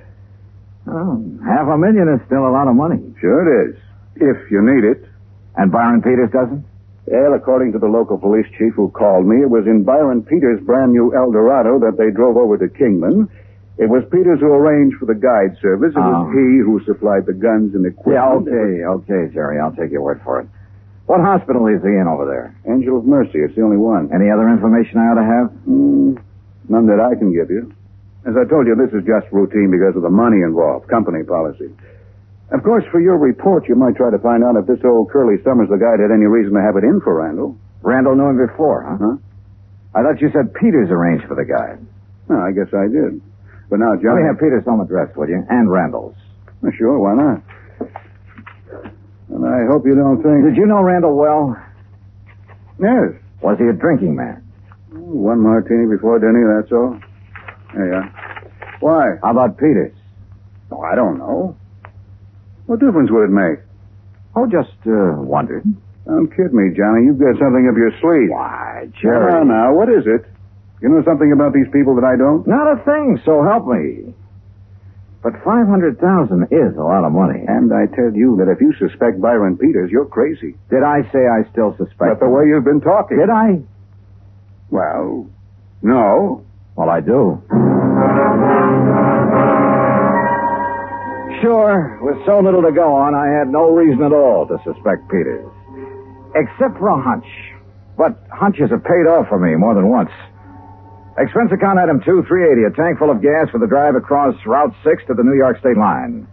[SPEAKER 5] Oh, $500,000 is still a lot of money.
[SPEAKER 17] Sure it is. If you need it.
[SPEAKER 5] And Byron Peters doesn't?
[SPEAKER 17] Well, according to the local police chief who called me, it was in Byron Peters' brand new Eldorado that they drove over to Kingman. It was Peters who arranged for the guide service. It was he who supplied the guns and equipment.
[SPEAKER 5] Yeah, okay, Jerry. I'll take your word for it. What hospital is he in over there?
[SPEAKER 17] Angel of Mercy. It's the only one.
[SPEAKER 5] Any other information I ought to have?
[SPEAKER 17] None that I can give you. As I told you, this is just routine because of the money involved, company policy. Of course, for your report, you might try to find out if this old Curly Summers, the guide, had any reason to have it in for Randall.
[SPEAKER 5] Randall knew him before, huh? I thought you said Peters arranged for the guide.
[SPEAKER 17] No, I guess I did. But now, Johnny...
[SPEAKER 5] Let me have Peters' home address, will you? And Randall's.
[SPEAKER 17] Sure, why not? And I hope you don't think...
[SPEAKER 5] Did you know Randall well?
[SPEAKER 17] Yes.
[SPEAKER 5] Was he a drinking man?
[SPEAKER 17] One martini before dinner, that's all. There you are. Why?
[SPEAKER 5] How about Peters?
[SPEAKER 17] Oh, I don't know. What difference would it make?
[SPEAKER 5] Oh, just wondered.
[SPEAKER 17] Don't kid me, Johnny. You've got something up your sleeve.
[SPEAKER 5] Why, Jerry.
[SPEAKER 17] Now, what is it? You know something about these people that I don't?
[SPEAKER 5] Not a thing, so help me. But $500,000 is a lot of money.
[SPEAKER 17] And I tell you that if you suspect Byron Peters, you're crazy.
[SPEAKER 5] Did I say I still suspect
[SPEAKER 17] But the way you've been talking.
[SPEAKER 5] Did I?
[SPEAKER 17] Well, no.
[SPEAKER 5] Well, I do. Sure, with so little to go on, I had no reason at all to suspect Peters. Except for a hunch. But hunches have paid off for me more than once. Expense account item 2, $380, a tank full of gas for the drive across Route 6 to the New York state line.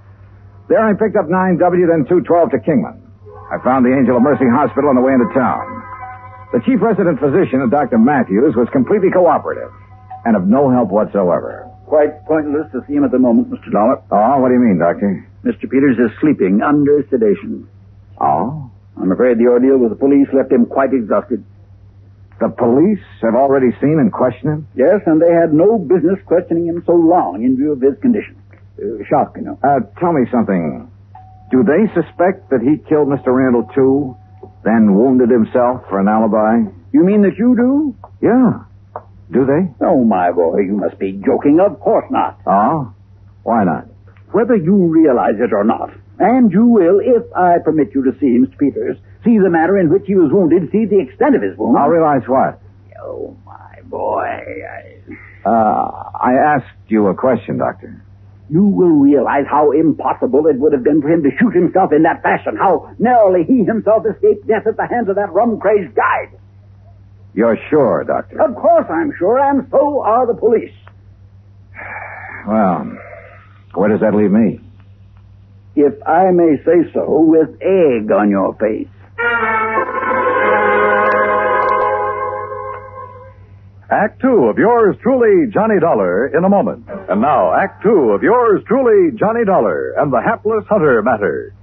[SPEAKER 5] There I picked up 9W, then 212 to Kingman. I found the Angel of Mercy Hospital on the way into town. The chief resident physician, Dr. Matthews, was completely cooperative and of no help whatsoever.
[SPEAKER 18] Quite pointless to see him at the moment, Mr. Dollar.
[SPEAKER 5] Oh, what do you mean, Doctor?
[SPEAKER 18] Mr. Peters is sleeping under sedation.
[SPEAKER 5] Oh?
[SPEAKER 18] I'm afraid the ordeal with the police left him quite exhausted.
[SPEAKER 5] The police have already seen and questioned him?
[SPEAKER 18] Yes, and they had no business questioning him so long in view of his condition. Shock, you know.
[SPEAKER 5] Tell me something. Do they suspect that he killed Mr. Randall, too, then wounded himself for an alibi?
[SPEAKER 18] You mean that you do?
[SPEAKER 5] Yeah. Do they?
[SPEAKER 18] Oh, my boy, you must be joking. Of course not.
[SPEAKER 5] Oh? Why not?
[SPEAKER 18] Whether you realize it or not, and you will, if I permit you to see Mr. Peters, see the manner in which he was wounded, see the extent of his wound.
[SPEAKER 5] I'll realize what?
[SPEAKER 18] Oh, my boy.
[SPEAKER 5] I asked you a question, Doctor.
[SPEAKER 18] You will realize how impossible it would have been for him to shoot himself in that fashion, how narrowly he himself escaped death at the hands of that rum-crazed guide.
[SPEAKER 5] You're sure, Doctor?
[SPEAKER 18] Of course I'm sure, and so are the police.
[SPEAKER 5] Well, where does that leave me?
[SPEAKER 18] If I may say so, with egg on your face.
[SPEAKER 4] Act two of yours truly, Johnny Dollar, in a moment. And now, Act two of yours truly, Johnny Dollar, and the Hapless Hunter Matter.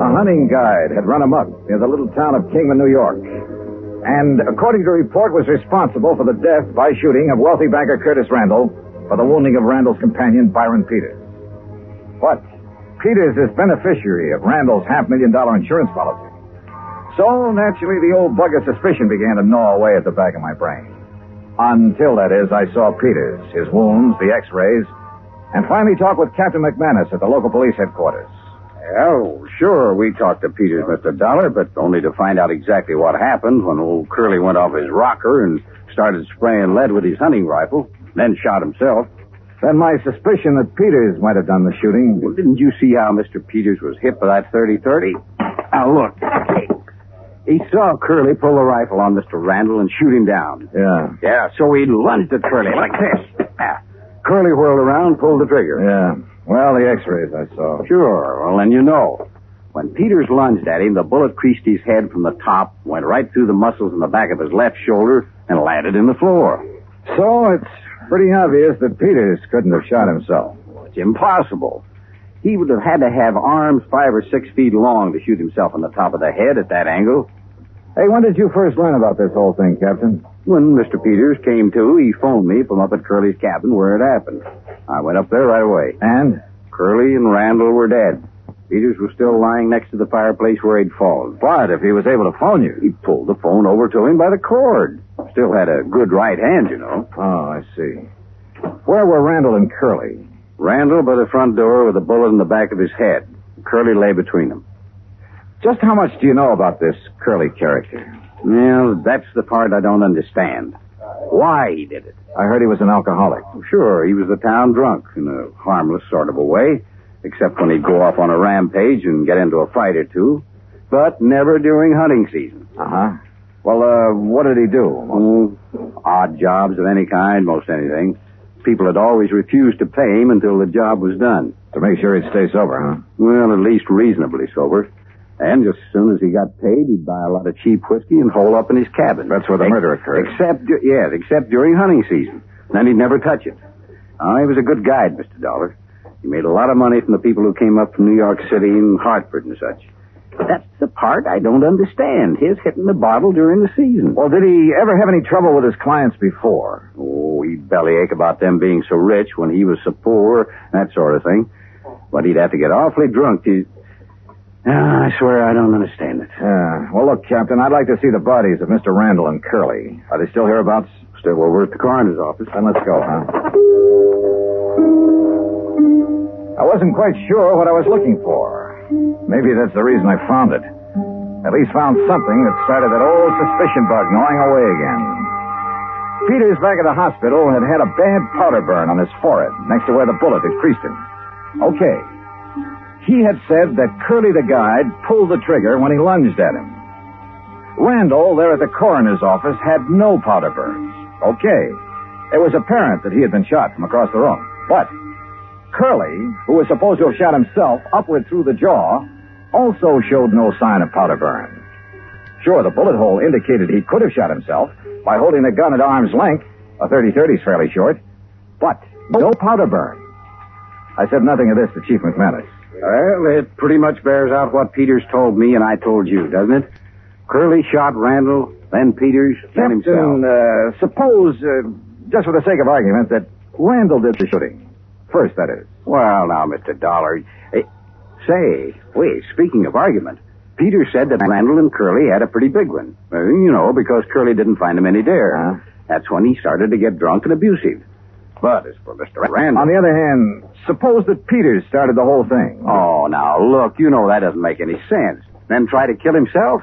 [SPEAKER 5] A hunting guide had run amok near the little town of Kingman, New York, and, according to report, was responsible for the death by shooting of wealthy banker Curtis Randall for the wounding of Randall's companion, Byron Peters. But Peters is beneficiary of Randall's $500,000 insurance policy. So, naturally, the old bug of suspicion began to gnaw away at the back of my brain. Until, that is, I saw Peters, his wounds, the x-rays, and finally talked with Captain McManus at the local police headquarters.
[SPEAKER 17] Well, sure, we talked to Peters, Mr. Dollar, but only to find out exactly what happened when old Curly went off his rocker and started spraying lead with his hunting rifle, then shot himself.
[SPEAKER 5] Then my suspicion that Peters might have done the shooting.
[SPEAKER 17] Well, didn't you see how Mr. Peters was hit by that .30-30? Now, look. He saw Curly pull the rifle on Mr. Randall and shoot him down.
[SPEAKER 5] Yeah.
[SPEAKER 17] Yeah, so he lunged at Curly like this. Curly whirled around, pulled the trigger.
[SPEAKER 5] Yeah. Well, the x-rays I saw.
[SPEAKER 17] Sure. Well, then you know. When Peters lunged at him, the bullet creased his head from the top, went right through the muscles in the back of his left shoulder, and landed in the floor.
[SPEAKER 5] So it's pretty obvious that Peters couldn't have shot himself.
[SPEAKER 17] Well, it's impossible. He would have had to have arms 5 or 6 feet long to shoot himself on the top of the head at that angle.
[SPEAKER 5] Hey, when did you first learn about this whole thing, Captain?
[SPEAKER 17] When Mr. Peters came to, he phoned me from up at Curly's cabin where it happened. I went up there right away.
[SPEAKER 5] And?
[SPEAKER 17] Curly and Randall were dead. Peters was still lying next to the fireplace where he'd fallen.
[SPEAKER 5] But if he was able to phone you?
[SPEAKER 17] He pulled the phone over to him by the cord. Still had a good right hand, you know.
[SPEAKER 5] Oh, I see. Where were Randall and Curly?
[SPEAKER 17] Randall by the front door with a bullet in the back of his head. Curly lay between them.
[SPEAKER 5] Just how much do you know about this Curly character?
[SPEAKER 17] Well, that's the part I don't understand. Why he did it.
[SPEAKER 5] I heard he was an alcoholic.
[SPEAKER 17] Sure, he was the town drunk in a harmless sort of a way, except when he'd go off on a rampage and get into a fight or two, but never during hunting season.
[SPEAKER 5] Uh-huh. Well, what did he do?
[SPEAKER 17] Odd jobs of any kind, most anything. People had always refused to pay him until the job was done.
[SPEAKER 5] To make sure he'd stay sober, huh?
[SPEAKER 17] Well, at least reasonably sober. And just as soon as he got paid, he'd buy a lot of cheap whiskey and hole up in his cabin.
[SPEAKER 5] That's where the murder occurred.
[SPEAKER 17] Except during hunting season. Then he'd never touch it. Oh, he was a good guide, Mr. Dollar. He made a lot of money from the people who came up from New York City and Hartford and such. That's the part I don't understand, his hitting the bottle during the season.
[SPEAKER 5] Well, did he ever have any trouble with his clients before?
[SPEAKER 17] Oh, he'd bellyache about them being so rich when he was so poor, that sort of thing. But he'd have to get awfully drunk to... I swear I don't understand it.
[SPEAKER 5] Well, look, Captain, I'd like to see the bodies of Mr. Randall and Curly. Are they still hereabouts?
[SPEAKER 17] Still over at the coroner's office.
[SPEAKER 5] Then let's go, huh? I wasn't quite sure what I was looking for. Maybe that's the reason I found it. At least found something that started that old suspicion bug gnawing away again. Peters, back at the hospital, had had a bad powder burn on his forehead, next to where the bullet had creased him. Okay. He had said that Curly the guide pulled the trigger when he lunged at him. Randall, there at the coroner's office, had no powder burns. Okay. It was apparent that he had been shot from across the room. But Curly, who was supposed to have shot himself upward through the jaw, also showed no sign of powder burn. Sure, the bullet hole indicated he could have shot himself by holding the gun at arm's length. A .30-30 is fairly short. But no powder burn. I said nothing of this to Chief McManus.
[SPEAKER 17] Well, it pretty much bears out what Peters told me and I told you, doesn't it? Curly shot Randall, then Peters, then himself.
[SPEAKER 5] Suppose just for the sake of argument, that Randall did the shooting. First, that is.
[SPEAKER 17] Well, now, Mr. Dollar. Say, wait, speaking of argument, Peter said that Randall and Curly had a pretty big one. Because Curly didn't find him any there. That's when he started to get drunk and abusive. But as for Mr. Randall...
[SPEAKER 5] On the other hand, suppose that Peters started the whole thing.
[SPEAKER 17] Oh, now, look, that doesn't make any sense. Then try to kill himself?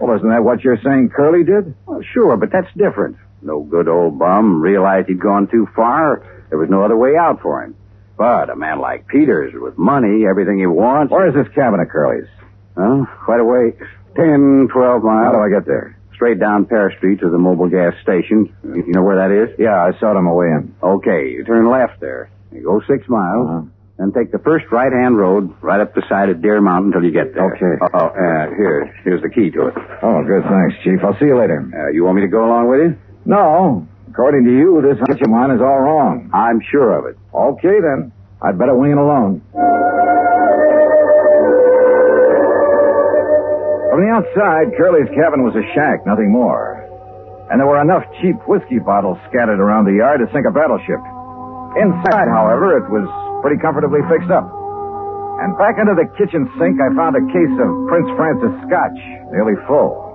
[SPEAKER 5] Well, isn't that what you're saying Curly did?
[SPEAKER 17] Well, sure, but that's different. No good old bum realized he'd gone too far. There was no other way out for him. But a man like Peters, with money, everything he wants...
[SPEAKER 5] Where is this cabin of Curly's?
[SPEAKER 17] Well, quite a way. 10, 12 miles.
[SPEAKER 5] How do I get there?
[SPEAKER 17] Straight down Paris Street to the mobile gas station. You know where that is?
[SPEAKER 5] Yeah, I saw it on my way in.
[SPEAKER 17] Okay, you turn left there. You go 6 miles. Then take the first right-hand road right up the side of Deer Mountain until you get there.
[SPEAKER 5] Okay.
[SPEAKER 17] Here's the key to it.
[SPEAKER 5] Oh, good. Thanks, Chief. I'll see you later.
[SPEAKER 17] You want me to go along with you?
[SPEAKER 5] No. According to you, this hunch of mine is all wrong.
[SPEAKER 17] I'm sure of it.
[SPEAKER 5] Okay, then. I'd better wing it alone. From the outside, Curly's cabin was a shack, nothing more. And there were enough cheap whiskey bottles scattered around the yard to sink a battleship. Inside, however, it was pretty comfortably fixed up. And back under the kitchen sink, I found a case of Prince Francis Scotch, nearly full.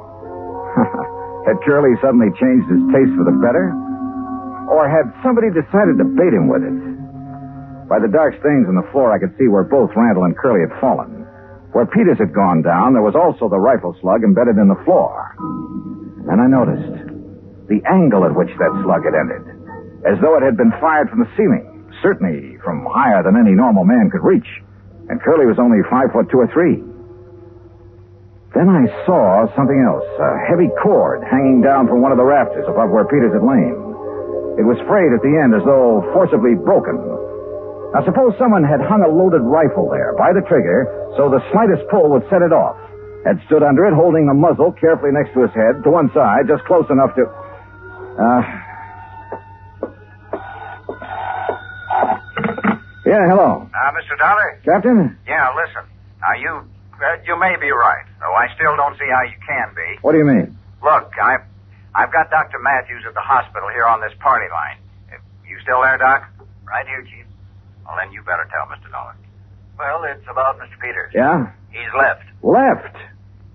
[SPEAKER 5] Had Curly suddenly changed his taste for the better? Or had somebody decided to bait him with it? By the dark stains on the floor, I could see where both Randall and Curly had fallen. Where Peters had gone down, there was also the rifle slug embedded in the floor. And I noticed the angle at which that slug had ended, as though it had been fired from the ceiling, certainly from higher than any normal man could reach. And Curly was only 5 foot 2 or 3. Then I saw something else, a heavy cord hanging down from one of the rafters above where Peters had lain. It was frayed at the end as though forcibly broken. Now, suppose someone had hung a loaded rifle there by the trigger so the slightest pull would set it off, had stood under it holding the muzzle carefully next to his head to one side, just close enough to... Yeah, hello.
[SPEAKER 8] Mr. Dollar?
[SPEAKER 5] Captain?
[SPEAKER 8] Yeah, listen. Now, you may be right, though I still don't see how you can be.
[SPEAKER 5] What do you mean?
[SPEAKER 8] Look, I've got Dr. Matthews at the hospital here on this party line. You still there, Doc? Right here, Chief. Well, then you better tell Mr. Dollar. Well, it's about Mr. Peters.
[SPEAKER 5] Yeah?
[SPEAKER 8] He's left.
[SPEAKER 5] Left?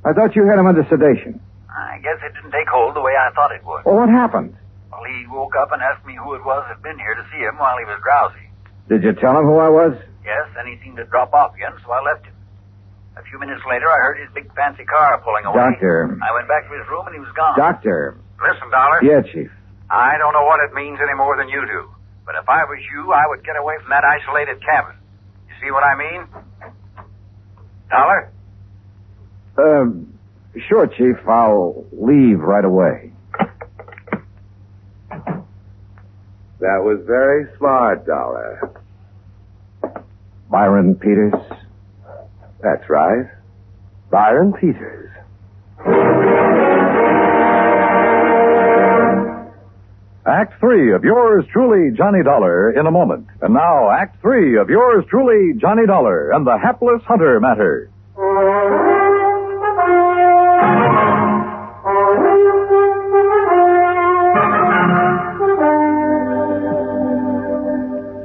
[SPEAKER 5] I thought you had him under sedation.
[SPEAKER 8] I guess it didn't take hold the way I thought it would.
[SPEAKER 5] Well, what happened?
[SPEAKER 8] Well, he woke up and asked me who it was that had been here to see him while he was drowsy.
[SPEAKER 5] Did you tell him who I was?
[SPEAKER 8] Yes, then he seemed to drop off again, so I left him. A few minutes later, I heard his big fancy car pulling away.
[SPEAKER 5] Doctor.
[SPEAKER 8] I went back to his room and he was gone.
[SPEAKER 5] Doctor.
[SPEAKER 8] Listen, Dollar.
[SPEAKER 5] Yeah, Chief.
[SPEAKER 8] I don't know what it means any more than you do. But if I was you, I would get away from that isolated cabin. You see what I mean? Dollar?
[SPEAKER 5] Sure, Chief. I'll leave right away.
[SPEAKER 19] That was very smart, Dollar.
[SPEAKER 5] Byron Peters?
[SPEAKER 19] That's right. Byron Peters.
[SPEAKER 4] Act 3 of yours truly, Johnny Dollar, in a moment. And now, Act 3 of yours truly, Johnny Dollar, and the Hapless Hunter Matter.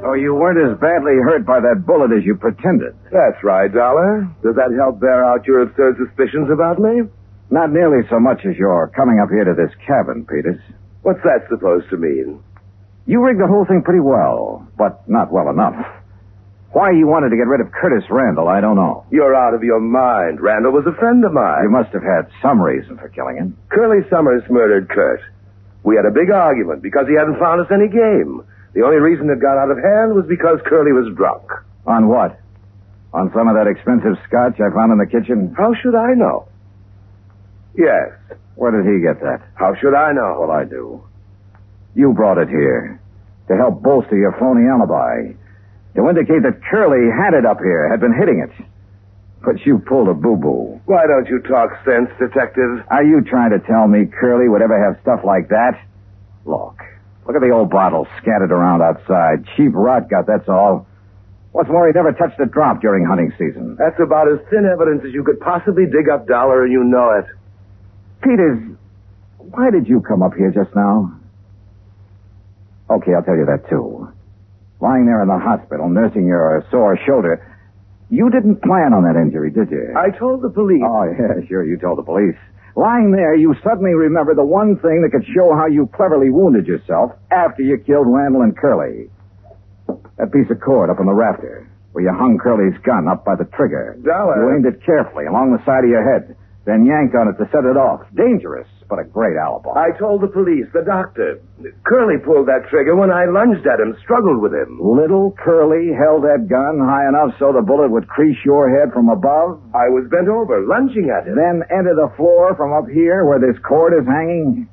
[SPEAKER 5] So you weren't as badly hurt by that bullet as you pretended.
[SPEAKER 19] That's right, Dollar. Does that help bear out your absurd suspicions about me?
[SPEAKER 5] Not nearly so much as your coming up here to this cabin, Peters.
[SPEAKER 19] What's that supposed to mean?
[SPEAKER 5] You rigged the whole thing pretty well, but not well enough. Why you wanted to get rid of Curtis Randall, I don't know.
[SPEAKER 19] You're out of your mind. Randall was a friend of mine.
[SPEAKER 5] You must have had some reason for killing him.
[SPEAKER 19] Curly Summers murdered Kurt. We had a big argument because he hadn't found us any game. The only reason it got out of hand was because Curly was drunk.
[SPEAKER 5] On what? On some of that expensive scotch I found in the kitchen?
[SPEAKER 19] How should I know? Yes.
[SPEAKER 5] Where did he get that?
[SPEAKER 19] How should I know?
[SPEAKER 5] Well, I do. You brought it here to help bolster your phony alibi, to indicate that Curly had it up here, had been hitting it. But you pulled a boo-boo.
[SPEAKER 19] Why don't you talk sense, detective?
[SPEAKER 5] Are you trying to tell me Curly would ever have stuff like that? Look at the old bottles scattered around outside. Cheap rot gut, that's all. What's more, he never touched a drop during hunting season.
[SPEAKER 19] That's about as thin evidence as you could possibly dig up, Dollar, and you know it.
[SPEAKER 5] Peters, why did you come up here just now? Okay, I'll tell you that, too. Lying there in the hospital, nursing your sore shoulder, you didn't plan on that injury, did you?
[SPEAKER 19] I told the police.
[SPEAKER 5] Oh, yeah, sure, you told the police. Lying there, you suddenly remember the one thing that could show how you cleverly wounded yourself after you killed Randall and Curly. That piece of cord up on the rafter, where you hung Curly's gun up by the trigger.
[SPEAKER 19] Dollar.
[SPEAKER 5] You aimed it carefully along the side of your head, then yanked on it to set it off. Dangerous, but a great alibi.
[SPEAKER 19] I told the police, the doctor. Curly pulled that trigger when I lunged at him, struggled with him.
[SPEAKER 5] Little Curly held that gun high enough so the bullet would crease your head from above?
[SPEAKER 19] I was bent over, lunging at him.
[SPEAKER 5] Then enter the floor from up here where this cord is hanging?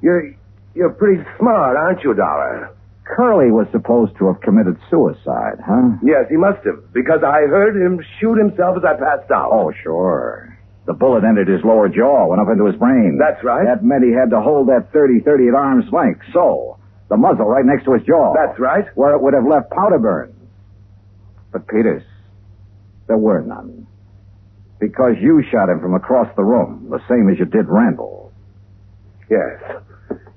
[SPEAKER 19] You're pretty smart, aren't you, Dollar?
[SPEAKER 5] Curly was supposed to have committed suicide, huh?
[SPEAKER 19] Yes, he must have, because I heard him shoot himself as I passed out.
[SPEAKER 5] Oh, sure. The bullet entered his lower jaw, went up into his brain.
[SPEAKER 19] That's right.
[SPEAKER 5] That meant he had to hold that 30-30 at arm's length, so the muzzle right next to his jaw.
[SPEAKER 19] That's right.
[SPEAKER 5] Where it would have left powder burns. But, Peters, there were none. Because you shot him from across the room, the same as you did Randall.
[SPEAKER 19] Yes.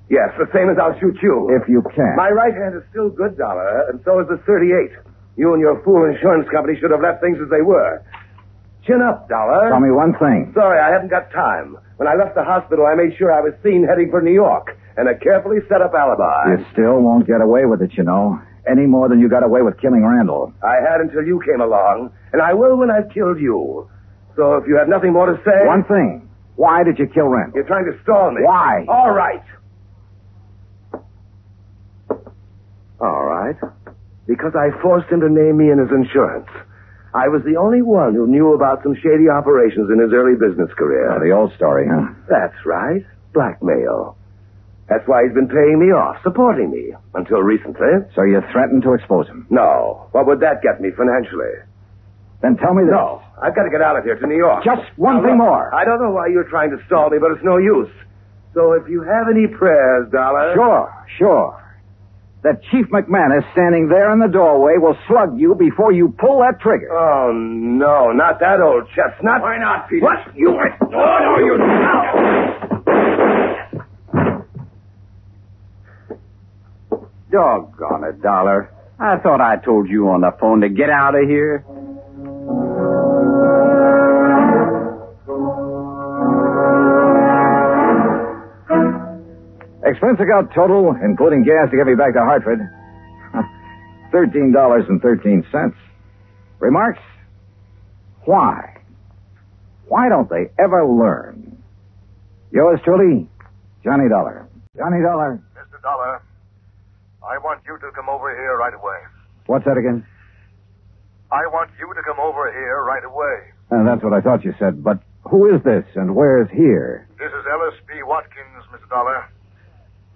[SPEAKER 19] Yes, the same as I'll shoot you.
[SPEAKER 5] If you can.
[SPEAKER 19] My right hand is still good, Dollar, and so is the 38. You and your fool insurance company should have left things as they were. Chin up, Dollar.
[SPEAKER 5] Tell me one thing.
[SPEAKER 19] Sorry, I haven't got time. When I left the hospital, I made sure I was seen heading for New York, and a carefully set up alibi.
[SPEAKER 5] You still won't get away with it, you know. Any more than you got away with killing Randall.
[SPEAKER 19] I had until you came along, and I will when I've killed you. So if you have nothing more to say...
[SPEAKER 5] One thing. Why did you kill Randall?
[SPEAKER 19] You're trying to stall me.
[SPEAKER 5] Why?
[SPEAKER 19] All right. All right. Because I forced him to name me in his insurance. I was the only one who knew about some shady operations in his early business career.
[SPEAKER 5] Oh, the old story, huh?
[SPEAKER 19] That's right. Blackmail. That's why he's been paying me off, supporting me, until recently.
[SPEAKER 5] So you threatened to expose him?
[SPEAKER 19] No. What would that get me financially?
[SPEAKER 5] Then tell me this.
[SPEAKER 19] No. I've got to get out of here to New York.
[SPEAKER 5] Just one thing more.
[SPEAKER 19] I don't know why you're trying to stall me, but it's no use. So if you have any prayers, Dollar...
[SPEAKER 5] Sure. That Chief McManus standing there in the doorway will slug you before you pull that trigger.
[SPEAKER 19] Oh, no, not that old chestnut.
[SPEAKER 18] Why not, Peter?
[SPEAKER 19] What? You...
[SPEAKER 18] No, you... Doggone it, Dollar. I thought I told you on the phone to get out of here.
[SPEAKER 5] Expense account total, including gas to get me back to Hartford, $13.13. Remarks? Why? Why don't they ever learn? Yours truly, Johnny Dollar. Johnny Dollar.
[SPEAKER 4] Mr. Dollar, I want you to come over here right away.
[SPEAKER 5] What's that again?
[SPEAKER 4] I want you to come over here right away.
[SPEAKER 5] That's what I thought you said, but who is this and where's here?
[SPEAKER 4] This is L.S.P. Watkins, Mr. Dollar.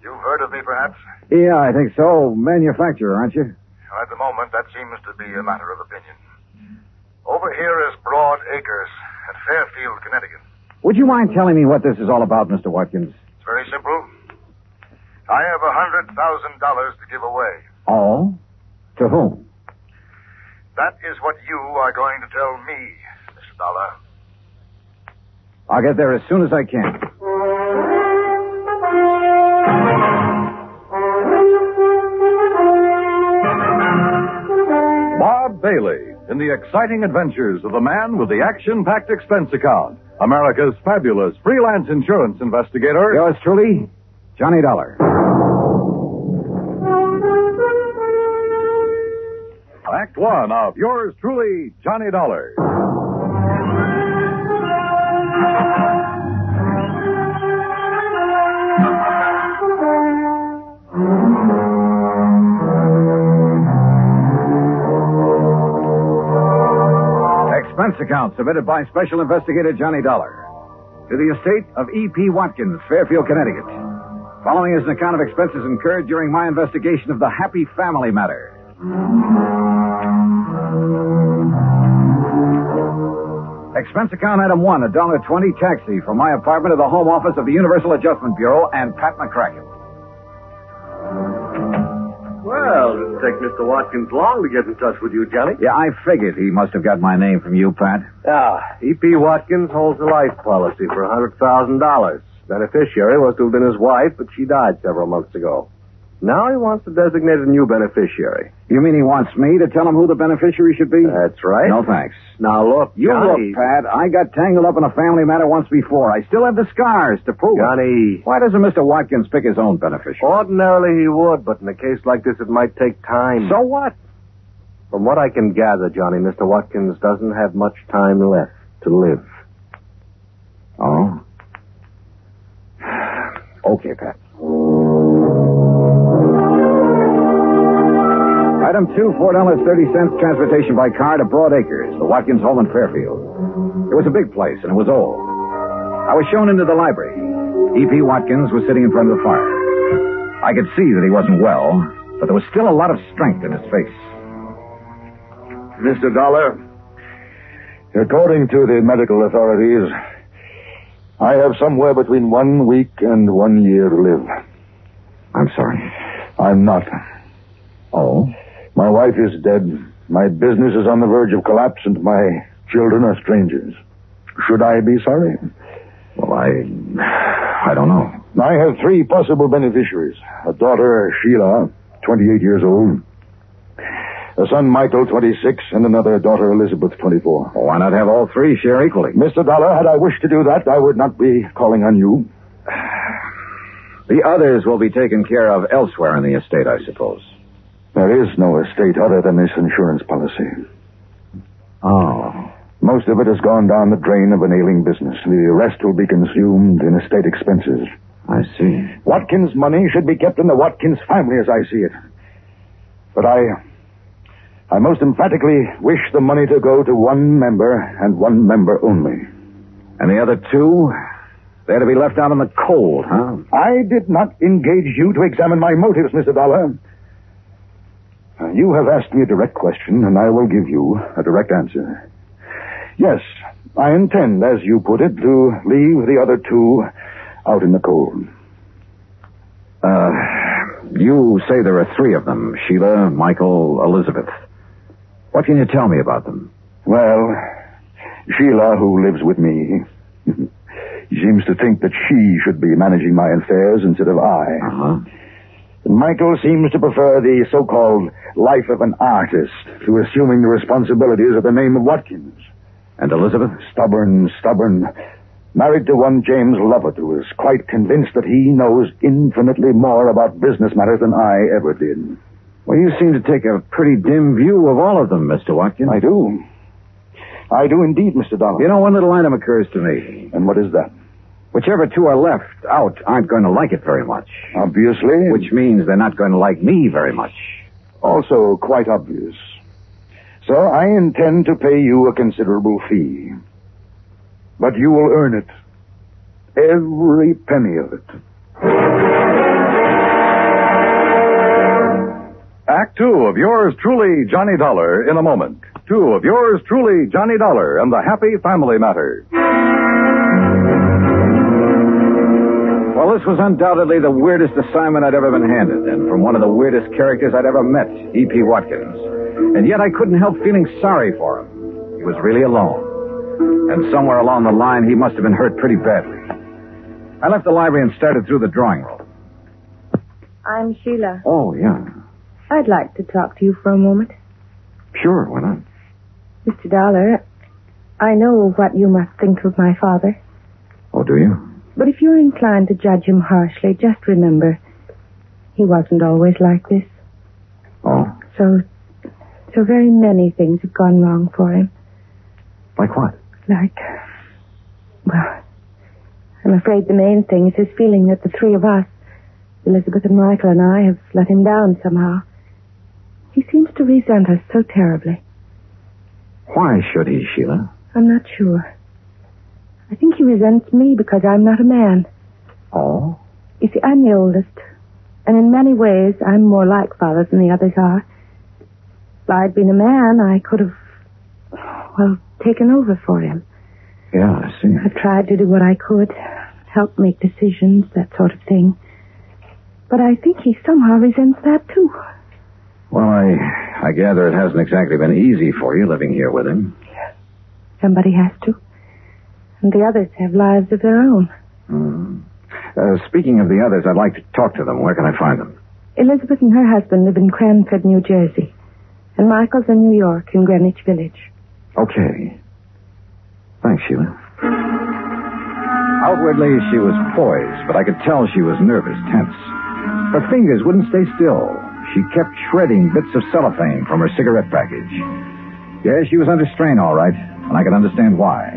[SPEAKER 4] You've heard of me, perhaps?
[SPEAKER 5] Yeah, I think so. Manufacturer, aren't you?
[SPEAKER 4] At the moment, that seems to be a matter of opinion. Over here is Broad Acres at Fairfield, Connecticut.
[SPEAKER 5] Would you mind telling me what this is all about, Mr. Watkins?
[SPEAKER 4] It's very simple. I have $100,000 to give away.
[SPEAKER 5] Oh? To whom?
[SPEAKER 4] That is what you are going to tell me, Mr. Dollar.
[SPEAKER 5] I'll get there as soon as I can.
[SPEAKER 4] Bob Bailey in the exciting adventures of the man with the action-packed expense account. America's fabulous freelance insurance investigator.
[SPEAKER 5] Yours truly, Johnny Dollar.
[SPEAKER 4] Act one of yours truly, Johnny Dollar.
[SPEAKER 5] Expense account submitted by Special Investigator Johnny Dollar to the estate of E.P. Watkins, Fairfield, Connecticut. Following is an account of expenses incurred during my investigation of the Happy Family Matter. Expense account item 1, $1.20 taxi from my apartment to the home office of the Universal Adjustment Bureau and Pat McCracken.
[SPEAKER 19] Well, it didn't take Mr. Watkins long to get in touch with you, Johnny.
[SPEAKER 5] Yeah, I figured he must have got my name from you, Pat.
[SPEAKER 19] E.P. Watkins holds a life policy for $100,000. Beneficiary was to have been his wife, but she died several months ago. Now he wants to designate a new beneficiary.
[SPEAKER 2] You mean he wants me to tell him who the beneficiary should be?
[SPEAKER 19] That's right.
[SPEAKER 2] No, thanks.
[SPEAKER 19] Now, look,
[SPEAKER 2] You
[SPEAKER 19] Johnny...
[SPEAKER 2] look, Pat, I got tangled up in a family matter once before. I still have the scars to prove
[SPEAKER 19] Johnny...
[SPEAKER 2] it. Why doesn't Mr. Watkins pick his own beneficiary?
[SPEAKER 19] Ordinarily he would, but in a case like this, it might take time.
[SPEAKER 2] So what?
[SPEAKER 19] From what I can gather, Johnny, Mr. Watkins doesn't have much time left to live.
[SPEAKER 2] Oh? Okay, Pat. Item 2, $4.30 transportation by car to Broad Acres, the Watkins home in Fairfield. It was a big place, and it was old. I was shown into the library. E.P. Watkins was sitting in front of the fire. I could see that he wasn't well, but there was still a lot of strength in his face.
[SPEAKER 20] Mr. Dollar, according to the medical authorities, I have somewhere between 1 week and 1 year to live.
[SPEAKER 2] I'm sorry.
[SPEAKER 20] I'm not.
[SPEAKER 2] Oh?
[SPEAKER 20] My wife is dead. My business is on the verge of collapse, and my children are strangers. Should I be sorry?
[SPEAKER 2] Well, I don't know.
[SPEAKER 20] I have 3 possible beneficiaries. A daughter, Sheila, 28 years old. A son, Michael, 26, and another daughter, Elizabeth, 24.
[SPEAKER 2] Well, why not have all 3 share equally?
[SPEAKER 20] Mr. Dollar, had I wished to do that, I would not be calling on you.
[SPEAKER 2] The others will be taken care of elsewhere in the estate, I suppose.
[SPEAKER 20] There is no estate other than this insurance policy.
[SPEAKER 2] Oh.
[SPEAKER 20] Most of it has gone down the drain of an ailing business. The rest will be consumed in estate expenses.
[SPEAKER 2] I see.
[SPEAKER 20] Watkins' money should be kept in the Watkins family as I see it. But I most emphatically wish the money to go to 1 member and 1 member only.
[SPEAKER 2] And the other 2? They're to be left out in the cold, huh?
[SPEAKER 20] I did not engage you to examine my motives, Mr. Dollar. You have asked me a direct question, and I will give you a direct answer. Yes, I intend, as you put it, to leave the other 2 out in the cold.
[SPEAKER 2] You say there are 3 of them, Sheila, Michael, Elizabeth. What can you tell me about them?
[SPEAKER 20] Well, Sheila, who lives with me, seems to think that she should be managing my affairs instead of I.
[SPEAKER 2] Uh-huh.
[SPEAKER 20] Michael seems to prefer the so-called life of an artist to assuming the responsibilities of the name of Watkins.
[SPEAKER 2] And Elizabeth?
[SPEAKER 20] Stubborn. Married to one James Lovett, who is quite convinced that he knows infinitely more about business matters than I ever did.
[SPEAKER 2] Well, you seem to take a pretty dim view of all of them, Mr. Watkins.
[SPEAKER 20] I do. I do indeed, Mr. Dollar.
[SPEAKER 2] You know, one little item occurs to me.
[SPEAKER 20] And what is that?
[SPEAKER 2] Whichever 2 are left out aren't going to like it very much.
[SPEAKER 20] Obviously.
[SPEAKER 2] Which means they're not going to like me very much.
[SPEAKER 20] Also quite obvious. So I intend to pay you a considerable fee. But you will earn it. Every penny of it.
[SPEAKER 4] Act 2 of yours truly, Johnny Dollar, in a moment. 2 of yours truly, Johnny Dollar, and the Happy Family Matter.
[SPEAKER 2] Well, this was undoubtedly the weirdest assignment I'd ever been handed, and from one of the weirdest characters I'd ever met, E.P. Watkins. And yet I couldn't help feeling sorry for him. He was really alone. And somewhere along the line, he must have been hurt pretty badly. I left the library and started through the drawing room.
[SPEAKER 1] I'm Sheila.
[SPEAKER 2] Oh, yeah.
[SPEAKER 1] I'd like to talk to you for a moment.
[SPEAKER 2] Sure, why not?
[SPEAKER 1] Mr. Dollar, I know what you must think of my father.
[SPEAKER 2] Oh, do you?
[SPEAKER 1] But if you're inclined to judge him harshly, just remember, he wasn't always like this.
[SPEAKER 2] Oh?
[SPEAKER 1] So very many things have gone wrong for him.
[SPEAKER 2] Like what?
[SPEAKER 1] Well, I'm afraid the main thing is his feeling that the 3 of us, Elizabeth and Michael and I, have let him down somehow. He seems to resent us so terribly.
[SPEAKER 2] Why should he, Sheila?
[SPEAKER 1] I'm not sure. I think he resents me because I'm not a man.
[SPEAKER 2] Oh?
[SPEAKER 1] You see, I'm the oldest. And in many ways, I'm more like Father than the others are. If I'd been a man, I could have, taken over for him.
[SPEAKER 2] Yeah, I see.
[SPEAKER 1] I've tried to do what I could. Help make decisions, that sort of thing. But I think he somehow resents that, too.
[SPEAKER 2] Well, I gather it hasn't exactly been easy for you living here with him.
[SPEAKER 1] Somebody has to. And the others have lives of their own.
[SPEAKER 2] Speaking of the others, I'd like to talk to them. Where can I find them?
[SPEAKER 21] Elizabeth and her husband live in Cranford, New Jersey, and Michael's in New York, in Greenwich Village.
[SPEAKER 5] Okay. Thanks, Sheila. Outwardly, she was poised, but I could tell she was nervous, tense. Her fingers wouldn't stay still. She kept shredding bits of cellophane from her cigarette package. Yes, she was under strain, all right, and I could understand why.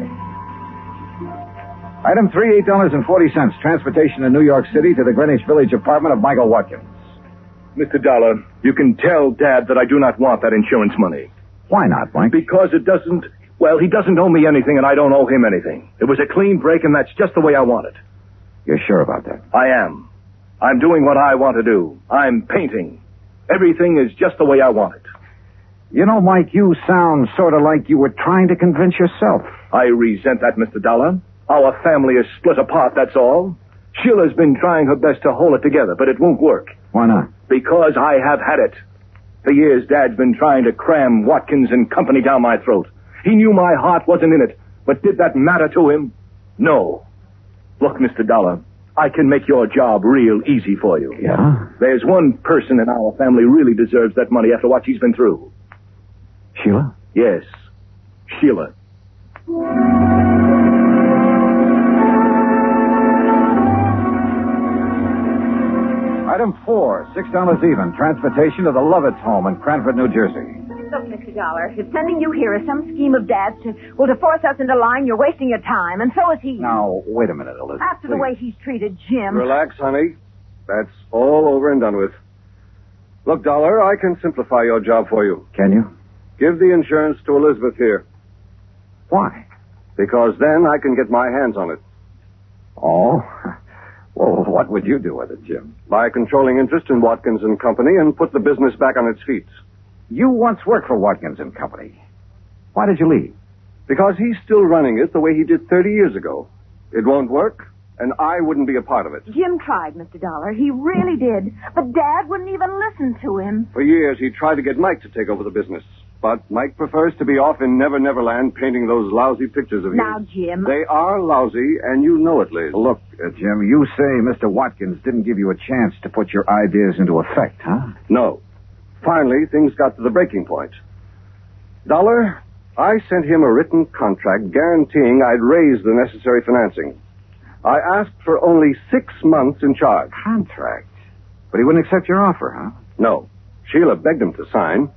[SPEAKER 5] Item 3, $8.40. Transportation to New York City to the Greenwich Village apartment of Michael Watkins.
[SPEAKER 22] Mr. Dollar, you can tell Dad that I do not want that insurance money.
[SPEAKER 5] Why not, Mike?
[SPEAKER 22] Because it doesn't... Well, he doesn't owe me anything, and I don't owe him anything. It was a clean break, and that's just the way I want it.
[SPEAKER 5] You're sure about that?
[SPEAKER 22] I am. I'm doing what I want to do. I'm painting. Everything is just the way I want it.
[SPEAKER 5] You know, Mike, you sound sort of like you were trying to convince yourself.
[SPEAKER 22] I resent that, Mr. Dollar. Our family is split apart, that's all. Sheila's been trying her best to hold it together, but it won't work.
[SPEAKER 5] Why not?
[SPEAKER 22] Because I have had it. For years, Dad's been trying to cram Watkins and company down my throat. He knew my heart wasn't in it, but did that matter to him? No. Look, Mr. Dollar, I can make your job real easy for you.
[SPEAKER 5] Yeah?
[SPEAKER 22] There's one person in our family really deserves that money after what she's been through.
[SPEAKER 5] Sheila?
[SPEAKER 22] Yes, Sheila.
[SPEAKER 5] Item 4, $6 even. Transportation to the Lovett's home in Cranford, New Jersey.
[SPEAKER 23] Look, Mr. Dollar, if sending you here is some scheme of Dad's to force us into line, you're wasting your time, and so is he.
[SPEAKER 5] Now, wait a minute, Elizabeth.
[SPEAKER 23] After the way he's treated Jim.
[SPEAKER 2] Relax, honey. That's all over and done with. Look, Dollar, I can simplify your job for you.
[SPEAKER 5] Can you?
[SPEAKER 2] Give the insurance to Elizabeth here.
[SPEAKER 5] Why?
[SPEAKER 2] Because then I can get my hands on it.
[SPEAKER 5] Oh? Well, what would you do with it, Jim?
[SPEAKER 2] By controlling interest in Watkins and Company and put the business back on its feet.
[SPEAKER 5] You once worked for Watkins and Company. Why did you leave?
[SPEAKER 2] Because he's still running it the way he did 30 years ago. It won't work, and I wouldn't be a part of it.
[SPEAKER 23] Jim tried, Mr. Dollar. He really did. But Dad wouldn't even listen to him.
[SPEAKER 2] For years, he tried to get Mike to take over the business. But Mike prefers to be off in Never Never Land painting those lousy pictures of his.
[SPEAKER 23] Now, Jim.
[SPEAKER 2] They are lousy, and you know it, Liz.
[SPEAKER 5] Look, Jim, you say Mr. Watkins didn't give you a chance to put your ideas into effect, huh?
[SPEAKER 2] No. Finally, things got to the breaking point. Dollar, I sent him a written contract guaranteeing I'd raise the necessary financing. I asked for only 6 months in charge.
[SPEAKER 5] Contract? But he wouldn't accept your offer, huh?
[SPEAKER 2] No. Sheila begged him to sign.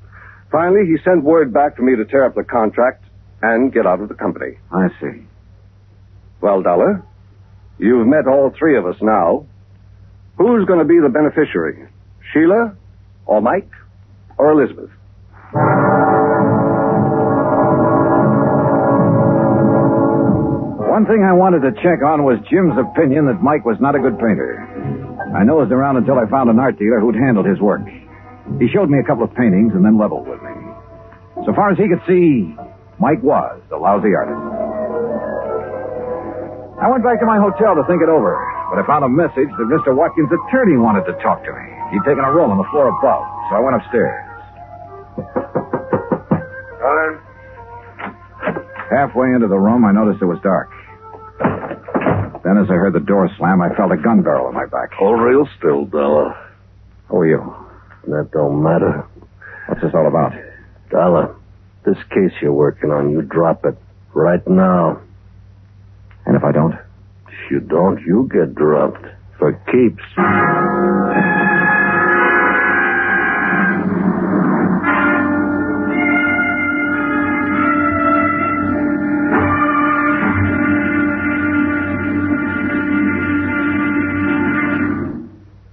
[SPEAKER 2] Finally, he sent word back for me to tear up the contract and get out of the company.
[SPEAKER 5] I see.
[SPEAKER 2] Well, Dollar, you've met all three of us now. Who's going to be the beneficiary? Sheila or Mike or Elizabeth?
[SPEAKER 5] One thing I wanted to check on was Jim's opinion that Mike was not a good painter. I nosed around until I found an art dealer who'd handled his work. He showed me a couple of paintings and then leveled with me. So far as he could see, Mike was a lousy artist. I went back to my hotel to think it over, but I found a message that Mr. Watkins' attorney wanted to talk to me. He'd taken a room on the floor above, so I went upstairs.
[SPEAKER 2] Dollar?
[SPEAKER 5] Halfway into the room, I noticed it was dark. Then as I heard the door slam, I felt a gun barrel in my back.
[SPEAKER 19] Hold real still, Dollar.
[SPEAKER 5] Who are you?
[SPEAKER 19] That don't matter.
[SPEAKER 5] What's this all about?
[SPEAKER 19] Dollar, this case you're working on, you drop it right now.
[SPEAKER 5] And if I don't?
[SPEAKER 19] If you don't, you get dropped. For keeps.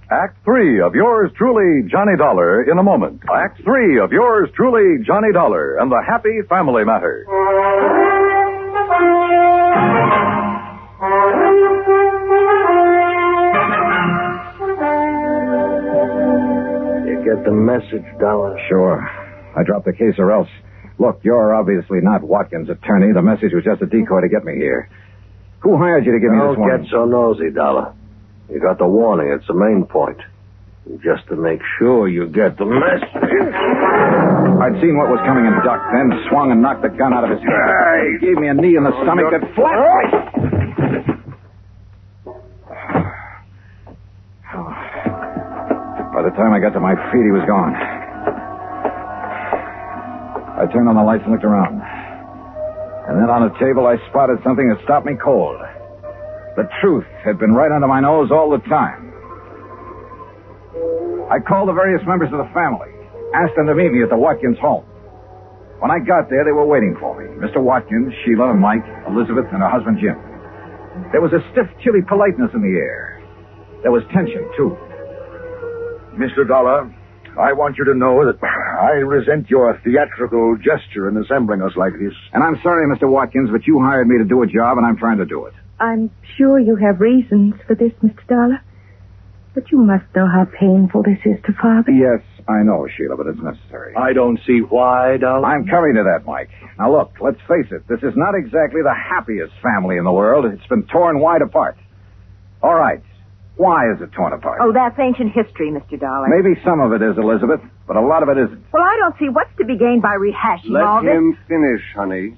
[SPEAKER 4] Act 3 of yours truly, Johnny Dollar, in a moment. Act 3 of yours truly, Johnny Dollar, and the Happy Family Matter.
[SPEAKER 19] You get the message, Dollar?
[SPEAKER 5] Sure. I dropped the case or else. Look, you're obviously not Watkins' attorney. The message was just a decoy to get me here. Who hired you to give me this warning?
[SPEAKER 19] Don't get so nosy, Dollar. You got the warning. It's the main point. Just to make sure you get the message.
[SPEAKER 5] I'd seen what was coming and ducked, then swung and knocked the gun out of his hand. He gave me a knee in the stomach that flattened me. By the time I got got to my feet, he was gone. I turned on the lights and looked around. And then on a table, I spotted something that stopped me cold. The truth had been right under my nose all the time. I called the various members of the family, asked them to meet me at the Watkins home. When I got there, they were waiting for me. Mr. Watkins, Sheila, Mike, Elizabeth, and her husband, Jim. There was a stiff, chilly politeness in the air. There was tension, too.
[SPEAKER 20] Mr. Dollar, I want you to know that I resent your theatrical gesture in assembling us like this.
[SPEAKER 5] And I'm sorry, Mr. Watkins, but you hired me to do a job, and I'm trying to do it.
[SPEAKER 21] I'm sure you have reasons for this, Mr. Dollar. But you must know how painful this is to Father.
[SPEAKER 5] Yes, I know, Sheila, but it's necessary.
[SPEAKER 22] I don't see why, Dollar.
[SPEAKER 5] I'm coming to that, Mike. Now, look, let's face it. This is not exactly the happiest family in the world. It's been torn wide apart. All right. Why is it torn apart?
[SPEAKER 23] Oh, that's ancient history, Mr. Dollar.
[SPEAKER 5] Maybe some of it is, Elizabeth, but a lot of it isn't.
[SPEAKER 23] Well, I don't see what's to be gained by rehashing all this.
[SPEAKER 2] Let him finish, honey.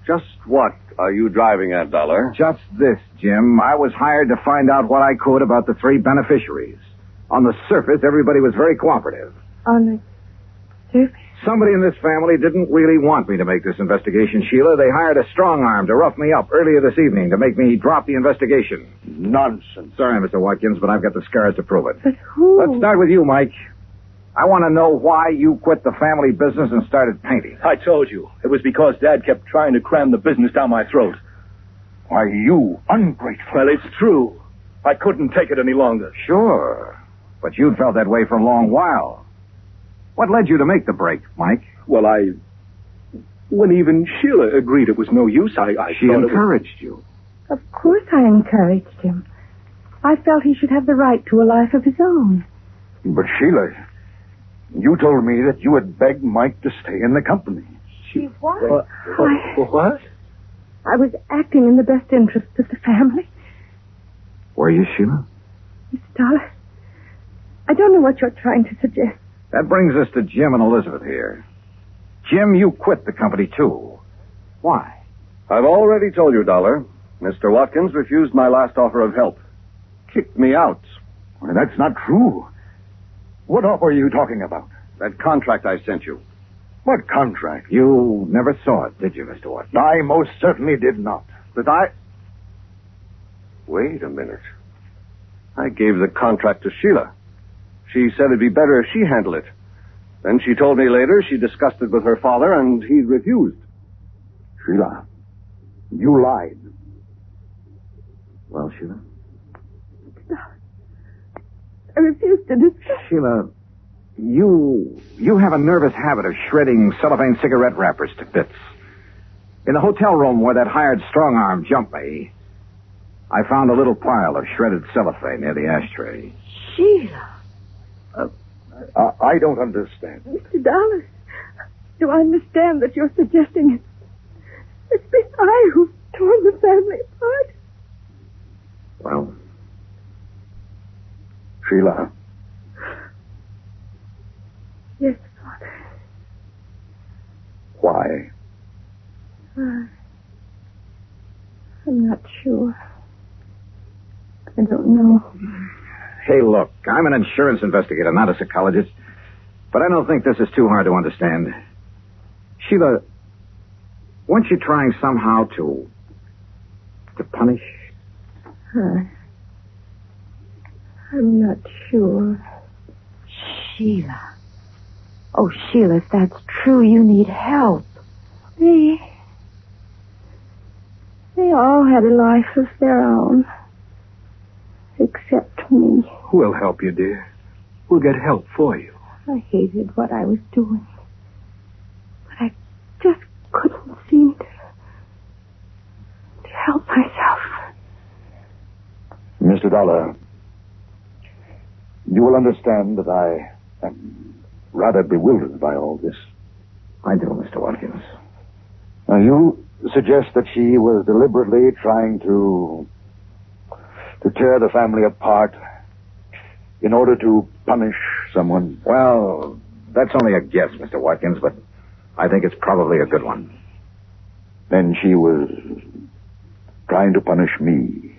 [SPEAKER 2] Just what are you driving at, Dollar?
[SPEAKER 5] Just this, Jim. I was hired to find out what I could about the 3 beneficiaries. On the surface, everybody was very cooperative.
[SPEAKER 21] On the surface?
[SPEAKER 5] Somebody in this family didn't really want me to make this investigation, Sheila. They hired a strong arm to rough me up earlier this evening to make me drop the investigation.
[SPEAKER 20] Nonsense.
[SPEAKER 5] Sorry, Mr. Watkins, but I've got the scars to prove it.
[SPEAKER 21] But who?
[SPEAKER 5] Let's start with you, Mike. I want to know why you quit the family business and started painting.
[SPEAKER 22] I told you. It was because Dad kept trying to cram the business down my throat.
[SPEAKER 20] Why, you ungrateful.
[SPEAKER 22] Well, it's true. I couldn't take it any longer.
[SPEAKER 5] Sure. But you'd felt that way for a long while. What led you to make the break, Mike?
[SPEAKER 22] Well, when even Sheila agreed it was no use,
[SPEAKER 5] She encouraged you.
[SPEAKER 21] Of course I encouraged him. I felt he should have the right to a life of his own.
[SPEAKER 20] But Sheila, you told me that you had begged Mike to stay in the company.
[SPEAKER 21] She was.
[SPEAKER 22] What?
[SPEAKER 21] I was acting in the best interest of the family.
[SPEAKER 5] Were you, Sheila?
[SPEAKER 21] Mr. Dollar, I don't know what you're trying to suggest.
[SPEAKER 5] That brings us to Jim and Elizabeth here. Jim, you quit the company, too. Why?
[SPEAKER 2] I've already told you, Dollar. Mr. Watkins refused my last offer of help. Kicked me out.
[SPEAKER 20] Well, that's not true. What offer are you talking about?
[SPEAKER 2] That contract I sent you.
[SPEAKER 20] What contract?
[SPEAKER 5] You never saw it, did you, Mr. Watkins?
[SPEAKER 20] I most certainly did not.
[SPEAKER 2] But Wait a minute. I gave the contract to Sheila. She said it'd be better if she handled it. Then she told me later she discussed it with her father, and he refused.
[SPEAKER 20] Sheila, you lied.
[SPEAKER 5] Well, Sheila?
[SPEAKER 21] I refuse to discuss.
[SPEAKER 5] Sheila, you have a nervous habit of shredding cellophane cigarette wrappers to bits. In the hotel room where that hired strong arm jumped me, I found a little pile of shredded cellophane near the ashtray.
[SPEAKER 21] Sheila.
[SPEAKER 20] I don't understand.
[SPEAKER 21] Mr. Dollar, do I understand that you're suggesting it's been I who've torn the family apart?
[SPEAKER 5] Well,
[SPEAKER 20] Sheila.
[SPEAKER 21] Yes, Father.
[SPEAKER 20] Why?
[SPEAKER 21] I'm not sure. I don't know.
[SPEAKER 5] Hey, look, I'm an insurance investigator, not a psychologist. But I don't think this is too hard to understand. Sheila, weren't you trying somehow to punish?
[SPEAKER 21] I'm not sure.
[SPEAKER 9] Sheila. Oh, Sheila, if that's true, you need help.
[SPEAKER 21] They all had a life of their own. Except me.
[SPEAKER 22] We'll help you, dear. We'll get help for you.
[SPEAKER 21] I hated what I was doing. But I just couldn't seem to help myself.
[SPEAKER 20] Mr. Dollar, you will understand that I am rather bewildered by all this.
[SPEAKER 5] I do, Mr. Watkins.
[SPEAKER 20] Now, you suggest that she was deliberately trying to tear the family apart in order to punish someone?
[SPEAKER 5] Well, that's only a guess, Mr. Watkins, but I think it's probably a good one.
[SPEAKER 20] Then she was trying to punish me.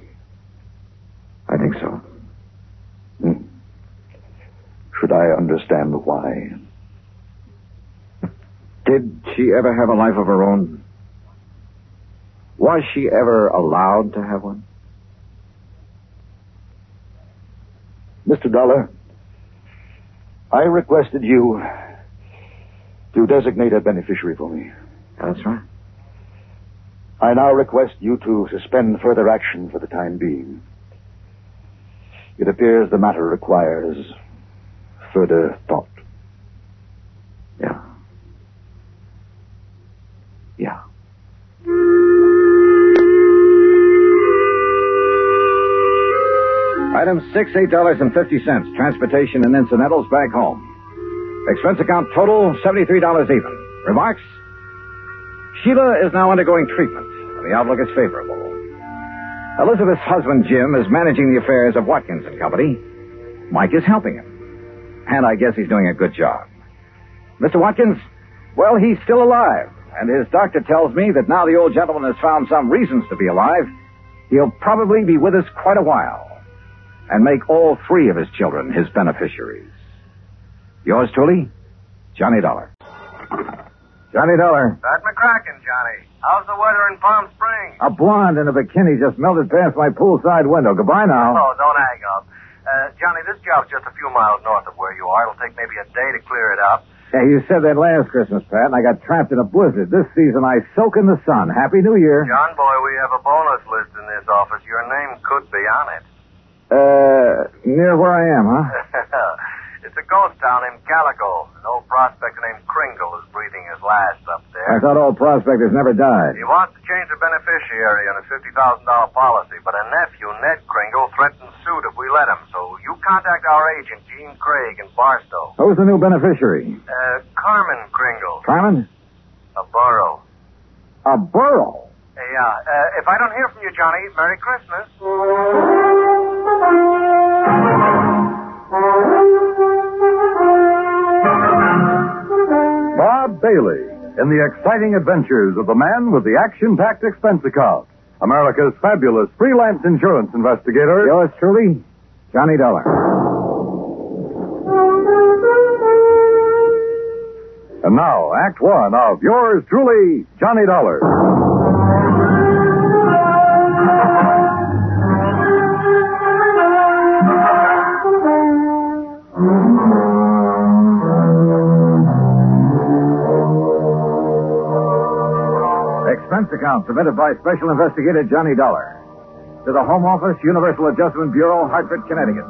[SPEAKER 5] I think so.
[SPEAKER 20] I understand why.
[SPEAKER 5] Did she ever have a life of her own? Was she ever allowed to have one?
[SPEAKER 20] Mr. Dollar, I requested you to designate a beneficiary for me.
[SPEAKER 5] That's right.
[SPEAKER 20] I now request you to suspend further action for the time being. It appears the matter requires further thought.
[SPEAKER 5] Yeah. Yeah. Item 6, $8.50. Transportation and incidentals back home. Expense account total, $73 even. Remarks? Sheila is now undergoing treatment, and the outlook is favorable. Elizabeth's husband, Jim, is managing the affairs of Watkins and Company. Mike is helping him. And I guess he's doing a good job. Mr. Watkins, well, he's still alive. And his doctor tells me that now the old gentleman has found some reasons to be alive, he'll probably be with us quite a while. And make all 3 of his children his beneficiaries. Yours truly, Johnny Dollar. Johnny Dollar.
[SPEAKER 8] Pat McCracken, Johnny. How's the weather in Palm Springs?
[SPEAKER 5] A blonde in a bikini just melted past my poolside window. Goodbye now.
[SPEAKER 8] Oh, don't hang up. Johnny, this job's just a few miles north of where you are. It'll take maybe a day to clear it up.
[SPEAKER 5] Yeah, you said that last Christmas, Pat, and I got trapped in a blizzard. This season, I soak in the sun. Happy New Year.
[SPEAKER 8] John boy, we have a bonus list in this office. Your name could be on it.
[SPEAKER 5] Near where I am, huh?
[SPEAKER 8] It's a ghost town named Calico. An old prospector named Kringle is breathing his last up there.
[SPEAKER 5] I thought old prospectors never died.
[SPEAKER 8] He wants to change the beneficiary on a $50,000 policy, but a nephew, Ned Kringle, threatens suit if we let him. So you contact our agent, Gene Craig, in Barstow.
[SPEAKER 5] Who's the new beneficiary?
[SPEAKER 8] Carmen Kringle.
[SPEAKER 5] Carmen?
[SPEAKER 8] A borough.
[SPEAKER 5] A borough?
[SPEAKER 8] Yeah. If I don't hear from you, Johnny, Merry Christmas.
[SPEAKER 3] Bob Bailey in the exciting adventures of the man with the action-packed expense account. America's fabulous freelance insurance investigator.
[SPEAKER 5] Yours truly, Johnny Dollar.
[SPEAKER 3] And now, Act 1 of yours truly, Johnny Dollar.
[SPEAKER 5] Expense account submitted by Special Investigator Johnny Dollar to the Home Office, Universal Adjustment Bureau, Hartford, Connecticut.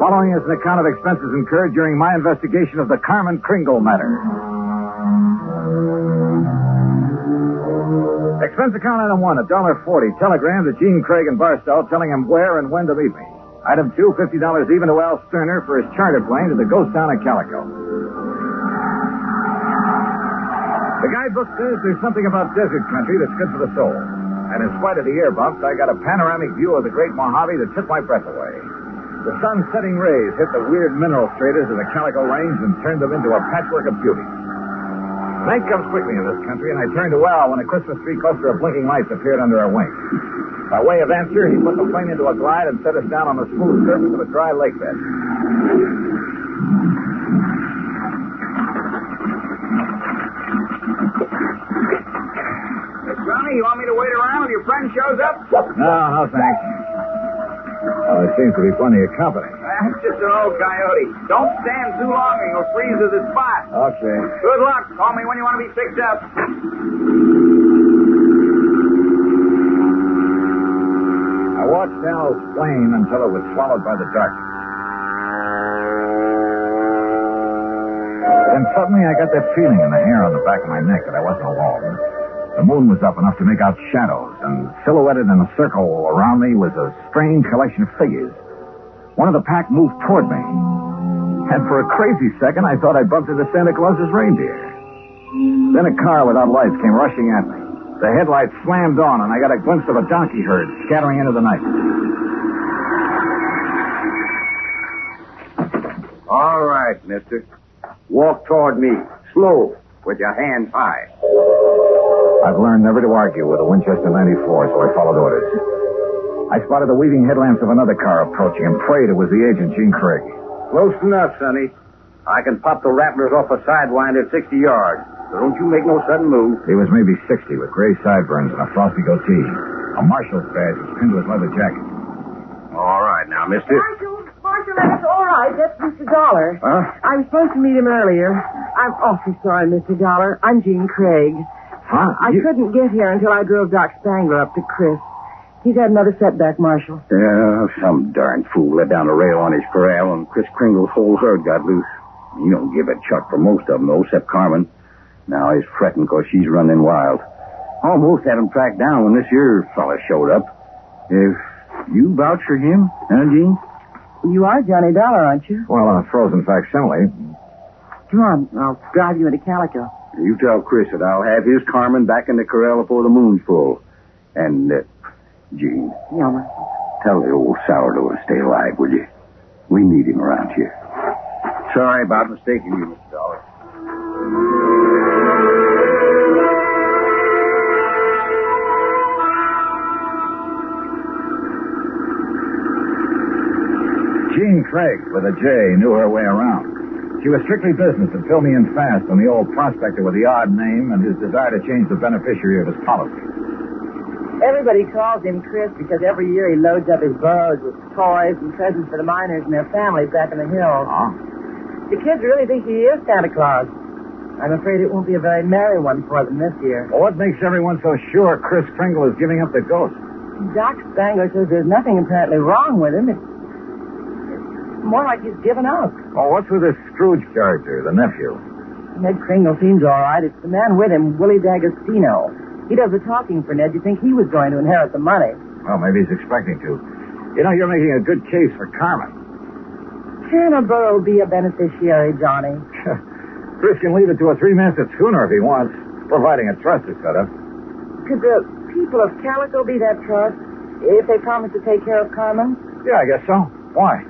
[SPEAKER 5] Following is an account of expenses incurred during my investigation of the Carmen Kringle matter. Expense account item 1, $1.40. Telegram to Gene Craig in Barstow telling him where and when to meet me. Item 2, $50 even to Al Sterner for his charter plane to the ghost town of Calico. The guidebook says there's something about desert country that's good for the soul. And in spite of the air bumps, I got a panoramic view of the Great Mojave that took my breath away. The sun's setting rays hit the weird mineral straters of the Calico Range and turned them into a patchwork of beauty. Night comes quickly in this country, and I turned to Al when a Christmas tree cluster of blinking lights appeared under our wings. By way of answer, he put the plane into a glide and set us down on the smooth surface of a dry lake bed.
[SPEAKER 8] Johnny, you want me to wait around till your friend shows up?
[SPEAKER 5] No, thanks. Well, there seems to be plenty of company.
[SPEAKER 8] That's just an old coyote. Don't stand too long or you'll freeze to the spot.
[SPEAKER 5] Okay.
[SPEAKER 8] Good luck. Call me when you want to be fixed up.
[SPEAKER 5] I watched Al's plane until it was swallowed by the darkness. Then suddenly I got that feeling in the hair on the back of my neck that I wasn't alone. The moon was up enough to make out shadows, and silhouetted in a circle around me was a strange collection of figures. One of the pack moved toward me, and for a crazy second I thought I bumped into Santa Claus's reindeer. Then a car without lights came rushing at me. The headlights slammed on, and I got a glimpse of a donkey herd scattering into the night.
[SPEAKER 12] All right, mister. Walk toward me. Slow, with your hands high.
[SPEAKER 5] I've learned never to argue with a Winchester 94, so I followed orders. I spotted the weaving headlamps of another car approaching and prayed it was the agent, Gene Craig.
[SPEAKER 12] Close enough, Sonny. I can pop the rattlers off a sidewind at 60 yards. So don't you make no sudden move.
[SPEAKER 5] He was maybe 60 with gray sideburns and a frosty goatee. A marshal's badge was pinned to his leather jacket.
[SPEAKER 12] All right, now, mister.
[SPEAKER 21] Marshal, that's all right. That's Mr. Dollar.
[SPEAKER 12] Huh?
[SPEAKER 21] I was supposed to meet him earlier. I'm awfully sorry, Mr. Dollar. I'm Jean Craig.
[SPEAKER 12] Huh?
[SPEAKER 21] I couldn't get here until I drove Doc Spangler up to Chris. He's had another setback, Marshal.
[SPEAKER 12] Yeah, some darn fool let down a rail on his corral and Chris Kringle's whole herd got loose. He don't give a chuck for most of them, though, except Carmen. Now he's fretting because she's running wild. Almost had him tracked down when this here fella showed up. If you vouch for him, huh, Jean?
[SPEAKER 21] You are Johnny Dollar, aren't you?
[SPEAKER 5] Well, a frozen facsimile.
[SPEAKER 21] Come on, I'll drive you into Calico.
[SPEAKER 12] You tell Chris that I'll have his Carmen back in the corral before the moon's full. And, Jean,
[SPEAKER 21] Yeah, Marshal.
[SPEAKER 12] tell the old sourdough to stay alive, will you? We need him around here. Sorry about mistaking you, Mr. Dollar.
[SPEAKER 5] Jean Craig, with a J, knew her way around. She was strictly business and filled me in fast on the old prospector with the odd name and his desire to change the beneficiary of his policy.
[SPEAKER 21] Everybody calls him Chris because every year he loads up his burros with toys and presents for the miners and their families back in the hills.
[SPEAKER 5] Huh?
[SPEAKER 21] The kids really think he is Santa Claus. I'm afraid it won't be a very merry one for them this year.
[SPEAKER 5] Well, what makes everyone so sure Chris Kringle is giving up the ghost?
[SPEAKER 21] Doc Spangler says there's nothing apparently wrong with him. It's more like he's given up.
[SPEAKER 5] Oh, what's with this Scrooge character, the nephew?
[SPEAKER 21] Ned Kringle seems all right. It's the man with him, Willie D'Agostino. He does the talking for Ned. You think he was going to inherit the money?
[SPEAKER 5] Well, maybe he's expecting to. You know, you're making a good case for Carmen.
[SPEAKER 21] Can a burro be a beneficiary, Johnny?
[SPEAKER 5] Chris can leave it to a three-masted schooner if he wants, providing a trust is set up.
[SPEAKER 21] Could the people of Calico be that trust if they promise to take care of Carmen?
[SPEAKER 5] Yeah, I guess so. Why?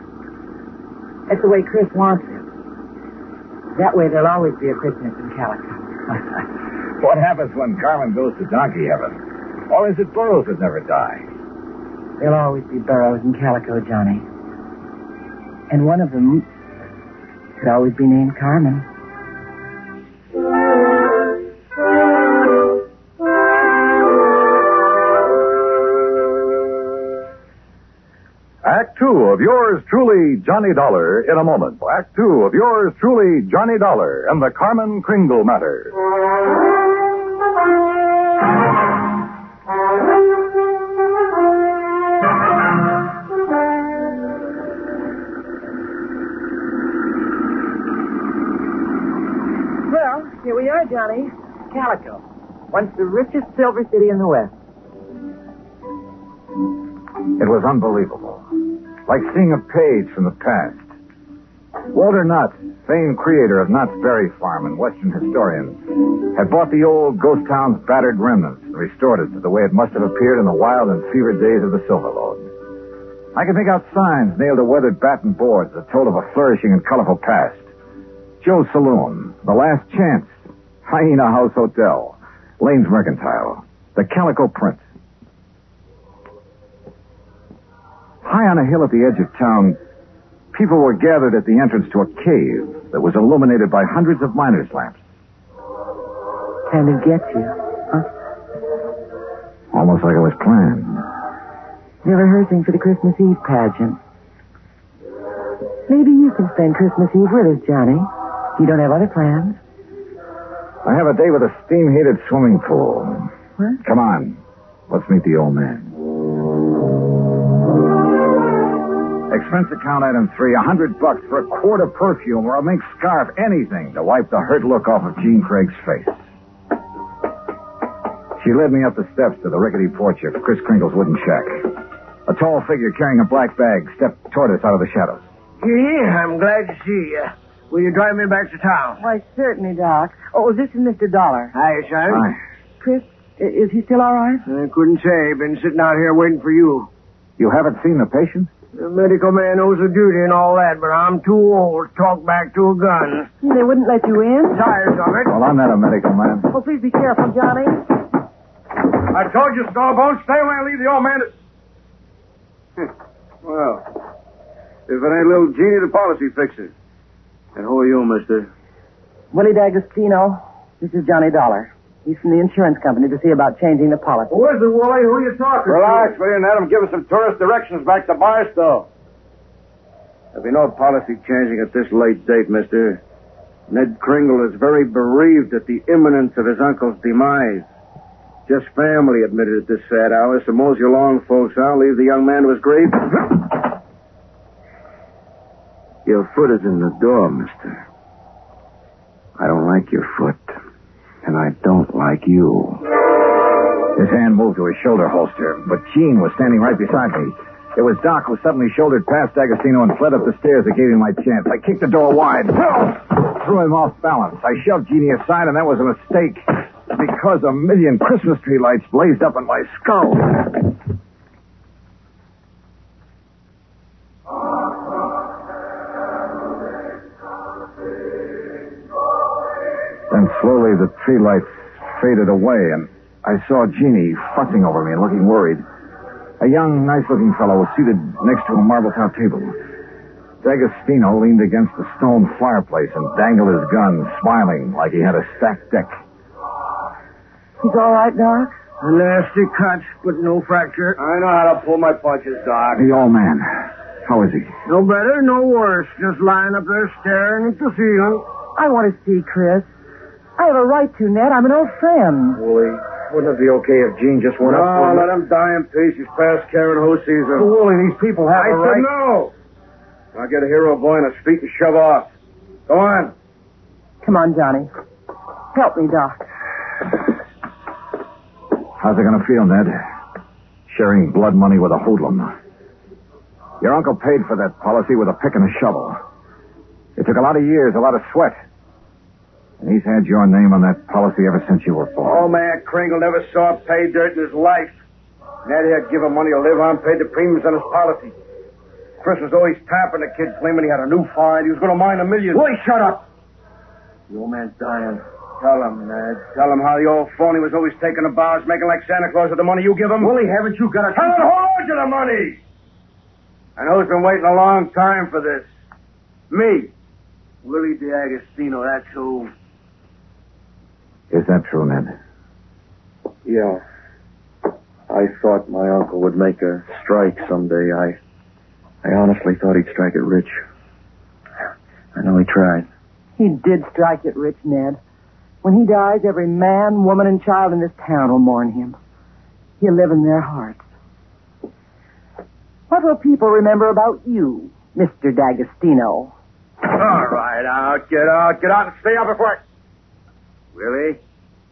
[SPEAKER 21] That's the way Chris wants it. That way there'll always be a Christmas in Calico.
[SPEAKER 5] What happens when Carmen goes to donkey heaven? Or is it burros that never die?
[SPEAKER 21] There'll always be burros in Calico, Johnny. And one of them could always be named Carmen.
[SPEAKER 3] Act two of yours truly, Johnny Dollar, in a moment. Act two of yours truly, Johnny Dollar, and the Carmen Kringle matter.
[SPEAKER 21] Well, here we are, Johnny. Calico. Once the richest silver city in the West.
[SPEAKER 5] It was unbelievable. Like seeing a page from the past. Walter Knott, famed creator of Knott's Berry Farm and Western historian, had bought the old ghost town's battered remnants and restored it to the way it must have appeared in the wild and fevered days of the Silver Lode. I could make out signs nailed to weathered batten boards that told of a flourishing and colorful past. Joe's Saloon, The Last Chance, Hyena House Hotel, Lane's Mercantile, the Calico Print. High on a hill at the edge of town, people were gathered at the entrance to a cave that was illuminated by hundreds of miners' lamps.
[SPEAKER 21] Kind of gets you, huh?
[SPEAKER 5] Almost like it was planned.
[SPEAKER 21] They're rehearsing for the Christmas Eve pageant. Maybe you can spend Christmas Eve with us, Johnny. You don't have other plans?
[SPEAKER 5] I have a day with a steam-heated swimming pool.
[SPEAKER 21] What?
[SPEAKER 5] Come on. Let's meet the old man. Expense account item 3, $100 for a quart of perfume or a mink scarf, anything to wipe the hurt look off of Jean Craig's face. She led me up the steps to the rickety porch of Chris Kringle's wooden shack. A tall figure carrying a black bag stepped toward us out of the shadows.
[SPEAKER 6] Yeah, I'm glad to see you. Will you drive me back to town?
[SPEAKER 21] Why, certainly, Doc. Oh, this is Mr. Dollar.
[SPEAKER 6] Hi, son.
[SPEAKER 5] Hi.
[SPEAKER 21] Chris, is he still all right?
[SPEAKER 6] I couldn't say. Been sitting out here waiting for you.
[SPEAKER 5] You haven't seen the patient?
[SPEAKER 6] The medical man knows the duty and all that, but I'm too old to talk back to a gun.
[SPEAKER 21] They wouldn't let you in?
[SPEAKER 6] Tired of it.
[SPEAKER 5] Well, I'm not a medical man.
[SPEAKER 21] Oh, please be careful, Johnny.
[SPEAKER 22] I told you, Stallbone, stay away and leave the old man to...
[SPEAKER 6] Well,
[SPEAKER 17] If it ain't little Jeannie, the policy fixer. And who are you, mister?
[SPEAKER 13] Willie D'Agostino. This is Johnny Dollar. He's from the insurance company to see about changing the policy.
[SPEAKER 17] Who is it, Wally? Who are you talking to? Relax, will you, and let him give us some tourist directions back to Barstow. There'll be no policy changing at this late date, mister. Ned Kringle is very bereaved at the imminence of his uncle's demise. Just family admitted at this sad hour, so mosey along, folks. I'll leave the young man to his grave. Your foot is in the door, mister. I don't like your foot, and I don't like you.
[SPEAKER 5] His hand moved to his shoulder holster, but Gene was standing right beside me. It was Doc who suddenly shouldered past D'Agostino and fled up the stairs that gave him my chance. I kicked the door wide, threw him off balance. I shoved Jeannie aside, and that was a mistake, because a million Christmas tree lights blazed up in my skull. Then slowly the tree lights faded away, and I saw Jeannie fussing over me and looking worried. A young, nice-looking fellow was seated next to a marble-top table. D'Agostino leaned against the stone fireplace and dangled his gun, smiling like he had a stacked deck.
[SPEAKER 13] He's all right, Doc?
[SPEAKER 6] A nasty cut, but no fracture.
[SPEAKER 17] I know how to pull my punches, Doc.
[SPEAKER 5] The old man. How is he?
[SPEAKER 6] No better, no worse. Just lying up there staring at the ceiling.
[SPEAKER 13] I want to see Chris. I have a right to, Ned. I'm an old friend.
[SPEAKER 17] Wooly, wouldn't it be okay if Gene just went up for him? No, let him die in peace. He's past caring who sees him.
[SPEAKER 6] Wooly, these people have a right.
[SPEAKER 17] I said no. I'll get a hero boy on his feet and shove off. Go on.
[SPEAKER 13] Come on, Johnny. Help me, Doc.
[SPEAKER 5] How's it going to feel, Ned? Sharing blood money with a hoodlum. Your uncle paid for that policy with a pick and a shovel. It took a lot of years, a lot of sweat. And he's had your name on that policy ever since you were born.
[SPEAKER 17] Oh, man, Kringle never saw pay dirt in his life. Ned had given money to live on, paid the premiums on his policy. Chris was always tapping the kid, claiming he had a new find. He was going to mine $1 million.
[SPEAKER 6] Boy, shut up.
[SPEAKER 17] The old man's dying. Tell him, Ned. Tell him how the old phony was always taking the bars, making like Santa Claus with the money you give him.
[SPEAKER 6] Willie, haven't you got a...
[SPEAKER 17] Tell him who owes you the money? I know he's been waiting a long time for this. Me. Willie D'Agostino, that's who.
[SPEAKER 5] Is that true, Ned?
[SPEAKER 19] Yeah. I thought my uncle would make a strike someday. I honestly thought he'd strike it rich. I know he tried.
[SPEAKER 13] He did strike it rich, Ned. When he dies, every man, woman, and child in this town will mourn him. He'll live in their hearts. What will people remember about you, Mr. D'Agostino?
[SPEAKER 17] All right, get out and stay up before I... Willie,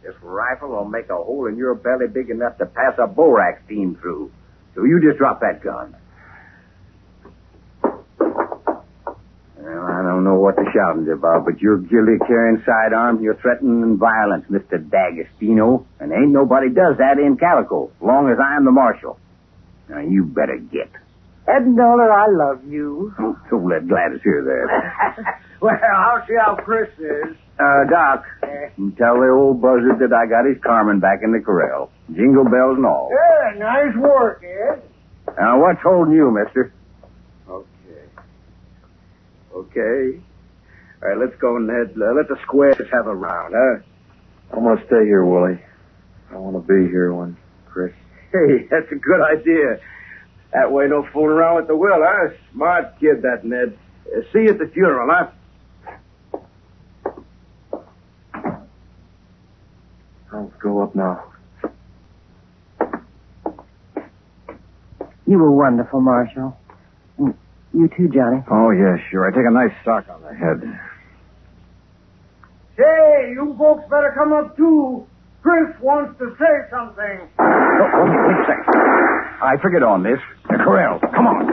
[SPEAKER 17] this rifle will make a hole in your belly big enough to pass a borax beam through. So you just drop that gun. Well, I don't know what the shouting's about, but you're guilty of carrying sidearms and you're threatening violence, Mr. D'Agostino. And ain't nobody does that in Calico, as long as I'm the marshal. Now, you better get.
[SPEAKER 13] Ed Dollar, I love you.
[SPEAKER 17] Oh, so glad to hear that.
[SPEAKER 6] Well, I'll see how Chris is.
[SPEAKER 17] Doc, you tell the old buzzard that I got his Carmen back in the corral. Jingle bells and all.
[SPEAKER 6] Yeah, nice work, Ed.
[SPEAKER 17] Now, what's holding you, mister? Okay. All right, let's go, Ned. Let the squares have a round, huh?
[SPEAKER 19] I'm going to stay here, Willie. I want to be here when Chris...
[SPEAKER 17] Hey, that's a good idea. That way, no fooling around with the will, huh? Smart kid, that Ned. See you at the funeral, huh?
[SPEAKER 19] I'll go up now.
[SPEAKER 13] You were wonderful, Marshal. You too, Johnny.
[SPEAKER 5] Oh, yeah, sure. I take a nice sock on the head.
[SPEAKER 6] Say, you folks better come up, too. Chris wants to say something.
[SPEAKER 17] Oh, wait a second. I figured on this. The corral. Come on.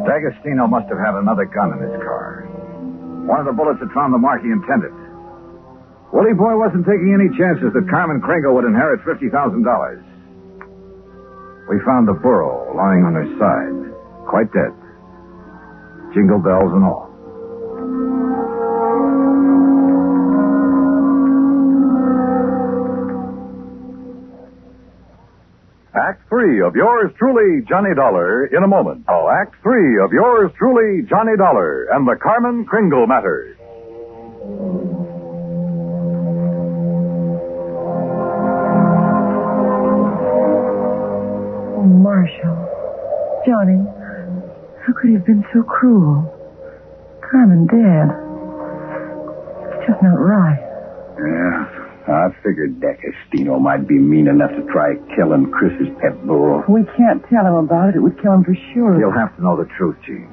[SPEAKER 5] D'Agostino must have had another gun in his car. One of the bullets had found the mark he intended. Willie Boy wasn't taking any chances that Carmen Kringle would inherit $50,000. We found the burro lying on her side, quite dead. Jingle bells and all.
[SPEAKER 3] 3 of yours truly, Johnny Dollar, in a moment. Oh, Act 3 of yours truly, Johnny Dollar, and the Carmen Kringle Matter.
[SPEAKER 13] Oh, Marshall. Johnny, how could he have been so cruel? Carmen dead. It's just not right.
[SPEAKER 12] Yeah, I figured D'Agostino might be mean enough to try killing Chris's pet bull.
[SPEAKER 13] We can't tell him about it. It would kill him for sure.
[SPEAKER 12] You'll have to know the truth, Gene.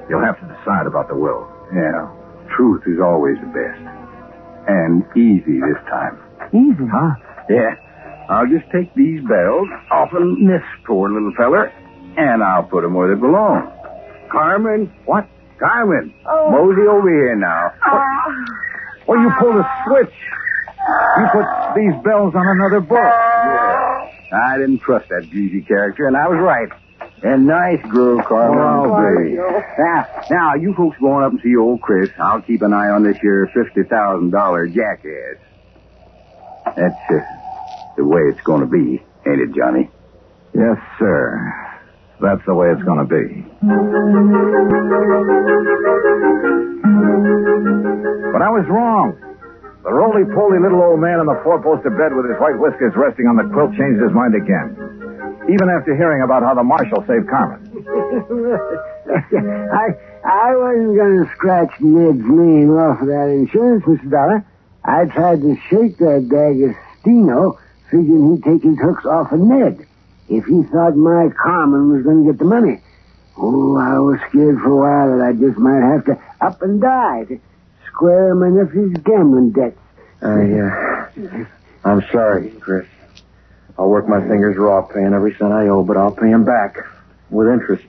[SPEAKER 12] You'll have to decide about the will. Yeah, truth is always the best. And easy this time.
[SPEAKER 13] Easy?
[SPEAKER 12] Huh? Yeah. I'll just take these bells off of this poor little feller, and I'll put them where they belong. Carmen? What? Carmen?
[SPEAKER 13] Oh.
[SPEAKER 12] Mosey over here now.
[SPEAKER 5] Well, you pulled a switch. You put these bells on another book.
[SPEAKER 12] Yeah. I didn't trust that greasy character, and I was right. And nice girl, Carmen.
[SPEAKER 5] Oh, baby.
[SPEAKER 12] Now, you folks go on up and see old Chris. I'll keep an eye on this here $50,000 jackass. That's the way it's going to be, ain't it, Johnny?
[SPEAKER 5] Yes, sir. That's the way it's going to be. But I was wrong. The roly-poly little old man on the four-poster bed with his white whiskers resting on the quilt changed his mind again. Even after hearing about how the marshal saved Carmen.
[SPEAKER 6] I wasn't going to scratch Ned's name off of that insurance, Mr. Dollar. I tried to shake that D'Agostino, figuring he'd take his hooks off of Ned if he thought my Carmen was going to get the money. Oh, I was scared for a while that I just might have to up and die to square my nephew's gambling debts.
[SPEAKER 19] I'm sorry, Chris. I'll work my fingers raw paying every cent I owe, but I'll pay him back with interest.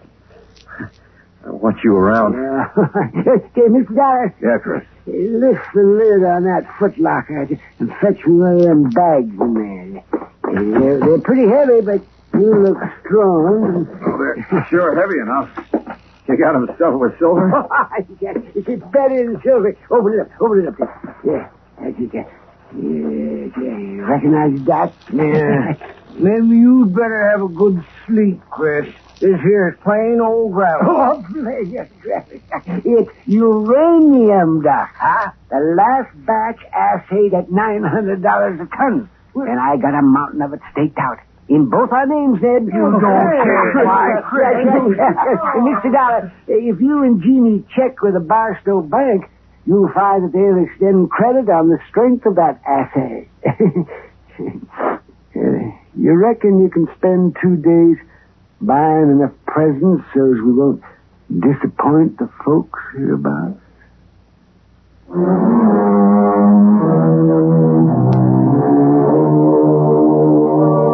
[SPEAKER 19] I want you around.
[SPEAKER 6] Okay, Mr. Dollar.
[SPEAKER 5] Yeah, Chris.
[SPEAKER 6] Lift the lid on that footlocker and fetch me one of them bags in there. They're pretty heavy, but you look strong.
[SPEAKER 5] Oh, they're sure heavy enough. You got them stuffed with silver?
[SPEAKER 6] It's better than silver. Open it up. Yeah, that's it. Yeah. Recognize that? Yeah. Maybe you'd better have a good sleep, Chris. This here is plain old gravel. Oh, it's uranium, Doc, huh? The last batch assayed at $900 a ton. And I got a mountain of it staked out. In both our names, Ned.
[SPEAKER 5] You don't care why, Chris.
[SPEAKER 6] Mr. Dollar, if you and Jeannie check with the Barstow Bank, you'll find that they'll extend credit on the strength of that assay. You reckon you can spend 2 days buying enough presents so as we won't disappoint the folks hereabouts?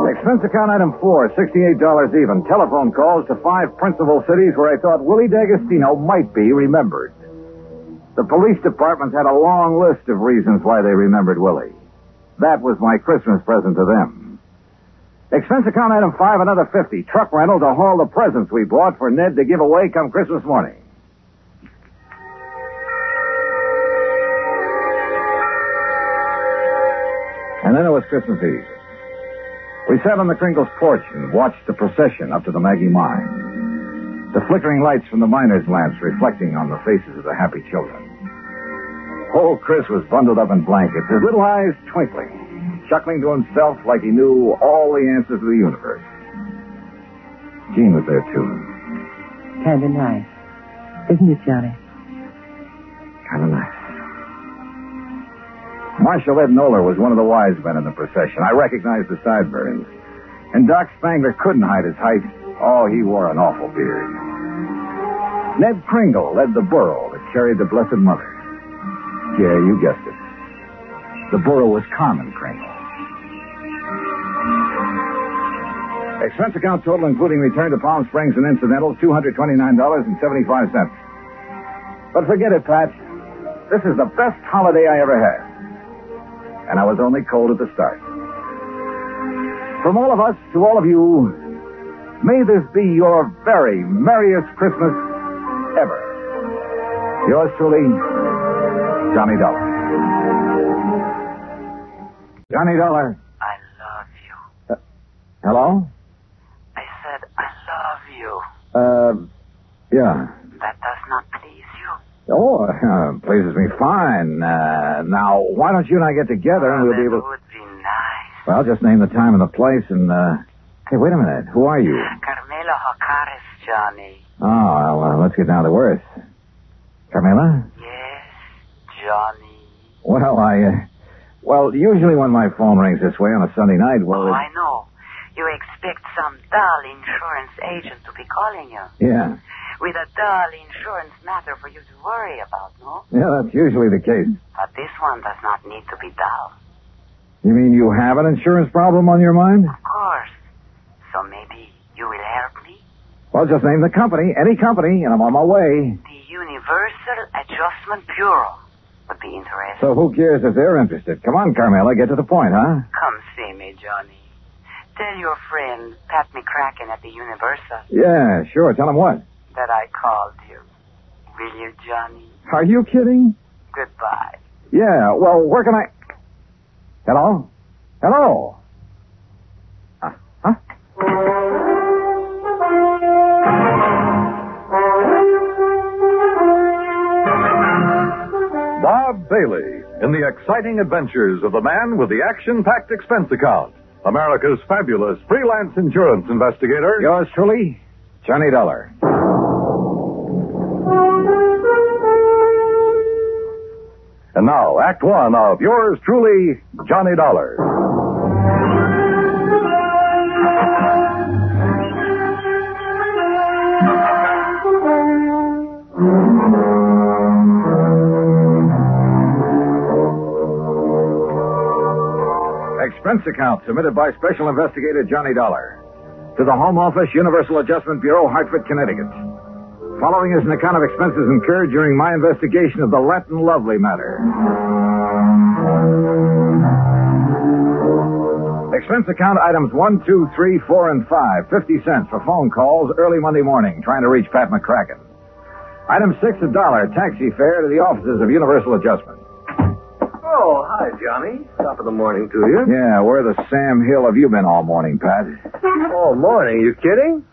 [SPEAKER 5] Expense account item 4, $68 even. Telephone calls to 5 principal cities where I thought Willie D'Agostino might be remembered. The police departments had a long list of reasons why they remembered Willie. That was my Christmas present to them. Expense account item 5, another 50. Truck rental to haul the presents we bought for Ned to give away come Christmas morning. And then it was Christmas Eve. We sat on the Kringle's porch and watched the procession up to the Maggie mine. The flickering lights from the miners' lamps reflecting on the faces of the happy children. Old Chris was bundled up in blankets, his little eyes twinkling, chuckling to himself like he knew all the answers to the universe. Jean was there, too.
[SPEAKER 13] Kind of nice. Isn't it, Johnny?
[SPEAKER 5] Kind of nice. Marshal Ed Noller was one of the wise men in the procession. I recognized the sideburns. And Doc Spangler couldn't hide his height. Oh, he wore an awful beard. Ned Kringle led the burro that carried the Blessed Mother. Yeah, you guessed it. The burro was Carmen Kringle. Expense account total, including return to Palm Springs and incidentals, $229.75. But forget it, Pat. This is the best holiday I ever had. And I was only cold at the start. From all of us to all of you, may this be your very merriest Christmas ever. Yours truly, Johnny Dollar. Johnny Dollar.
[SPEAKER 11] I love you.
[SPEAKER 5] Hello?
[SPEAKER 2] Yeah.
[SPEAKER 10] That does not please you.
[SPEAKER 2] Oh, pleases me fine. Now, why don't you and I get together and we'll be able...
[SPEAKER 10] That would be nice.
[SPEAKER 2] Well, just name the time and the place and, Hey, wait a minute. Who are you?
[SPEAKER 10] Carmela Hocares, Johnny.
[SPEAKER 2] Oh, well, let's get down to earth. Carmela?
[SPEAKER 10] Yes, Johnny.
[SPEAKER 2] Well, usually when my phone rings this way on a Sunday night,
[SPEAKER 10] I know. You expect some dull insurance agent to be calling you.
[SPEAKER 2] Yeah.
[SPEAKER 10] With a dull insurance matter for you to worry about, no?
[SPEAKER 2] Yeah, that's usually the case.
[SPEAKER 10] But this one does not need to be dull.
[SPEAKER 2] You mean you have an insurance problem on your mind?
[SPEAKER 10] Of course. So maybe you will help me?
[SPEAKER 2] Well, just name the company, any company, and I'm on my way.
[SPEAKER 10] The Universal Adjustment Bureau would be interested.
[SPEAKER 2] So who cares if they're interested? Come on, Carmela, get to the point, huh?
[SPEAKER 10] Come see me, Johnny. Tell your friend, Pat McCracken at the Universal.
[SPEAKER 2] Yeah, sure. Tell him what?
[SPEAKER 10] That I called you. Will you, Johnny?
[SPEAKER 2] Are you kidding?
[SPEAKER 10] Goodbye.
[SPEAKER 2] Yeah, well, where can I... Hello? Hello? Huh?
[SPEAKER 3] Bob Bailey in the exciting adventures of the man with the action-packed expense account. America's fabulous freelance insurance investigator.
[SPEAKER 2] Yours truly, Johnny Dollar.
[SPEAKER 3] And now, Act One of yours truly, Johnny Dollar.
[SPEAKER 2] Expense account submitted by Special Investigator Johnny Dollar to the Home Office, Universal Adjustment Bureau, Hartford, Connecticut. Following is an account of expenses incurred during my investigation of the Latin Lovely matter. Expense account items 1, 2, 3, 4, and 5, 50 cents for phone calls early Monday morning, trying to reach Pat McCracken. Item 6, $1, taxi fare to the offices of Universal Adjustment.
[SPEAKER 19] Oh, hi, Johnny. Top of the morning to you.
[SPEAKER 2] Yeah, where the Sam Hill have you been all morning, Pat?
[SPEAKER 19] Oh, morning. You kidding?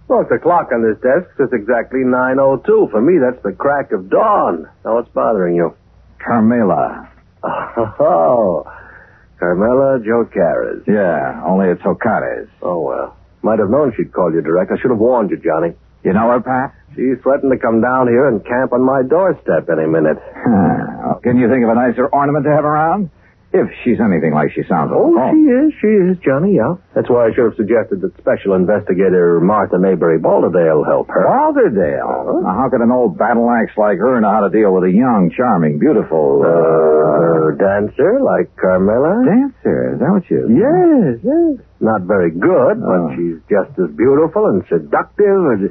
[SPEAKER 19] Look, the clock on this desk says exactly 9:02. For me, that's the crack of dawn. Now, what's bothering you?
[SPEAKER 2] Carmela.
[SPEAKER 19] Oh, Carmela Jocares.
[SPEAKER 2] Yeah, only it's Hocares.
[SPEAKER 19] Oh, well. Might have known she'd call you direct. I should have warned you, Johnny.
[SPEAKER 2] You know her, Pat?
[SPEAKER 19] She threatened to come down here and camp on my doorstep any minute.
[SPEAKER 2] Can you think of a nicer ornament to have around? If she's anything like she sounds on the phone.
[SPEAKER 19] She is, Johnny, yeah. That's why I should have suggested that Special Investigator Martha Mayberry Balderdale help her.
[SPEAKER 2] Balderdale? Now, how could an old battle axe like her know how to deal with a young, charming, beautiful...
[SPEAKER 19] dancer like Carmela?
[SPEAKER 2] Dancer? Is that what you...
[SPEAKER 19] Yes. Not very good, but she's just as beautiful and seductive.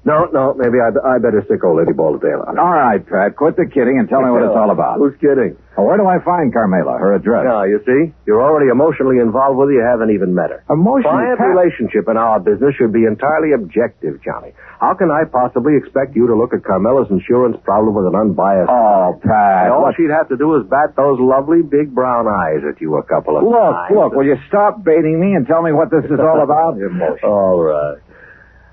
[SPEAKER 19] No, maybe I better stick old Lady Balderdale on.
[SPEAKER 2] All right, Pat, quit the kidding and tell me what it's all about.
[SPEAKER 19] Who's kidding?
[SPEAKER 2] Well, where do I find Carmela? Her address?
[SPEAKER 19] Yeah, you see? You're already emotionally involved with her. You haven't even met her.
[SPEAKER 2] Emotionally?
[SPEAKER 19] Client relationship in our business should be entirely objective, Johnny. How can I possibly expect you to look at Carmela's insurance problem with an unbiased eye?
[SPEAKER 2] Pat.
[SPEAKER 19] All she'd have to do is bat those lovely big brown eyes at you a couple of times.
[SPEAKER 2] Look, will you stop baiting me and tell me what this is all about?
[SPEAKER 19] All right.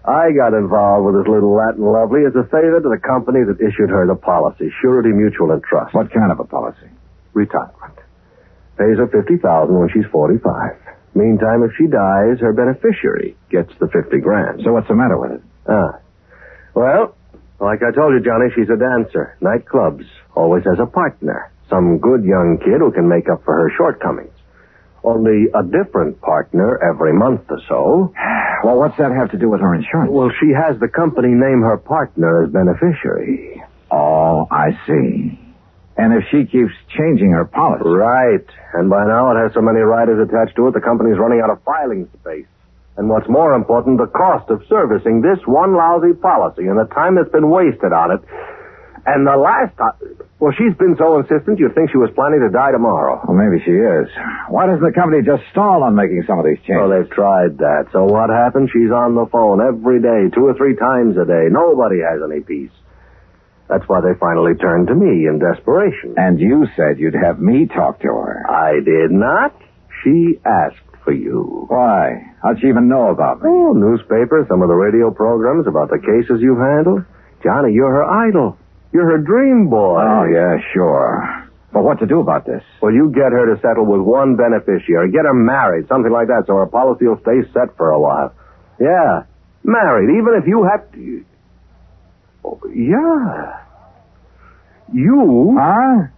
[SPEAKER 19] I got involved with this little Latin Lovely as a favor to the company that issued her the policy, Surety Mutual and Trust.
[SPEAKER 2] What kind of a policy?
[SPEAKER 19] Retirement. Pays her $50,000 when she's 45. Meantime, if she dies, her beneficiary gets the $50,000.
[SPEAKER 2] So what's the matter with it?
[SPEAKER 19] Well, like I told you, Johnny, she's a dancer. Nightclubs. Always has a partner. Some good young kid who can make up for her shortcomings. Only a different partner every month or so.
[SPEAKER 2] Well, what's that have to do with her insurance?
[SPEAKER 19] Well, she has the company name her partner as beneficiary.
[SPEAKER 2] Oh, I see. And if she keeps changing her policy...
[SPEAKER 19] Right. And by now it has so many riders attached to it, the company's running out of filing space. And what's more important, the cost of servicing this one lousy policy and the time that's been wasted on it. And the last time... Well, she's been so insistent you'd think she was planning to die tomorrow.
[SPEAKER 2] Well, maybe she is. Why doesn't the company just stall on making some of these changes?
[SPEAKER 19] Well, they've tried that. So what happened? She's on the phone every day, 2 or 3 times a day. Nobody has any peace. That's why they finally turned to me in desperation.
[SPEAKER 2] And you said you'd have me talk to her.
[SPEAKER 19] I did not. She asked for you.
[SPEAKER 3] Why? How'd she even know about me?
[SPEAKER 19] Oh, newspapers, some of the radio programs about the cases you've handled. Johnny, you're her idol. You're her dream boy.
[SPEAKER 3] Oh, yeah, sure. But what to do about this?
[SPEAKER 19] Well, you get her to settle with one beneficiary. Get her married, something like that, so her policy will stay set for a while. Yeah, married, even if you have to... Oh, yeah. You?
[SPEAKER 3] Huh?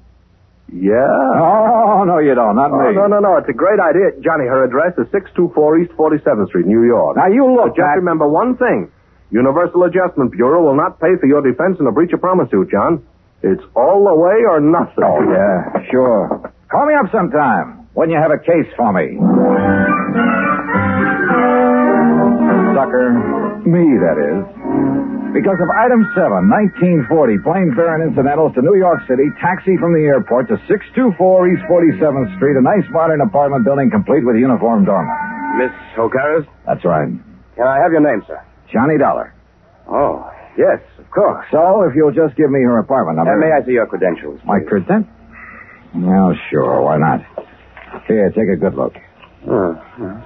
[SPEAKER 19] Yeah.
[SPEAKER 3] Oh, no, you don't. Not me.
[SPEAKER 19] No. It's a great idea. Johnny, her address is 624 East 47th Street, New York.
[SPEAKER 3] Now, you look,
[SPEAKER 19] but just remember one thing. Universal Adjustment Bureau will not pay for your defense in a breach of promise suit, John. It's all the way or nothing.
[SPEAKER 3] Oh, yeah, sure. Call me up sometime when you have a case for me. Sucker. Me, that is. Because of Item 7, 1940, plain fare and incidentals to New York City, taxi from the airport to 624 East 47th Street, a nice modern apartment building complete with uniformed doorman.
[SPEAKER 8] Miss O'Carroll?
[SPEAKER 3] That's right.
[SPEAKER 8] Can I have your name, sir?
[SPEAKER 3] Johnny Dollar.
[SPEAKER 8] Oh, yes, of course.
[SPEAKER 3] So, if you'll just give me her apartment number...
[SPEAKER 8] may I see your credentials, please?
[SPEAKER 3] My credentials? Well, sure, why not? Here, take a good look.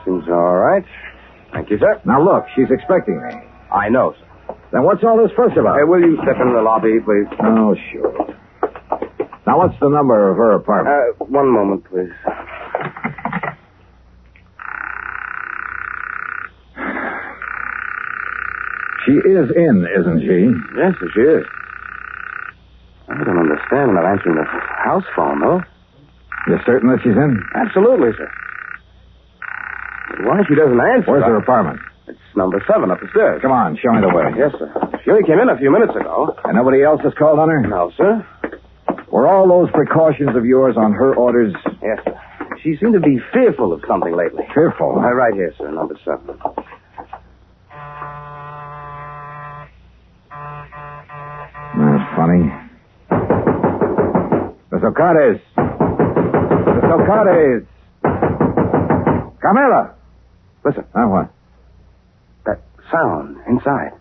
[SPEAKER 8] Seems all right. Thank you, sir.
[SPEAKER 3] Now, look, she's expecting me.
[SPEAKER 8] I know, sir.
[SPEAKER 3] Then what's all this fuss about?
[SPEAKER 8] Hey, will you step into the lobby, please?
[SPEAKER 3] Oh, sure. Now, what's the number of her apartment?
[SPEAKER 8] One moment, please.
[SPEAKER 3] She is in, isn't she?
[SPEAKER 8] Yes, she is. I don't understand about answering the house phone, though.
[SPEAKER 3] You're certain that she's in?
[SPEAKER 8] Absolutely, sir. Why she doesn't answer?
[SPEAKER 3] Where's her apartment?
[SPEAKER 8] It's number 7 up the stairs.
[SPEAKER 3] Come on, show me the way.
[SPEAKER 8] Yes, sir. She only came in a few minutes ago.
[SPEAKER 3] And nobody else has called on her?
[SPEAKER 8] No, sir.
[SPEAKER 3] Were all those precautions of yours on her orders?
[SPEAKER 8] Yes, sir. She seemed to be fearful of something lately.
[SPEAKER 3] Fearful?
[SPEAKER 8] Right here, sir, number 7.
[SPEAKER 3] That's funny. Miss Ocades! Miss Ocades! Carmela!
[SPEAKER 8] Listen.
[SPEAKER 3] What?
[SPEAKER 8] That sound inside.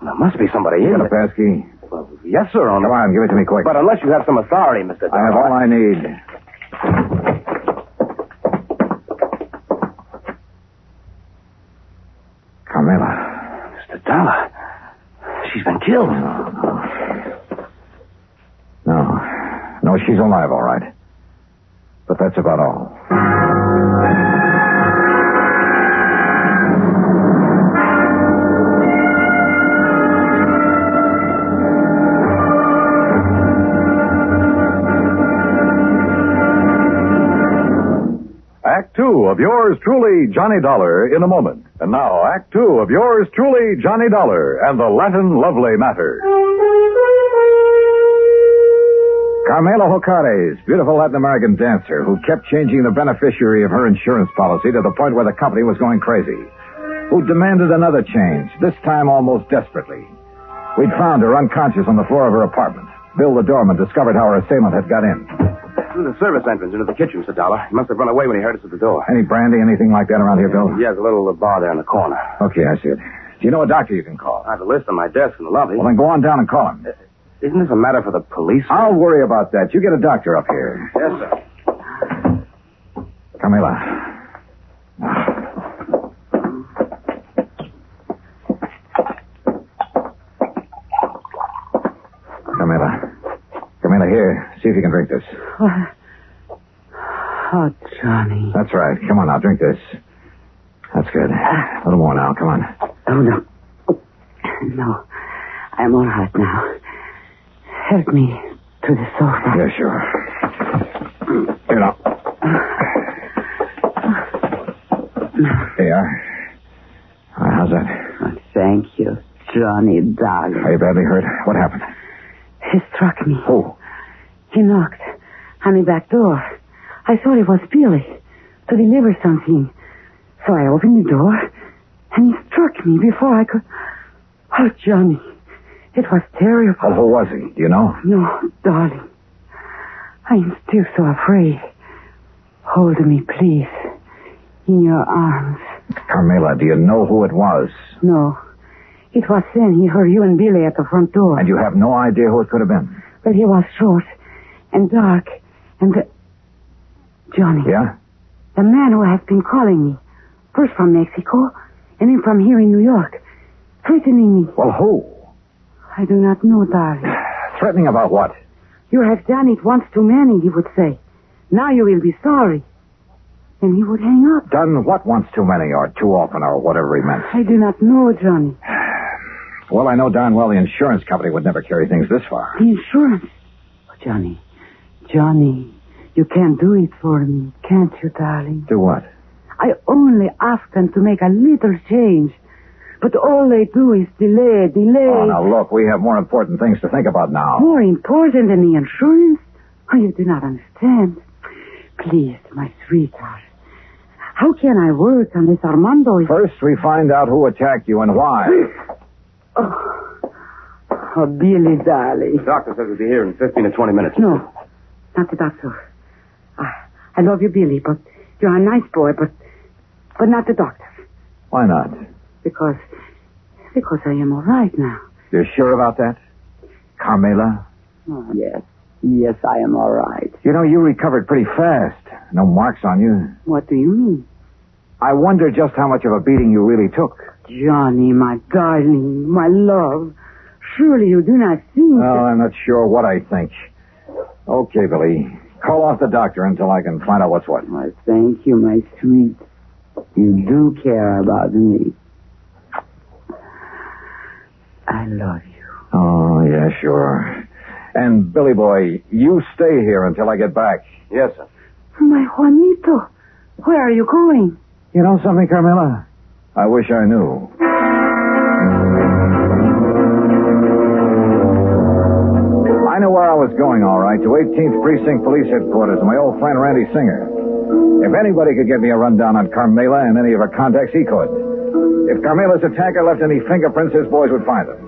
[SPEAKER 8] There must be somebody
[SPEAKER 3] You
[SPEAKER 8] in
[SPEAKER 3] got a
[SPEAKER 8] there.
[SPEAKER 3] passkey?
[SPEAKER 8] Well, yes, sir.
[SPEAKER 3] Come on, give it to me quick.
[SPEAKER 8] But unless you have some authority, Mr.
[SPEAKER 3] I have all I need. Carmela.
[SPEAKER 8] Mr. Dollar. She's been killed.
[SPEAKER 3] No, she's alive, all right. But that's about all.
[SPEAKER 4] Act 2 of yours truly, Johnny Dollar, in a moment. And now, Act 2 of yours truly, Johnny Dollar, and the Latin Lovely Matter.
[SPEAKER 3] Carmela Ocades, beautiful Latin American dancer who kept changing the beneficiary of her insurance policy to the point where the company was going crazy. Who demanded another change, this time almost desperately. We'd found her unconscious on the floor of her apartment. Bill, the doorman, discovered how her assailant had got in.
[SPEAKER 8] Through the service entrance into the kitchen, Mr. Dollar. He must have run away when he heard us at the door.
[SPEAKER 3] Any brandy, anything like that around here, Bill?
[SPEAKER 8] Yes, a little bar there in the corner.
[SPEAKER 3] Okay, I see it. Do you know a doctor you can call?
[SPEAKER 8] I have a list on my desk in the lobby.
[SPEAKER 3] Well, then go on down and call him.
[SPEAKER 8] Isn't this a matter for the police?
[SPEAKER 3] I'll worry about that. You get a doctor up here.
[SPEAKER 8] Yes, sir.
[SPEAKER 3] Carmela. Carmela, here. See if you can drink this.
[SPEAKER 9] Oh, Johnny.
[SPEAKER 3] That's right. Come on now, drink this. That's good. A little more now. Come on.
[SPEAKER 9] Oh, no. No. I'm all right now. Help me to the sofa.
[SPEAKER 3] Yeah, sure. Here now. There you are. How's that?
[SPEAKER 9] Oh, thank you, Johnny, darling.
[SPEAKER 3] Are you badly hurt? What happened?
[SPEAKER 9] He struck me.
[SPEAKER 3] Who?
[SPEAKER 9] He knocked on the back door. I thought it was Billy to deliver something. So I opened the door, and he struck me before I could... Oh, Johnny, it was terrible.
[SPEAKER 3] Well, who was he? Do you know?
[SPEAKER 9] No, darling. I am still so afraid. Hold me, please, in your arms.
[SPEAKER 3] Carmela, do you know who it was?
[SPEAKER 9] No. It was then he heard you and Billy at the front door.
[SPEAKER 3] And you have no idea who it could have been?
[SPEAKER 9] Well, he was short and dark and... Johnny.
[SPEAKER 3] Yeah?
[SPEAKER 14] The man who has been calling me. First from Mexico, and then from here in New York. Threatening me.
[SPEAKER 3] Well, who?
[SPEAKER 14] I do not know, darling.
[SPEAKER 3] Threatening about what?
[SPEAKER 14] You have done it once too many, he would say. Now you will be sorry. Then he would hang up.
[SPEAKER 3] Done what once too many, or too often, or whatever he meant?
[SPEAKER 14] I do not know, Johnny.
[SPEAKER 3] Well, I know darn well the insurance company would never carry things this far.
[SPEAKER 14] The insurance? Oh, Johnny, you can't do it for me, can't you, darling?
[SPEAKER 3] Do what?
[SPEAKER 14] I only ask them to make a little change. But all they do is delay.
[SPEAKER 3] Oh, now look, we have more important things to think about now.
[SPEAKER 14] More important than the insurance? Oh, you do not understand. Please, my sweetheart. How can I work on this Armando?
[SPEAKER 3] First, we find out who attacked you and why.
[SPEAKER 14] Oh, Billy, darling.
[SPEAKER 15] The doctor says we'll be here in 15 to 20 minutes.
[SPEAKER 14] No, not the doctor. I love you, Billy, but you're a nice boy, but not the doctor.
[SPEAKER 3] Why not?
[SPEAKER 14] Because I am all right now.
[SPEAKER 3] You're sure about that? Carmela?
[SPEAKER 14] Oh, yes. Yes, I am all right.
[SPEAKER 3] You know, you recovered pretty fast. No marks on you.
[SPEAKER 14] What do you mean?
[SPEAKER 3] I wonder just how much of a beating you really took.
[SPEAKER 14] Johnny, my darling, my love. Surely you do not think
[SPEAKER 3] Oh, I'm not sure what I think. Okay, Billy. Call off the doctor until I can find out what's what.
[SPEAKER 14] Well, thank you, my sweet. You do care about me. I love you.
[SPEAKER 3] Oh, yeah, sure. And, Billy boy, you stay here until I get back.
[SPEAKER 15] Yes, sir.
[SPEAKER 14] My Juanito, where are you going?
[SPEAKER 3] You know something, Carmela? I wish I knew. I knew where I was going, all right, to 18th Precinct Police Headquarters, my old friend Randy Singer. If anybody could get me a rundown on Carmela and any of her contacts, he could. If Carmela's attacker left any fingerprints, his boys would find them.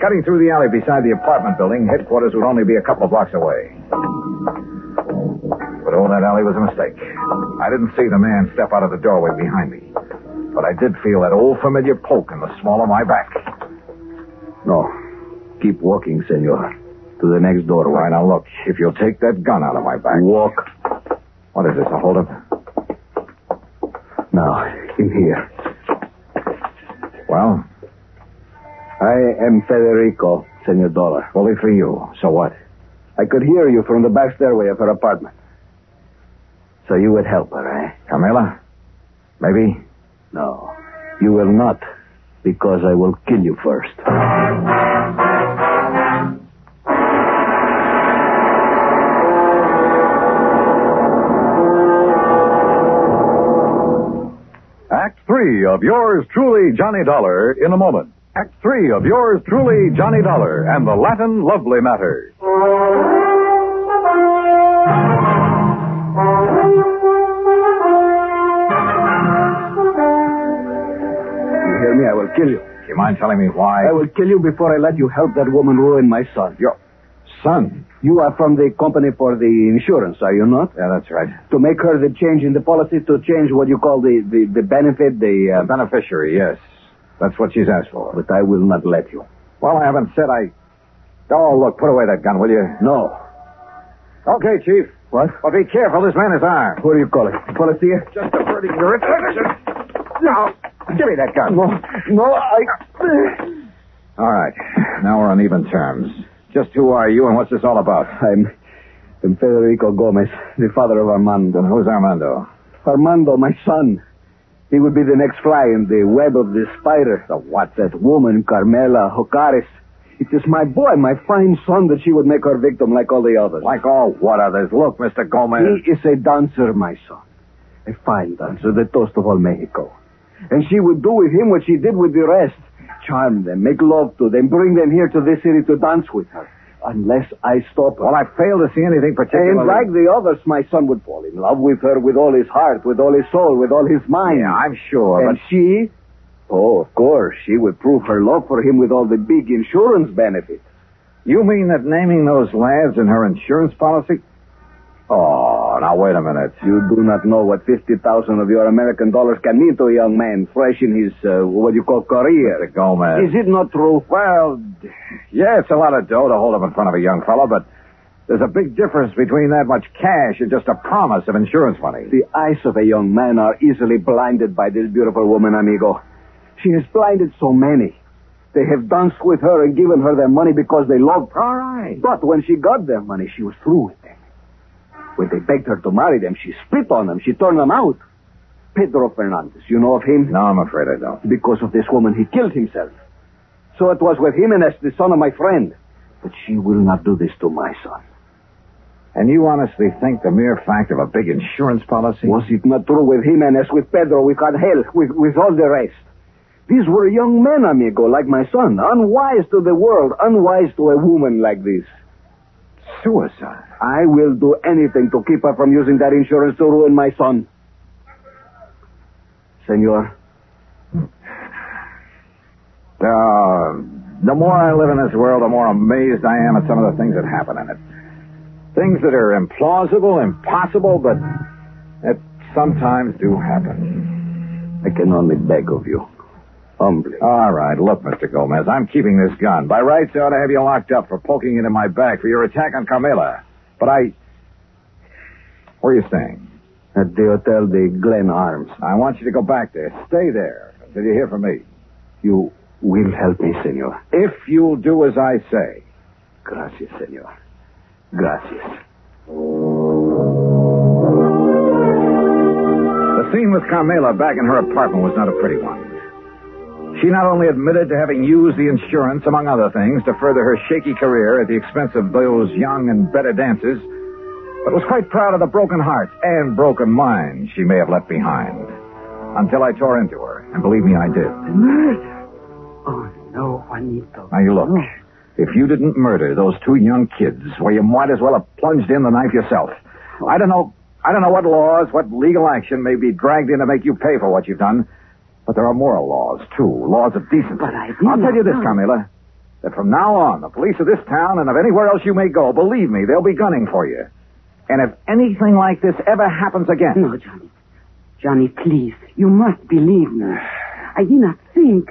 [SPEAKER 3] Cutting through the alley beside the apartment building, headquarters would only be a couple of blocks away. But that alley was a mistake. I didn't see the man step out of the doorway behind me. But I did feel that old familiar poke in the small of my back.
[SPEAKER 15] No. Keep walking, senor. To the next doorway.
[SPEAKER 3] All right, now look. If you'll take that gun out of my back.
[SPEAKER 15] Walk.
[SPEAKER 3] What is this, a holdup?
[SPEAKER 15] Now, in here.
[SPEAKER 3] Well?
[SPEAKER 15] I am Federico, Senor Dollar.
[SPEAKER 3] Fully for you. So what?
[SPEAKER 15] I could hear you from the back stairway of her apartment. So you would help her, eh?
[SPEAKER 3] Carmela? Maybe?
[SPEAKER 15] No. You will not, because I will kill you first.
[SPEAKER 4] Act 3 of yours truly, Johnny Dollar, in a moment. Act 3 of yours truly, Johnny Dollar, and the Latin Lovely Matter.
[SPEAKER 15] You hear me? I will kill you.
[SPEAKER 3] Do you mind telling me why?
[SPEAKER 15] I will kill you before I let you help that woman ruin my son.
[SPEAKER 3] Your son?
[SPEAKER 15] You are from the company for the insurance, are you not?
[SPEAKER 3] Yeah, that's right.
[SPEAKER 15] To make her the change in the policy, to change what you call the benefit,
[SPEAKER 3] the beneficiary, yes. That's what she's asked for.
[SPEAKER 15] But I will not let you.
[SPEAKER 3] Well, I haven't said I... Oh, look, put away that gun, will you?
[SPEAKER 15] No.
[SPEAKER 3] Okay, Chief.
[SPEAKER 15] What?
[SPEAKER 3] Well, be careful. This man is armed.
[SPEAKER 15] What do you call it? Policy?
[SPEAKER 3] Just averting your attention. Now, give me that gun.
[SPEAKER 15] No,
[SPEAKER 3] All right. Now we're on even terms. Just who are you and what's this all about?
[SPEAKER 15] I'm Federico Gomez, the father of Armando.
[SPEAKER 3] And who's Armando?
[SPEAKER 15] Armando, my son. He would be the next fly in the web of the spider.
[SPEAKER 3] The what?
[SPEAKER 15] That woman, Carmela Jocares. It is my boy, my fine son, that she would make her victim like all the others.
[SPEAKER 3] Like all what others? Look, Mr. Gomez.
[SPEAKER 15] He is a dancer, my son. A fine dancer, the toast of all Mexico. And she would do with him what she did with the rest. Charm them, make love to them, bring them here to this city to dance with her. Unless I stop her.
[SPEAKER 3] Well, I fail to see anything particular.
[SPEAKER 15] And like the others, my son would fall in love with her with all his heart, with all his soul, with all his mind.
[SPEAKER 3] Yeah, I'm sure.
[SPEAKER 15] And she... Oh, of course, she would prove her love for him with all the big insurance benefits.
[SPEAKER 3] You mean that naming those lads in her insurance policy? Oh, now wait a minute.
[SPEAKER 15] You do not know what 50,000 of your American dollars can mean to a young man fresh in his, what you call career.
[SPEAKER 3] Mr. Gomez.
[SPEAKER 15] Is it not true?
[SPEAKER 3] Well, yeah, it's a lot of dough to hold up in front of a young fellow, but There's a big difference between that much cash and just a promise of insurance money.
[SPEAKER 15] The eyes of a young man are easily blinded by this beautiful woman, amigo. She has blinded so many. They have danced with her and given her their money because they loved her.
[SPEAKER 3] All right.
[SPEAKER 15] But when she got their money, she was through with them. When they begged her to marry them, she split on them. She turned them out. Pedro Fernandez, you know of him?
[SPEAKER 3] No, I'm afraid I don't.
[SPEAKER 15] Because of this woman, he killed himself. So it was with Jimenez, the son of my friend. But she will not do this to my son.
[SPEAKER 3] And you honestly think the mere fact of a big insurance policy?
[SPEAKER 15] Was it not true with Jimenez, with Pedro, with Angel, with all the rest? These were young men, amigo, like my son. Unwise to the world, unwise to a woman like this.
[SPEAKER 3] Suicide?
[SPEAKER 15] I will do anything to keep her from using that insurance to ruin my son. Senor.
[SPEAKER 3] The more I live in this world, the more amazed I am at some of the things that happen in it. Things that are implausible, impossible, but that sometimes do happen.
[SPEAKER 15] I can only beg of you. Humbly.
[SPEAKER 3] All right, look, Mr. Gomez, I'm keeping this gun. By rights, I ought to have you locked up for poking into my back for your attack on Carmela. But where are you staying?
[SPEAKER 15] At the Hotel de Glen Arms.
[SPEAKER 3] I want you to go back there. Stay there until you hear from me.
[SPEAKER 15] You will help me, senor.
[SPEAKER 3] If you'll do as I say.
[SPEAKER 15] Gracias, senor. Gracias.
[SPEAKER 3] The scene with Carmela back in her apartment was not a pretty one. She not only admitted to having used the insurance, among other things, to further her shaky career at the expense of those young and better dancers, but was quite proud of the broken heart and broken mind she may have left behind. Until I tore into her, and believe me, I did.
[SPEAKER 14] Murder? Oh, no, Juanito.
[SPEAKER 3] Now, you look.
[SPEAKER 14] No.
[SPEAKER 3] If you didn't murder those two young kids, well, you might as well have plunged in the knife yourself. I don't know what laws, what legal action may be dragged in to make you pay for what you've done, but there are moral laws, too, laws of decency.
[SPEAKER 14] But I'll
[SPEAKER 3] tell you this, Carmela, that from now on, the police of this town and of anywhere else you may go, believe me, they'll be gunning for you. And if anything like this ever happens again...
[SPEAKER 14] No, Johnny. Johnny, please, you must believe me. I did not think.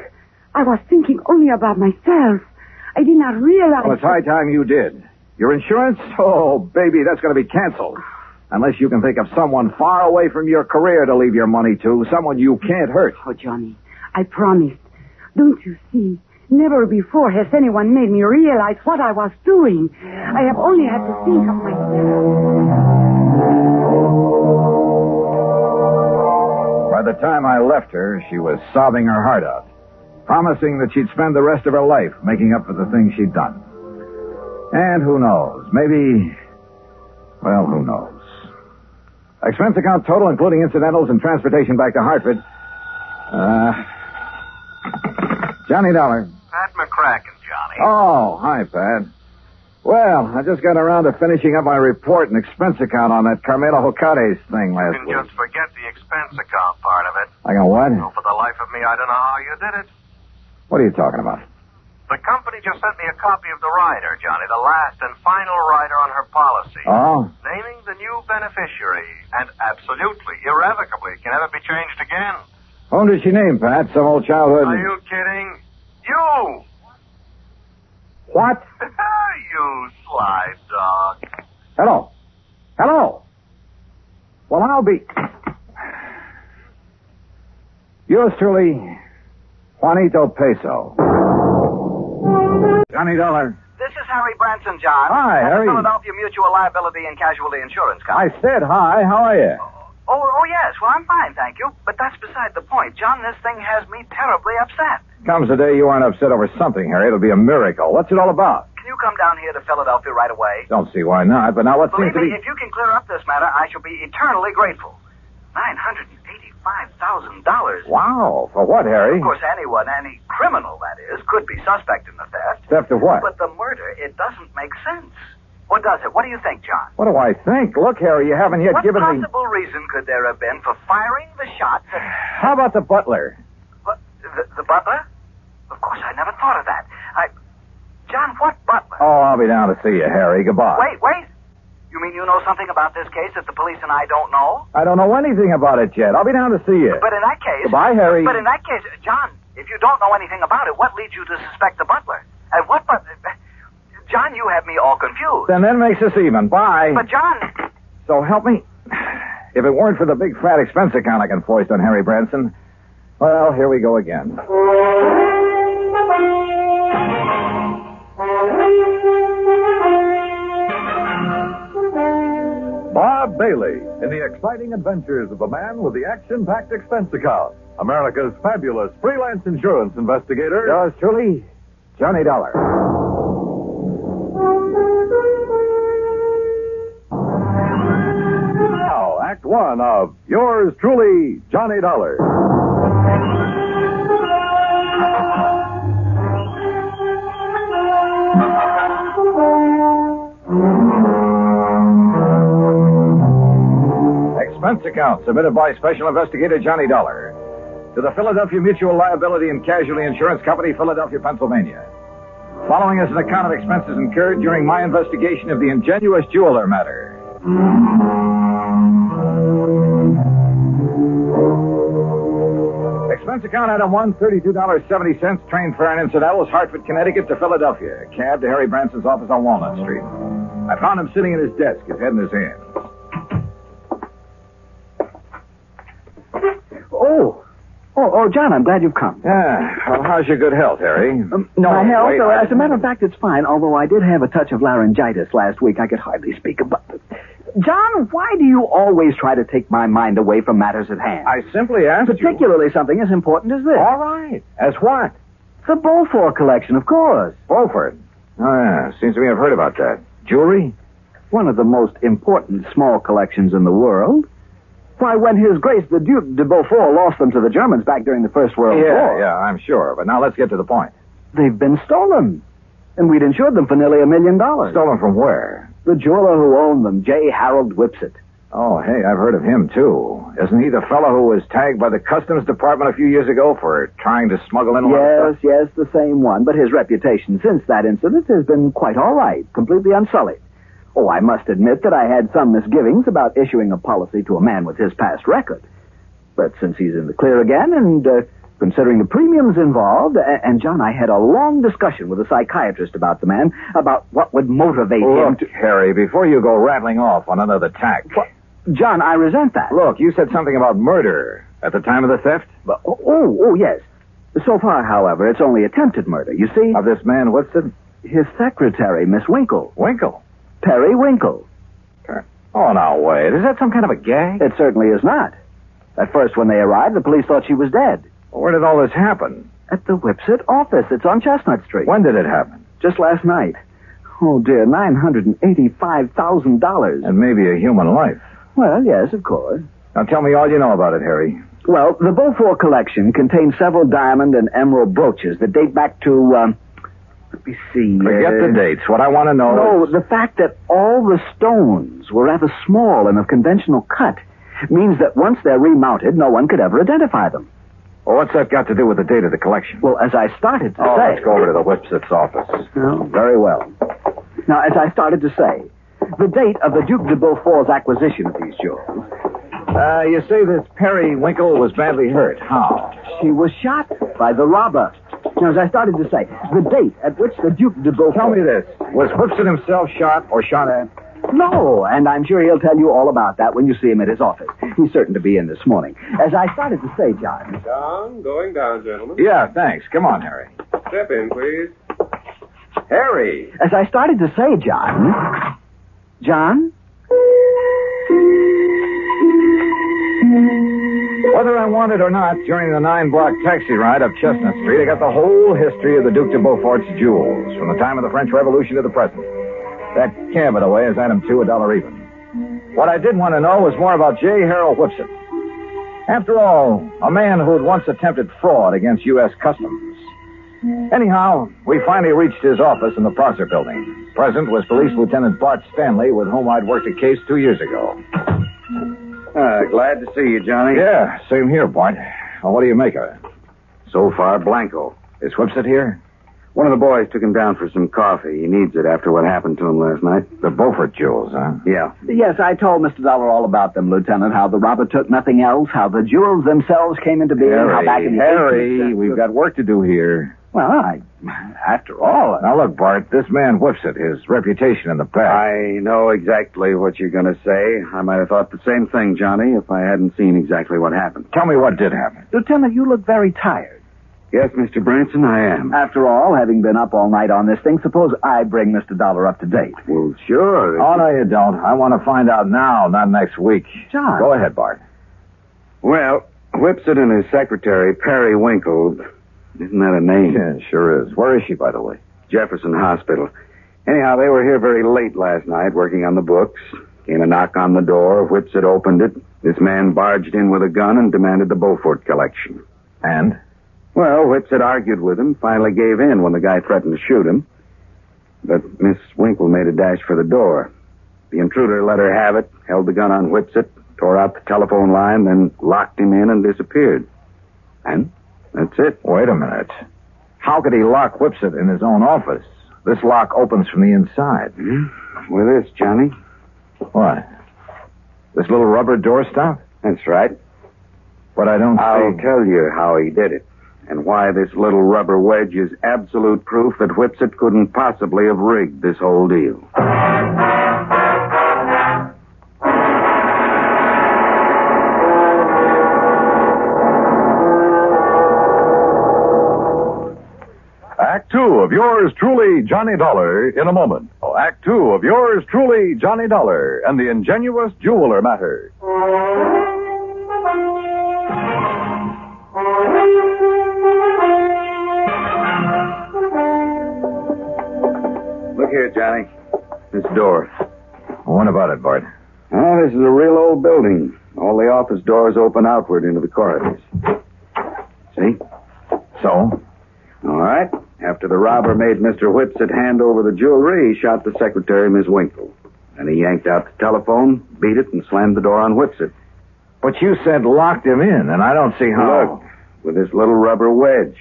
[SPEAKER 14] I was thinking only about myself. I did not realize...
[SPEAKER 3] Well, it's high time you did. Your insurance? Oh, baby, that's going to be canceled. Unless you can think of someone far away from your career to leave your money to, someone you can't hurt.
[SPEAKER 14] Oh, Johnny, I promised. Don't you see? Never before has anyone made me realize what I was doing. I have only had to think of myself.
[SPEAKER 3] By the time I left her, she was sobbing her heart out, promising that she'd spend the rest of her life making up for the things she'd done. And who knows? Maybe... Well, who knows? Expense account total, including incidentals and transportation back to Hartford. Johnny Dollar.
[SPEAKER 8] Pat McCracken, Johnny.
[SPEAKER 3] Oh, hi, Pat. Well, I just got around to finishing up my report and expense account on that Carmela Jocares thing last
[SPEAKER 8] You
[SPEAKER 3] week.
[SPEAKER 8] can just forget the expense account part of it.
[SPEAKER 3] I got what?
[SPEAKER 8] Oh, for the life of me, I don't know how you did it.
[SPEAKER 3] What are you talking about?
[SPEAKER 8] The company just sent me a copy of the rider, Johnny, the last and final rider on her policy.
[SPEAKER 3] Oh?
[SPEAKER 8] Naming the new beneficiary. And absolutely, irrevocably, it can never be changed again.
[SPEAKER 3] Whom did she name, Pat? Some old childhood...
[SPEAKER 8] Are you kidding? You!
[SPEAKER 3] What?
[SPEAKER 8] You sly dog.
[SPEAKER 3] Hello. Hello. Well, I'll be... Yours truly, Juanito Peso. Johnny Dollar.
[SPEAKER 8] This is Harry Branson, John.
[SPEAKER 3] Hi,
[SPEAKER 8] at
[SPEAKER 3] Harry.
[SPEAKER 8] the Philadelphia Mutual Liability and Casualty Insurance
[SPEAKER 3] I
[SPEAKER 8] Company.
[SPEAKER 3] said hi. How are you?
[SPEAKER 8] Oh, yes. Well, I'm fine, thank you. But that's beside the point. John, this thing has me terribly upset.
[SPEAKER 3] Comes the day you aren't upset over something, Harry. It'll be a miracle. What's it all about?
[SPEAKER 8] Can you come down here to Philadelphia right away?
[SPEAKER 3] Don't see why not, but now what seems
[SPEAKER 8] Believe
[SPEAKER 3] to
[SPEAKER 8] me,
[SPEAKER 3] be...
[SPEAKER 8] if you can clear up this matter, I shall be eternally grateful. $985,000.
[SPEAKER 3] Wow. For what, Harry?
[SPEAKER 8] Of course, anyone, any criminal, that is, could be suspect in the theft.
[SPEAKER 3] Theft of what?
[SPEAKER 8] But the murder, it doesn't make sense. What does it? What do you think, John?
[SPEAKER 3] What do I think? Look, Harry, you haven't yet given me...
[SPEAKER 8] What possible reason could there have been for firing the shots at...
[SPEAKER 3] How about the butler?
[SPEAKER 8] What, the butler? Of course, I never thought of that. John, what butler?
[SPEAKER 3] Oh, I'll be down to see you, Harry. Goodbye.
[SPEAKER 8] Wait. You mean you know something about this case that the police and I don't know?
[SPEAKER 3] I don't know anything about it yet. I'll be down to see you.
[SPEAKER 8] But in that case...
[SPEAKER 3] Goodbye, Harry.
[SPEAKER 8] But in that case, John, if you don't know anything about it, what leads you to suspect the butler? And what butler... John, you have me all confused.
[SPEAKER 3] Then that makes us even. Bye.
[SPEAKER 8] But, John...
[SPEAKER 3] So help me. If it weren't for the big fat expense account I can foist on Harry Branson, well, here we go again.
[SPEAKER 4] Bob Bailey in the exciting adventures of the man with the action-packed expense account. America's fabulous freelance insurance investigator.
[SPEAKER 3] Yours truly, Johnny Dollar.
[SPEAKER 4] Now, Act One of Yours Truly, Johnny Dollar.
[SPEAKER 3] Expense account submitted by Special Investigator Johnny Dollar to the Philadelphia Mutual Liability and Casualty Insurance Company, Philadelphia, Pennsylvania. Following is an account of expenses incurred during my investigation of the ingenious jeweler matter. Expense account item 1, $32.70, train fare and incidentals, Hartford, Connecticut to Philadelphia. Cab to Harry Branson's office on Walnut Street. I found him sitting at his desk, his head in his hands.
[SPEAKER 7] Oh, John, I'm glad you've come.
[SPEAKER 3] Yeah. Well, how's your good health, Harry?
[SPEAKER 7] My health?
[SPEAKER 3] wait,
[SPEAKER 7] As a matter of fact, it's fine, although I did have a touch of laryngitis last week. I could hardly speak about it. John, why do you always try to take my mind away from matters at hand?
[SPEAKER 3] I simply asked
[SPEAKER 7] Particularly something as important as this.
[SPEAKER 3] All right. As what?
[SPEAKER 7] The Beaufort collection, of course.
[SPEAKER 3] Beaufort? Oh, yeah. Seems to me I've heard about that. Jewelry?
[SPEAKER 7] One of the most important small collections in the world. Why, when His Grace the Duke de Beaufort lost them to the Germans back during the First World War.
[SPEAKER 3] Yeah, I'm sure. But now let's get to the point.
[SPEAKER 7] They've been stolen. And we'd insured them for nearly $1 million.
[SPEAKER 3] Stolen from where?
[SPEAKER 7] The jeweler who owned them, J. Harold Whipsit.
[SPEAKER 3] Oh, hey, I've heard of him, too. Isn't he the fellow who was tagged by the Customs Department a few years ago for trying to smuggle in a lot of stuff?
[SPEAKER 7] Yes, the same one. But his reputation since that incident has been quite all right, completely unsullied. Oh, I must admit that I had some misgivings about issuing a policy to a man with his past record. But since he's in the clear again, and considering the premiums involved, and John, I had a long discussion with a psychiatrist about the man, about what would motivate him to...
[SPEAKER 3] Harry, before you go rattling off on another tack...
[SPEAKER 7] What? John, I resent that.
[SPEAKER 3] Look, you said something about murder at the time of the theft?
[SPEAKER 7] Oh, yes. So far, however, it's only attempted murder, you see?
[SPEAKER 3] Of this man, what's it?
[SPEAKER 7] His secretary, Miss Winkle.
[SPEAKER 3] Winkle?
[SPEAKER 7] Perry Winkle.
[SPEAKER 3] Oh, now, wait. Is that some kind of a gag?
[SPEAKER 7] It certainly is not. At first, when they arrived, the police thought she was dead.
[SPEAKER 3] Well, where did all this happen?
[SPEAKER 7] At the Whipsit office. It's on Chestnut Street.
[SPEAKER 3] When did it happen?
[SPEAKER 7] Just last night. Oh, dear, $985,000.
[SPEAKER 3] And maybe a human life.
[SPEAKER 7] Well, yes, of course.
[SPEAKER 3] Now, tell me all you know about it, Harry.
[SPEAKER 7] Well, the Beaufort collection contains several diamond and emerald brooches that date back to, let me see.
[SPEAKER 3] Forget the dates. What I want to know
[SPEAKER 7] is... the fact that all the stones were rather small and of conventional cut means that once they're remounted, no one could ever identify them.
[SPEAKER 3] Well, what's that got to do with the date of the collection?
[SPEAKER 7] Well, as I started to say...
[SPEAKER 3] let's go over to the Whipsit's office.
[SPEAKER 7] Oh, very well. Now, as I started to say, the date of the Duke de Beaufort's acquisition of these jewels...
[SPEAKER 3] you say this Perry Winkle was badly hurt. How?
[SPEAKER 7] She was shot by the robber. Now, as I started to say, the date at which the Duke de Beaufort...
[SPEAKER 3] Tell me this. Was Whipsit himself shot or shot at?
[SPEAKER 7] No, and I'm sure he'll tell you all about that when you see him at his office. He's certain to be in this morning. As I started to say, John...
[SPEAKER 16] Down, going down, gentlemen.
[SPEAKER 3] Yeah, thanks. Come on, Harry.
[SPEAKER 16] Step in, please.
[SPEAKER 3] Harry!
[SPEAKER 7] As I started to say, John... John?
[SPEAKER 3] Whether I wanted or not, during the 9-block taxi ride up Chestnut Street, I got the whole history of the Duke de Beaufort's jewels, from the time of the French Revolution to the present. That cab, by the way, is item 2, $1 even. What I did want to know was more about J. Harold Whipsit. After all, a man who had once attempted fraud against U.S. Customs. Anyhow, we finally reached his office in the Prosser building. Present was Police Lieutenant Bart Stanley, with whom I'd worked a case 2 years ago.
[SPEAKER 12] Glad to see you, Johnny.
[SPEAKER 3] Yeah, same here, Bart. Well, what do you make of it?
[SPEAKER 12] So far, blanco.
[SPEAKER 3] Is Whipsit here?
[SPEAKER 12] One of the boys took him down for some coffee. He needs it after what happened to him last night.
[SPEAKER 3] The Beaufort jewels, huh?
[SPEAKER 12] Yeah.
[SPEAKER 7] Yes, I told Mr. Dollar all about them, Lieutenant, how the robber took nothing else, how the jewels themselves came into being, how back in the
[SPEAKER 3] Harry, we've got work to do here.
[SPEAKER 12] Well, after all...
[SPEAKER 3] Now, look, Bart, this man Whipsit, his reputation in the past.
[SPEAKER 17] I know exactly what you're going to say. I might have thought the same thing, Johnny, if I hadn't seen exactly what happened.
[SPEAKER 3] Tell me what did happen.
[SPEAKER 7] Lieutenant, you look very tired.
[SPEAKER 17] Yes, Mr. Branson, I am.
[SPEAKER 7] After all, having been up all night on this thing, suppose I bring Mr. Dollar up to date.
[SPEAKER 17] Well, sure.
[SPEAKER 3] Oh, no, you don't. I want to find out now, not next week.
[SPEAKER 7] John.
[SPEAKER 3] Go ahead, Bart.
[SPEAKER 17] Well, Whipsit and his secretary, Perry Winkle... Isn't that a name?
[SPEAKER 3] Yeah, sure is. Where is she, by the way?
[SPEAKER 17] Jefferson Hospital. Anyhow, they were here very late last night working on the books. Came a knock on the door. Whipsit opened it. This man barged in with a gun and demanded the Beaufort collection.
[SPEAKER 3] And?
[SPEAKER 17] Well, Whipsit argued with him, finally gave in when the guy threatened to shoot him. But Miss Winkle made a dash for the door. The intruder let her have it, held the gun on Whipsit, tore out the telephone line, then locked him in and disappeared. And that's it.
[SPEAKER 3] Wait a minute. How could he lock Whipsit in his own office? This lock opens from the inside.
[SPEAKER 17] With this, Johnny.
[SPEAKER 3] What? This little rubber doorstop?
[SPEAKER 17] That's right.
[SPEAKER 3] But I don't
[SPEAKER 17] I'll
[SPEAKER 3] see...
[SPEAKER 17] tell you how he did it, and why this little rubber wedge is absolute proof that Whipsit couldn't possibly have rigged this whole deal.
[SPEAKER 4] Act two of yours truly, Johnny Dollar, in a moment. Act two of yours truly, Johnny Dollar, and the ingenious jeweler matter.
[SPEAKER 17] Look here, Johnny. This door.
[SPEAKER 3] What about it, Bart?
[SPEAKER 17] Oh, this is a real old building. All the office doors open outward into the corridors. See?
[SPEAKER 3] So?
[SPEAKER 17] All right. After the robber made Mr. Whipsit hand over the jewelry, he shot the secretary, Miss Winkle. Then he yanked out the telephone, beat it, and slammed the door on Whipsit.
[SPEAKER 3] But you said locked him in, and I don't see how...
[SPEAKER 17] Look, with this little rubber wedge.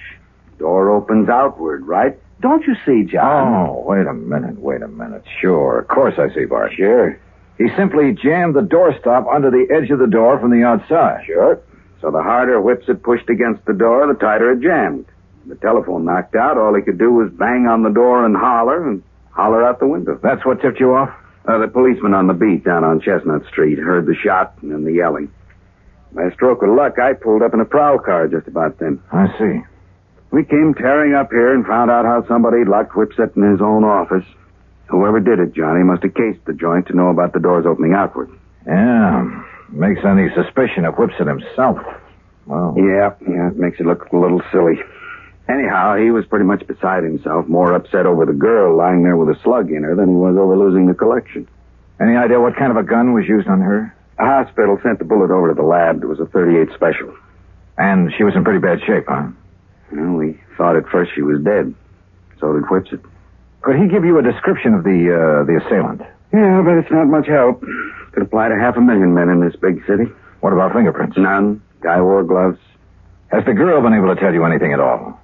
[SPEAKER 17] Door opens outward, right?
[SPEAKER 7] Don't you see, John?
[SPEAKER 3] Oh, wait a minute. Sure, of course I see, Bart.
[SPEAKER 17] Sure.
[SPEAKER 3] He simply jammed the doorstop under the edge of the door from the outside.
[SPEAKER 17] Sure. So the harder Whipsit pushed against the door, the tighter it jammed. The telephone knocked out. All he could do was bang on the door and holler out the window.
[SPEAKER 3] That's what tipped you off?
[SPEAKER 17] The policeman on the beat down on Chestnut Street heard the shot and then the yelling. By a stroke of luck, I pulled up in a prowl car just about then.
[SPEAKER 3] I see.
[SPEAKER 17] We came tearing up here and found out how somebody locked Whipsit in his own office. Whoever did it, Johnny, must have cased the joint to know about the doors opening outward.
[SPEAKER 3] Yeah. Makes any suspicion of Whipsit himself. Well.
[SPEAKER 17] Yeah, it makes it look a little silly. Anyhow, he was pretty much beside himself, more upset over the girl lying there with a slug in her than he was over losing the collection.
[SPEAKER 3] Any idea what kind of a gun was used on her?
[SPEAKER 17] The hospital sent the bullet over to the lab. It was a .38 special.
[SPEAKER 3] And she was in pretty bad shape, huh?
[SPEAKER 17] Well, we thought at first she was dead. So did Whipsit.
[SPEAKER 3] Could he give you a description of the assailant?
[SPEAKER 17] Yeah, but it's not much help. Could apply to 500,000 men in this big city.
[SPEAKER 3] What about fingerprints?
[SPEAKER 17] None. Guy wore gloves.
[SPEAKER 3] Has the girl been able to tell you anything at all?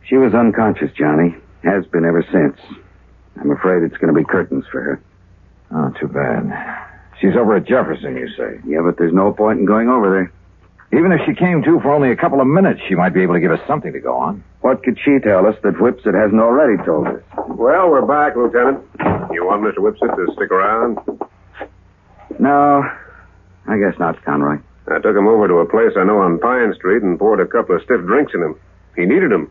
[SPEAKER 17] She was unconscious, Johnny. Has been ever since. I'm afraid it's going to be curtains for her.
[SPEAKER 3] Oh, too bad. She's over at Jefferson, you say?
[SPEAKER 17] Yeah, but there's no point in going over there.
[SPEAKER 3] Even if she came to for only a couple of minutes, she might be able to give us something to go on.
[SPEAKER 17] What could she tell us that Whipsit hasn't already told us?
[SPEAKER 16] Well, we're back, Lieutenant. You want Mr. Whipsit to stick around?
[SPEAKER 17] No, I guess not, Conroy.
[SPEAKER 16] I took him over to a place I know on Pine Street and poured a couple of stiff drinks in him. He needed them.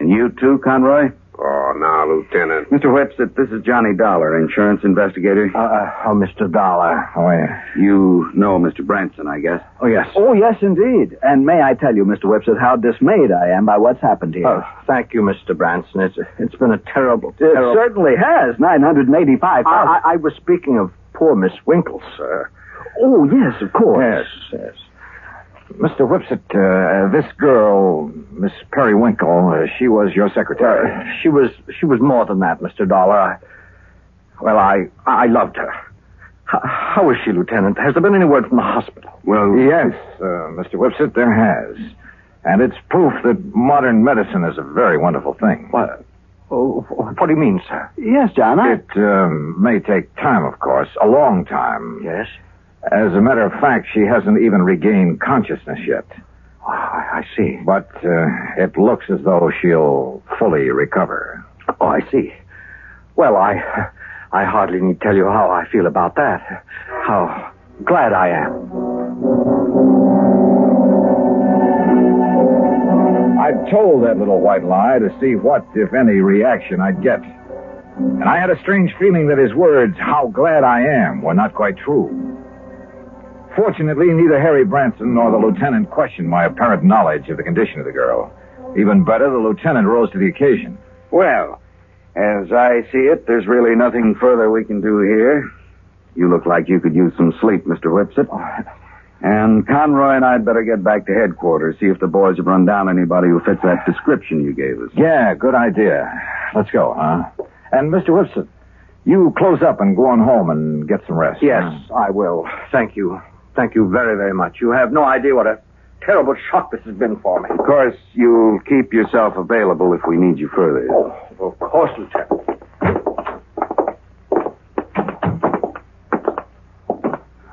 [SPEAKER 17] And you too, Conroy?
[SPEAKER 16] Oh, now, Lieutenant.
[SPEAKER 17] Mr. Whipsit, this is Johnny Dollar, insurance investigator.
[SPEAKER 7] Mr. Dollar.
[SPEAKER 3] How are you?
[SPEAKER 17] You know Mr. Branson, I guess.
[SPEAKER 7] Oh, yes. Oh, yes, indeed. And may I tell you, Mr. Whipsit, how dismayed I am by what's happened here.
[SPEAKER 19] Oh, thank you, Mr. Branson. It's been a terrible...
[SPEAKER 7] It certainly has. $985,000.
[SPEAKER 19] I was speaking of poor Miss Winkle, sir.
[SPEAKER 7] Oh, yes, of course.
[SPEAKER 3] Yes. Mr. Whipsit, this girl, Miss Perry Winkle, she was your secretary?
[SPEAKER 19] She was more than that, Mr. Dollar. I loved her. How is she, Lieutenant? Has there been any word from the hospital?
[SPEAKER 3] Well, yes, Mr. Whipsit, there has. And it's proof that modern medicine is a very wonderful thing.
[SPEAKER 19] What? Oh, what do you mean, sir?
[SPEAKER 7] Yes, John.
[SPEAKER 3] It may take time, of course, a long time.
[SPEAKER 19] Yes?
[SPEAKER 3] As a matter of fact, she hasn't even regained consciousness yet. I see. But it looks as though she'll fully recover.
[SPEAKER 1] Oh, I see. Well, I hardly need tell you how I feel about that. How glad I am.
[SPEAKER 3] I told that little white lie to see what, if any, reaction I'd get. And I had a strange feeling that his words, how glad I am, were not quite true. Fortunately, neither Harry Branson nor the lieutenant questioned my apparent knowledge of the condition of the girl. Even better, the lieutenant rose to the occasion.
[SPEAKER 12] Well, as I see it, there's really nothing further we can do here. You look like you could use some sleep, Mr. Whipsit. And Conroy and I'd better get back to headquarters, see if the boys have run down anybody who fits that description you gave us.
[SPEAKER 3] Yeah, good idea. Let's go, huh? And Mr. Whipsit, you close up and go on home and get some rest.
[SPEAKER 1] Yes, I will. Thank you. Thank you very, very much. You have no idea what a terrible shock this has been for me.
[SPEAKER 12] Of course, you'll keep yourself available if we need you further.
[SPEAKER 1] Oh, of course, Lieutenant.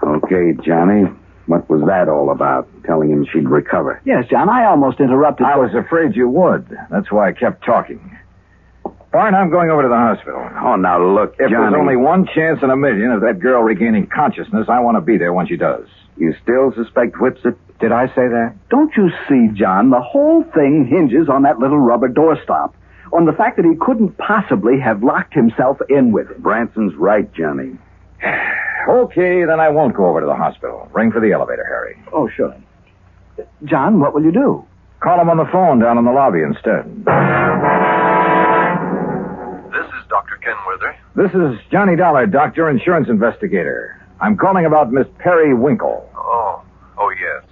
[SPEAKER 12] Okay, Johnny. What was that all about? Telling him she'd recover.
[SPEAKER 7] Yes, John, I almost interrupted.
[SPEAKER 3] I was afraid you would. That's why I kept talking. Bart, I'm going over to the hospital.
[SPEAKER 12] Oh, now look,
[SPEAKER 3] If
[SPEAKER 12] Johnny.
[SPEAKER 3] there's only one chance in a million of that girl regaining consciousness, I want to be there when she does.
[SPEAKER 12] You still suspect Whipsit?
[SPEAKER 3] Did I say that?
[SPEAKER 7] Don't you see, John, the whole thing hinges on that little rubber doorstop. On the fact that he couldn't possibly have locked himself in with it.
[SPEAKER 12] Branson's right, Johnny.
[SPEAKER 3] Okay, then I won't go over to the hospital. Ring for the elevator, Harry.
[SPEAKER 7] Oh, sure. John, what will you do?
[SPEAKER 3] Call him on the phone down in the lobby instead.
[SPEAKER 18] This is Dr. Kenworthy.
[SPEAKER 3] This is Johnny Dollar, doctor, insurance investigator. I'm calling about Miss Perry Winkle.
[SPEAKER 18] Oh, yes.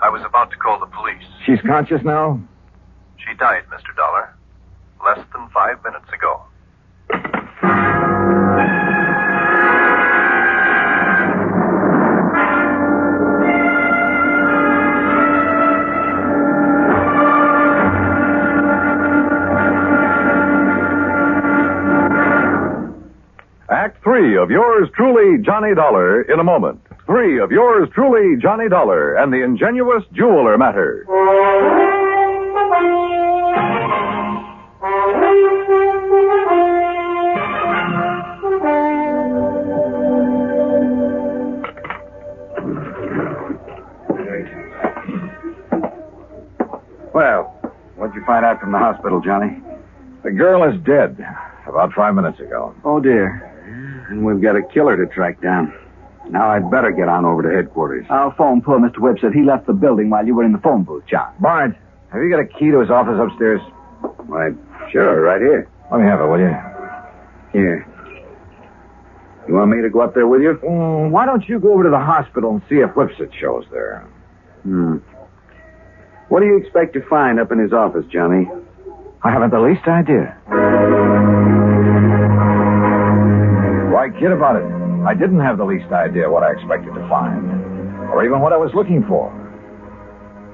[SPEAKER 18] I was about to call the police.
[SPEAKER 3] She's conscious now?
[SPEAKER 18] She died, Mr. Dollar, less than 5 minutes ago.
[SPEAKER 4] Act 3 of yours truly, Johnny Dollar, in a moment. 3 of yours truly, Johnny Dollar, and the ingenious jeweler matter.
[SPEAKER 12] Well, what'd you find out from the hospital, Johnny?
[SPEAKER 3] The girl is dead about 5 minutes ago.
[SPEAKER 12] Oh, dear. And we've got a killer to track down. Now I'd better get on over to headquarters.
[SPEAKER 7] I'll phone poor Mr. Whipsit. He left the building while you were in the phone booth, John.
[SPEAKER 3] Bart, have you got a key to his office upstairs?
[SPEAKER 12] Why, sure, right here.
[SPEAKER 3] Let me have it, will you?
[SPEAKER 12] Here. You want me to go up there with you?
[SPEAKER 3] Why don't you go over to the hospital and see if Whipsit shows there?
[SPEAKER 12] What do you expect to find up in his office, Johnny?
[SPEAKER 3] I haven't the least idea. Why kid about it? I didn't have the least idea what I expected to find, or even what I was looking for.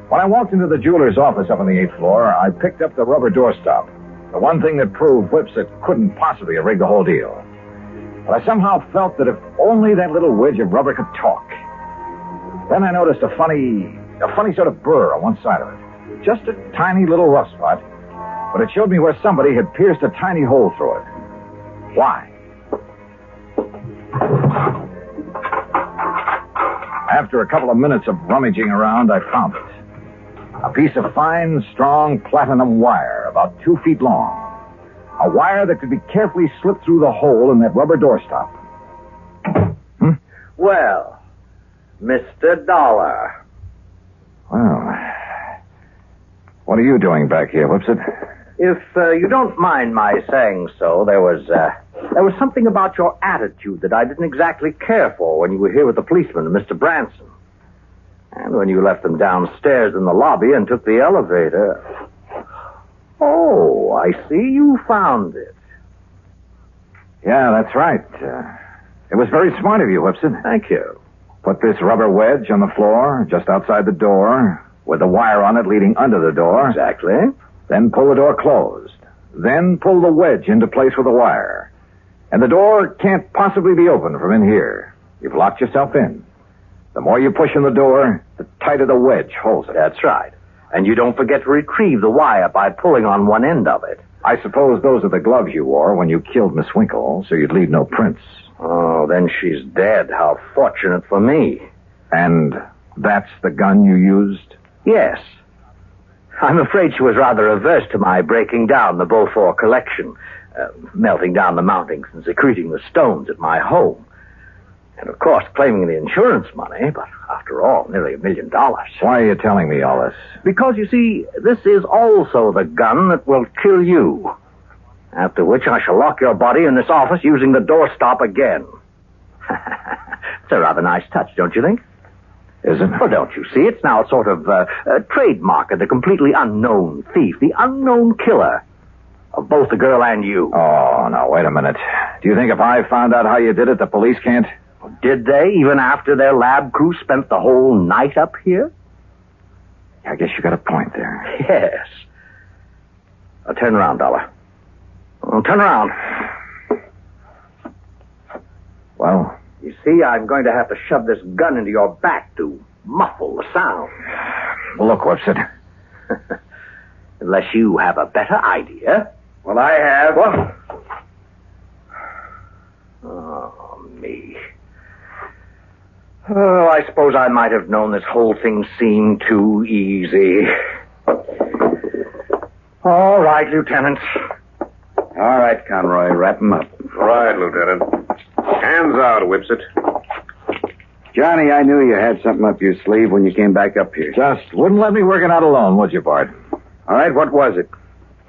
[SPEAKER 3] When I walked into the jeweler's office up on the 8th floor, I picked up the rubber doorstop, the one thing that proved Whipsit couldn't possibly have rigged the whole deal. But I somehow felt that if only that little wedge of rubber could talk. Then I noticed a funny sort of burr on one side of it. Just a tiny little rough spot, but it showed me where somebody had pierced a tiny hole through it. Why? After a couple of minutes of rummaging around, I found it. A piece of fine, strong platinum wire, about 2 feet long. A wire that could be carefully slipped through the hole in that rubber doorstop.
[SPEAKER 1] Well, Mr. Dollar.
[SPEAKER 3] Well, what are you doing back here, Whipsit?
[SPEAKER 1] If you don't mind my saying so, there was something about your attitude that I didn't exactly care for when you were here with the policeman and Mr. Branson. And when you left them downstairs in the lobby and took the elevator. Oh, I see you found it.
[SPEAKER 3] Yeah, that's right. It was very smart of you, Whipsit.
[SPEAKER 1] Thank you.
[SPEAKER 3] Put this rubber wedge on the floor, just outside the door, with the wire on it leading under the door.
[SPEAKER 1] Exactly.
[SPEAKER 3] Then pull the door closed. Then pull the wedge into place with the wire. And the door can't possibly be opened from in here. You've locked yourself in. The more you push on the door, the tighter the wedge holds it.
[SPEAKER 1] That's right. And you don't forget to retrieve the wire by pulling on one end of it.
[SPEAKER 3] I suppose those are the gloves you wore when you killed Miss Winkle, so you'd leave no prints.
[SPEAKER 1] Oh, then she's dead. How fortunate for me.
[SPEAKER 3] And that's the gun you used?
[SPEAKER 1] Yes. I'm afraid she was rather averse to my breaking down the Beaufort collection, melting down the mountings and secreting the stones at my home. And, of course, claiming the insurance money, but after all, nearly $1 million.
[SPEAKER 3] Why are you telling me all this?
[SPEAKER 1] Because, you see, this is also the gun that will kill you. After which I shall lock your body in this office using the doorstop again. It's a rather nice touch, don't you think?
[SPEAKER 3] Is it?
[SPEAKER 1] Well, don't you see? It's now a sort of a trademark of the completely unknown thief, the unknown killer of both the girl and you.
[SPEAKER 3] Oh, no, wait a minute. Do you think if I found out how you did it, the police can't?
[SPEAKER 1] Did they, even after their lab crew spent the whole night up here?
[SPEAKER 3] I guess you got a point there.
[SPEAKER 1] Yes. Now, turn around, Dollar. Oh, turn around.
[SPEAKER 3] Well?
[SPEAKER 1] You see, I'm going to have to shove this gun into your back to muffle the sound.
[SPEAKER 3] Look, Webster.
[SPEAKER 1] Unless you have a better idea.
[SPEAKER 15] Well, I have.
[SPEAKER 1] What? Oh, me. Oh, I suppose I might have known this whole thing seemed too easy. All right, Lieutenant.
[SPEAKER 15] All right, Conroy, wrap him up.
[SPEAKER 16] Right, Lieutenant. Hands out, Whipsit.
[SPEAKER 15] Johnny, I knew you had something up your sleeve when you came back up here.
[SPEAKER 3] Just wouldn't let me work it out alone, would you, Bart?
[SPEAKER 15] All right, what was it?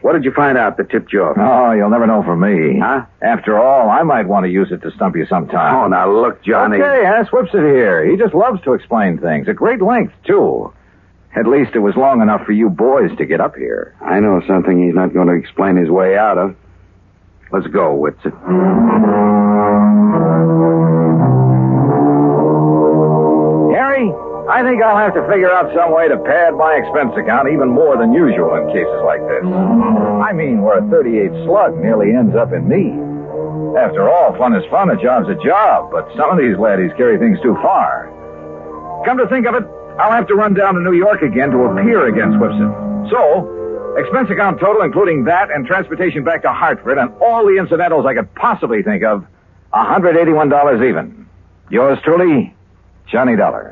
[SPEAKER 15] What did you find out that tipped you off?
[SPEAKER 3] Oh, you'll never know from me.
[SPEAKER 15] Huh?
[SPEAKER 3] After all, I might want to use it to stump you sometime.
[SPEAKER 15] Oh, now look, Johnny.
[SPEAKER 3] Okay, ask Whipsit here. He just loves to explain things. At great length, too. At least it was long enough for you boys to get up here.
[SPEAKER 15] I know something he's not going to explain his way out of. Let's go, Whipsit.
[SPEAKER 3] Harry, I think I'll have to figure out some way to pad my expense account even more than usual in cases like this. I mean, where a .38 slug nearly ends up in me. After all, fun is fun, a job's a job, but some of these laddies carry things too far. Come to think of it, I'll have to run down to New York again to appear against Whipsit. So, expense account total, including that and transportation back to Hartford and all the incidentals I could possibly think of, $181 even. Yours truly, Johnny Dollar.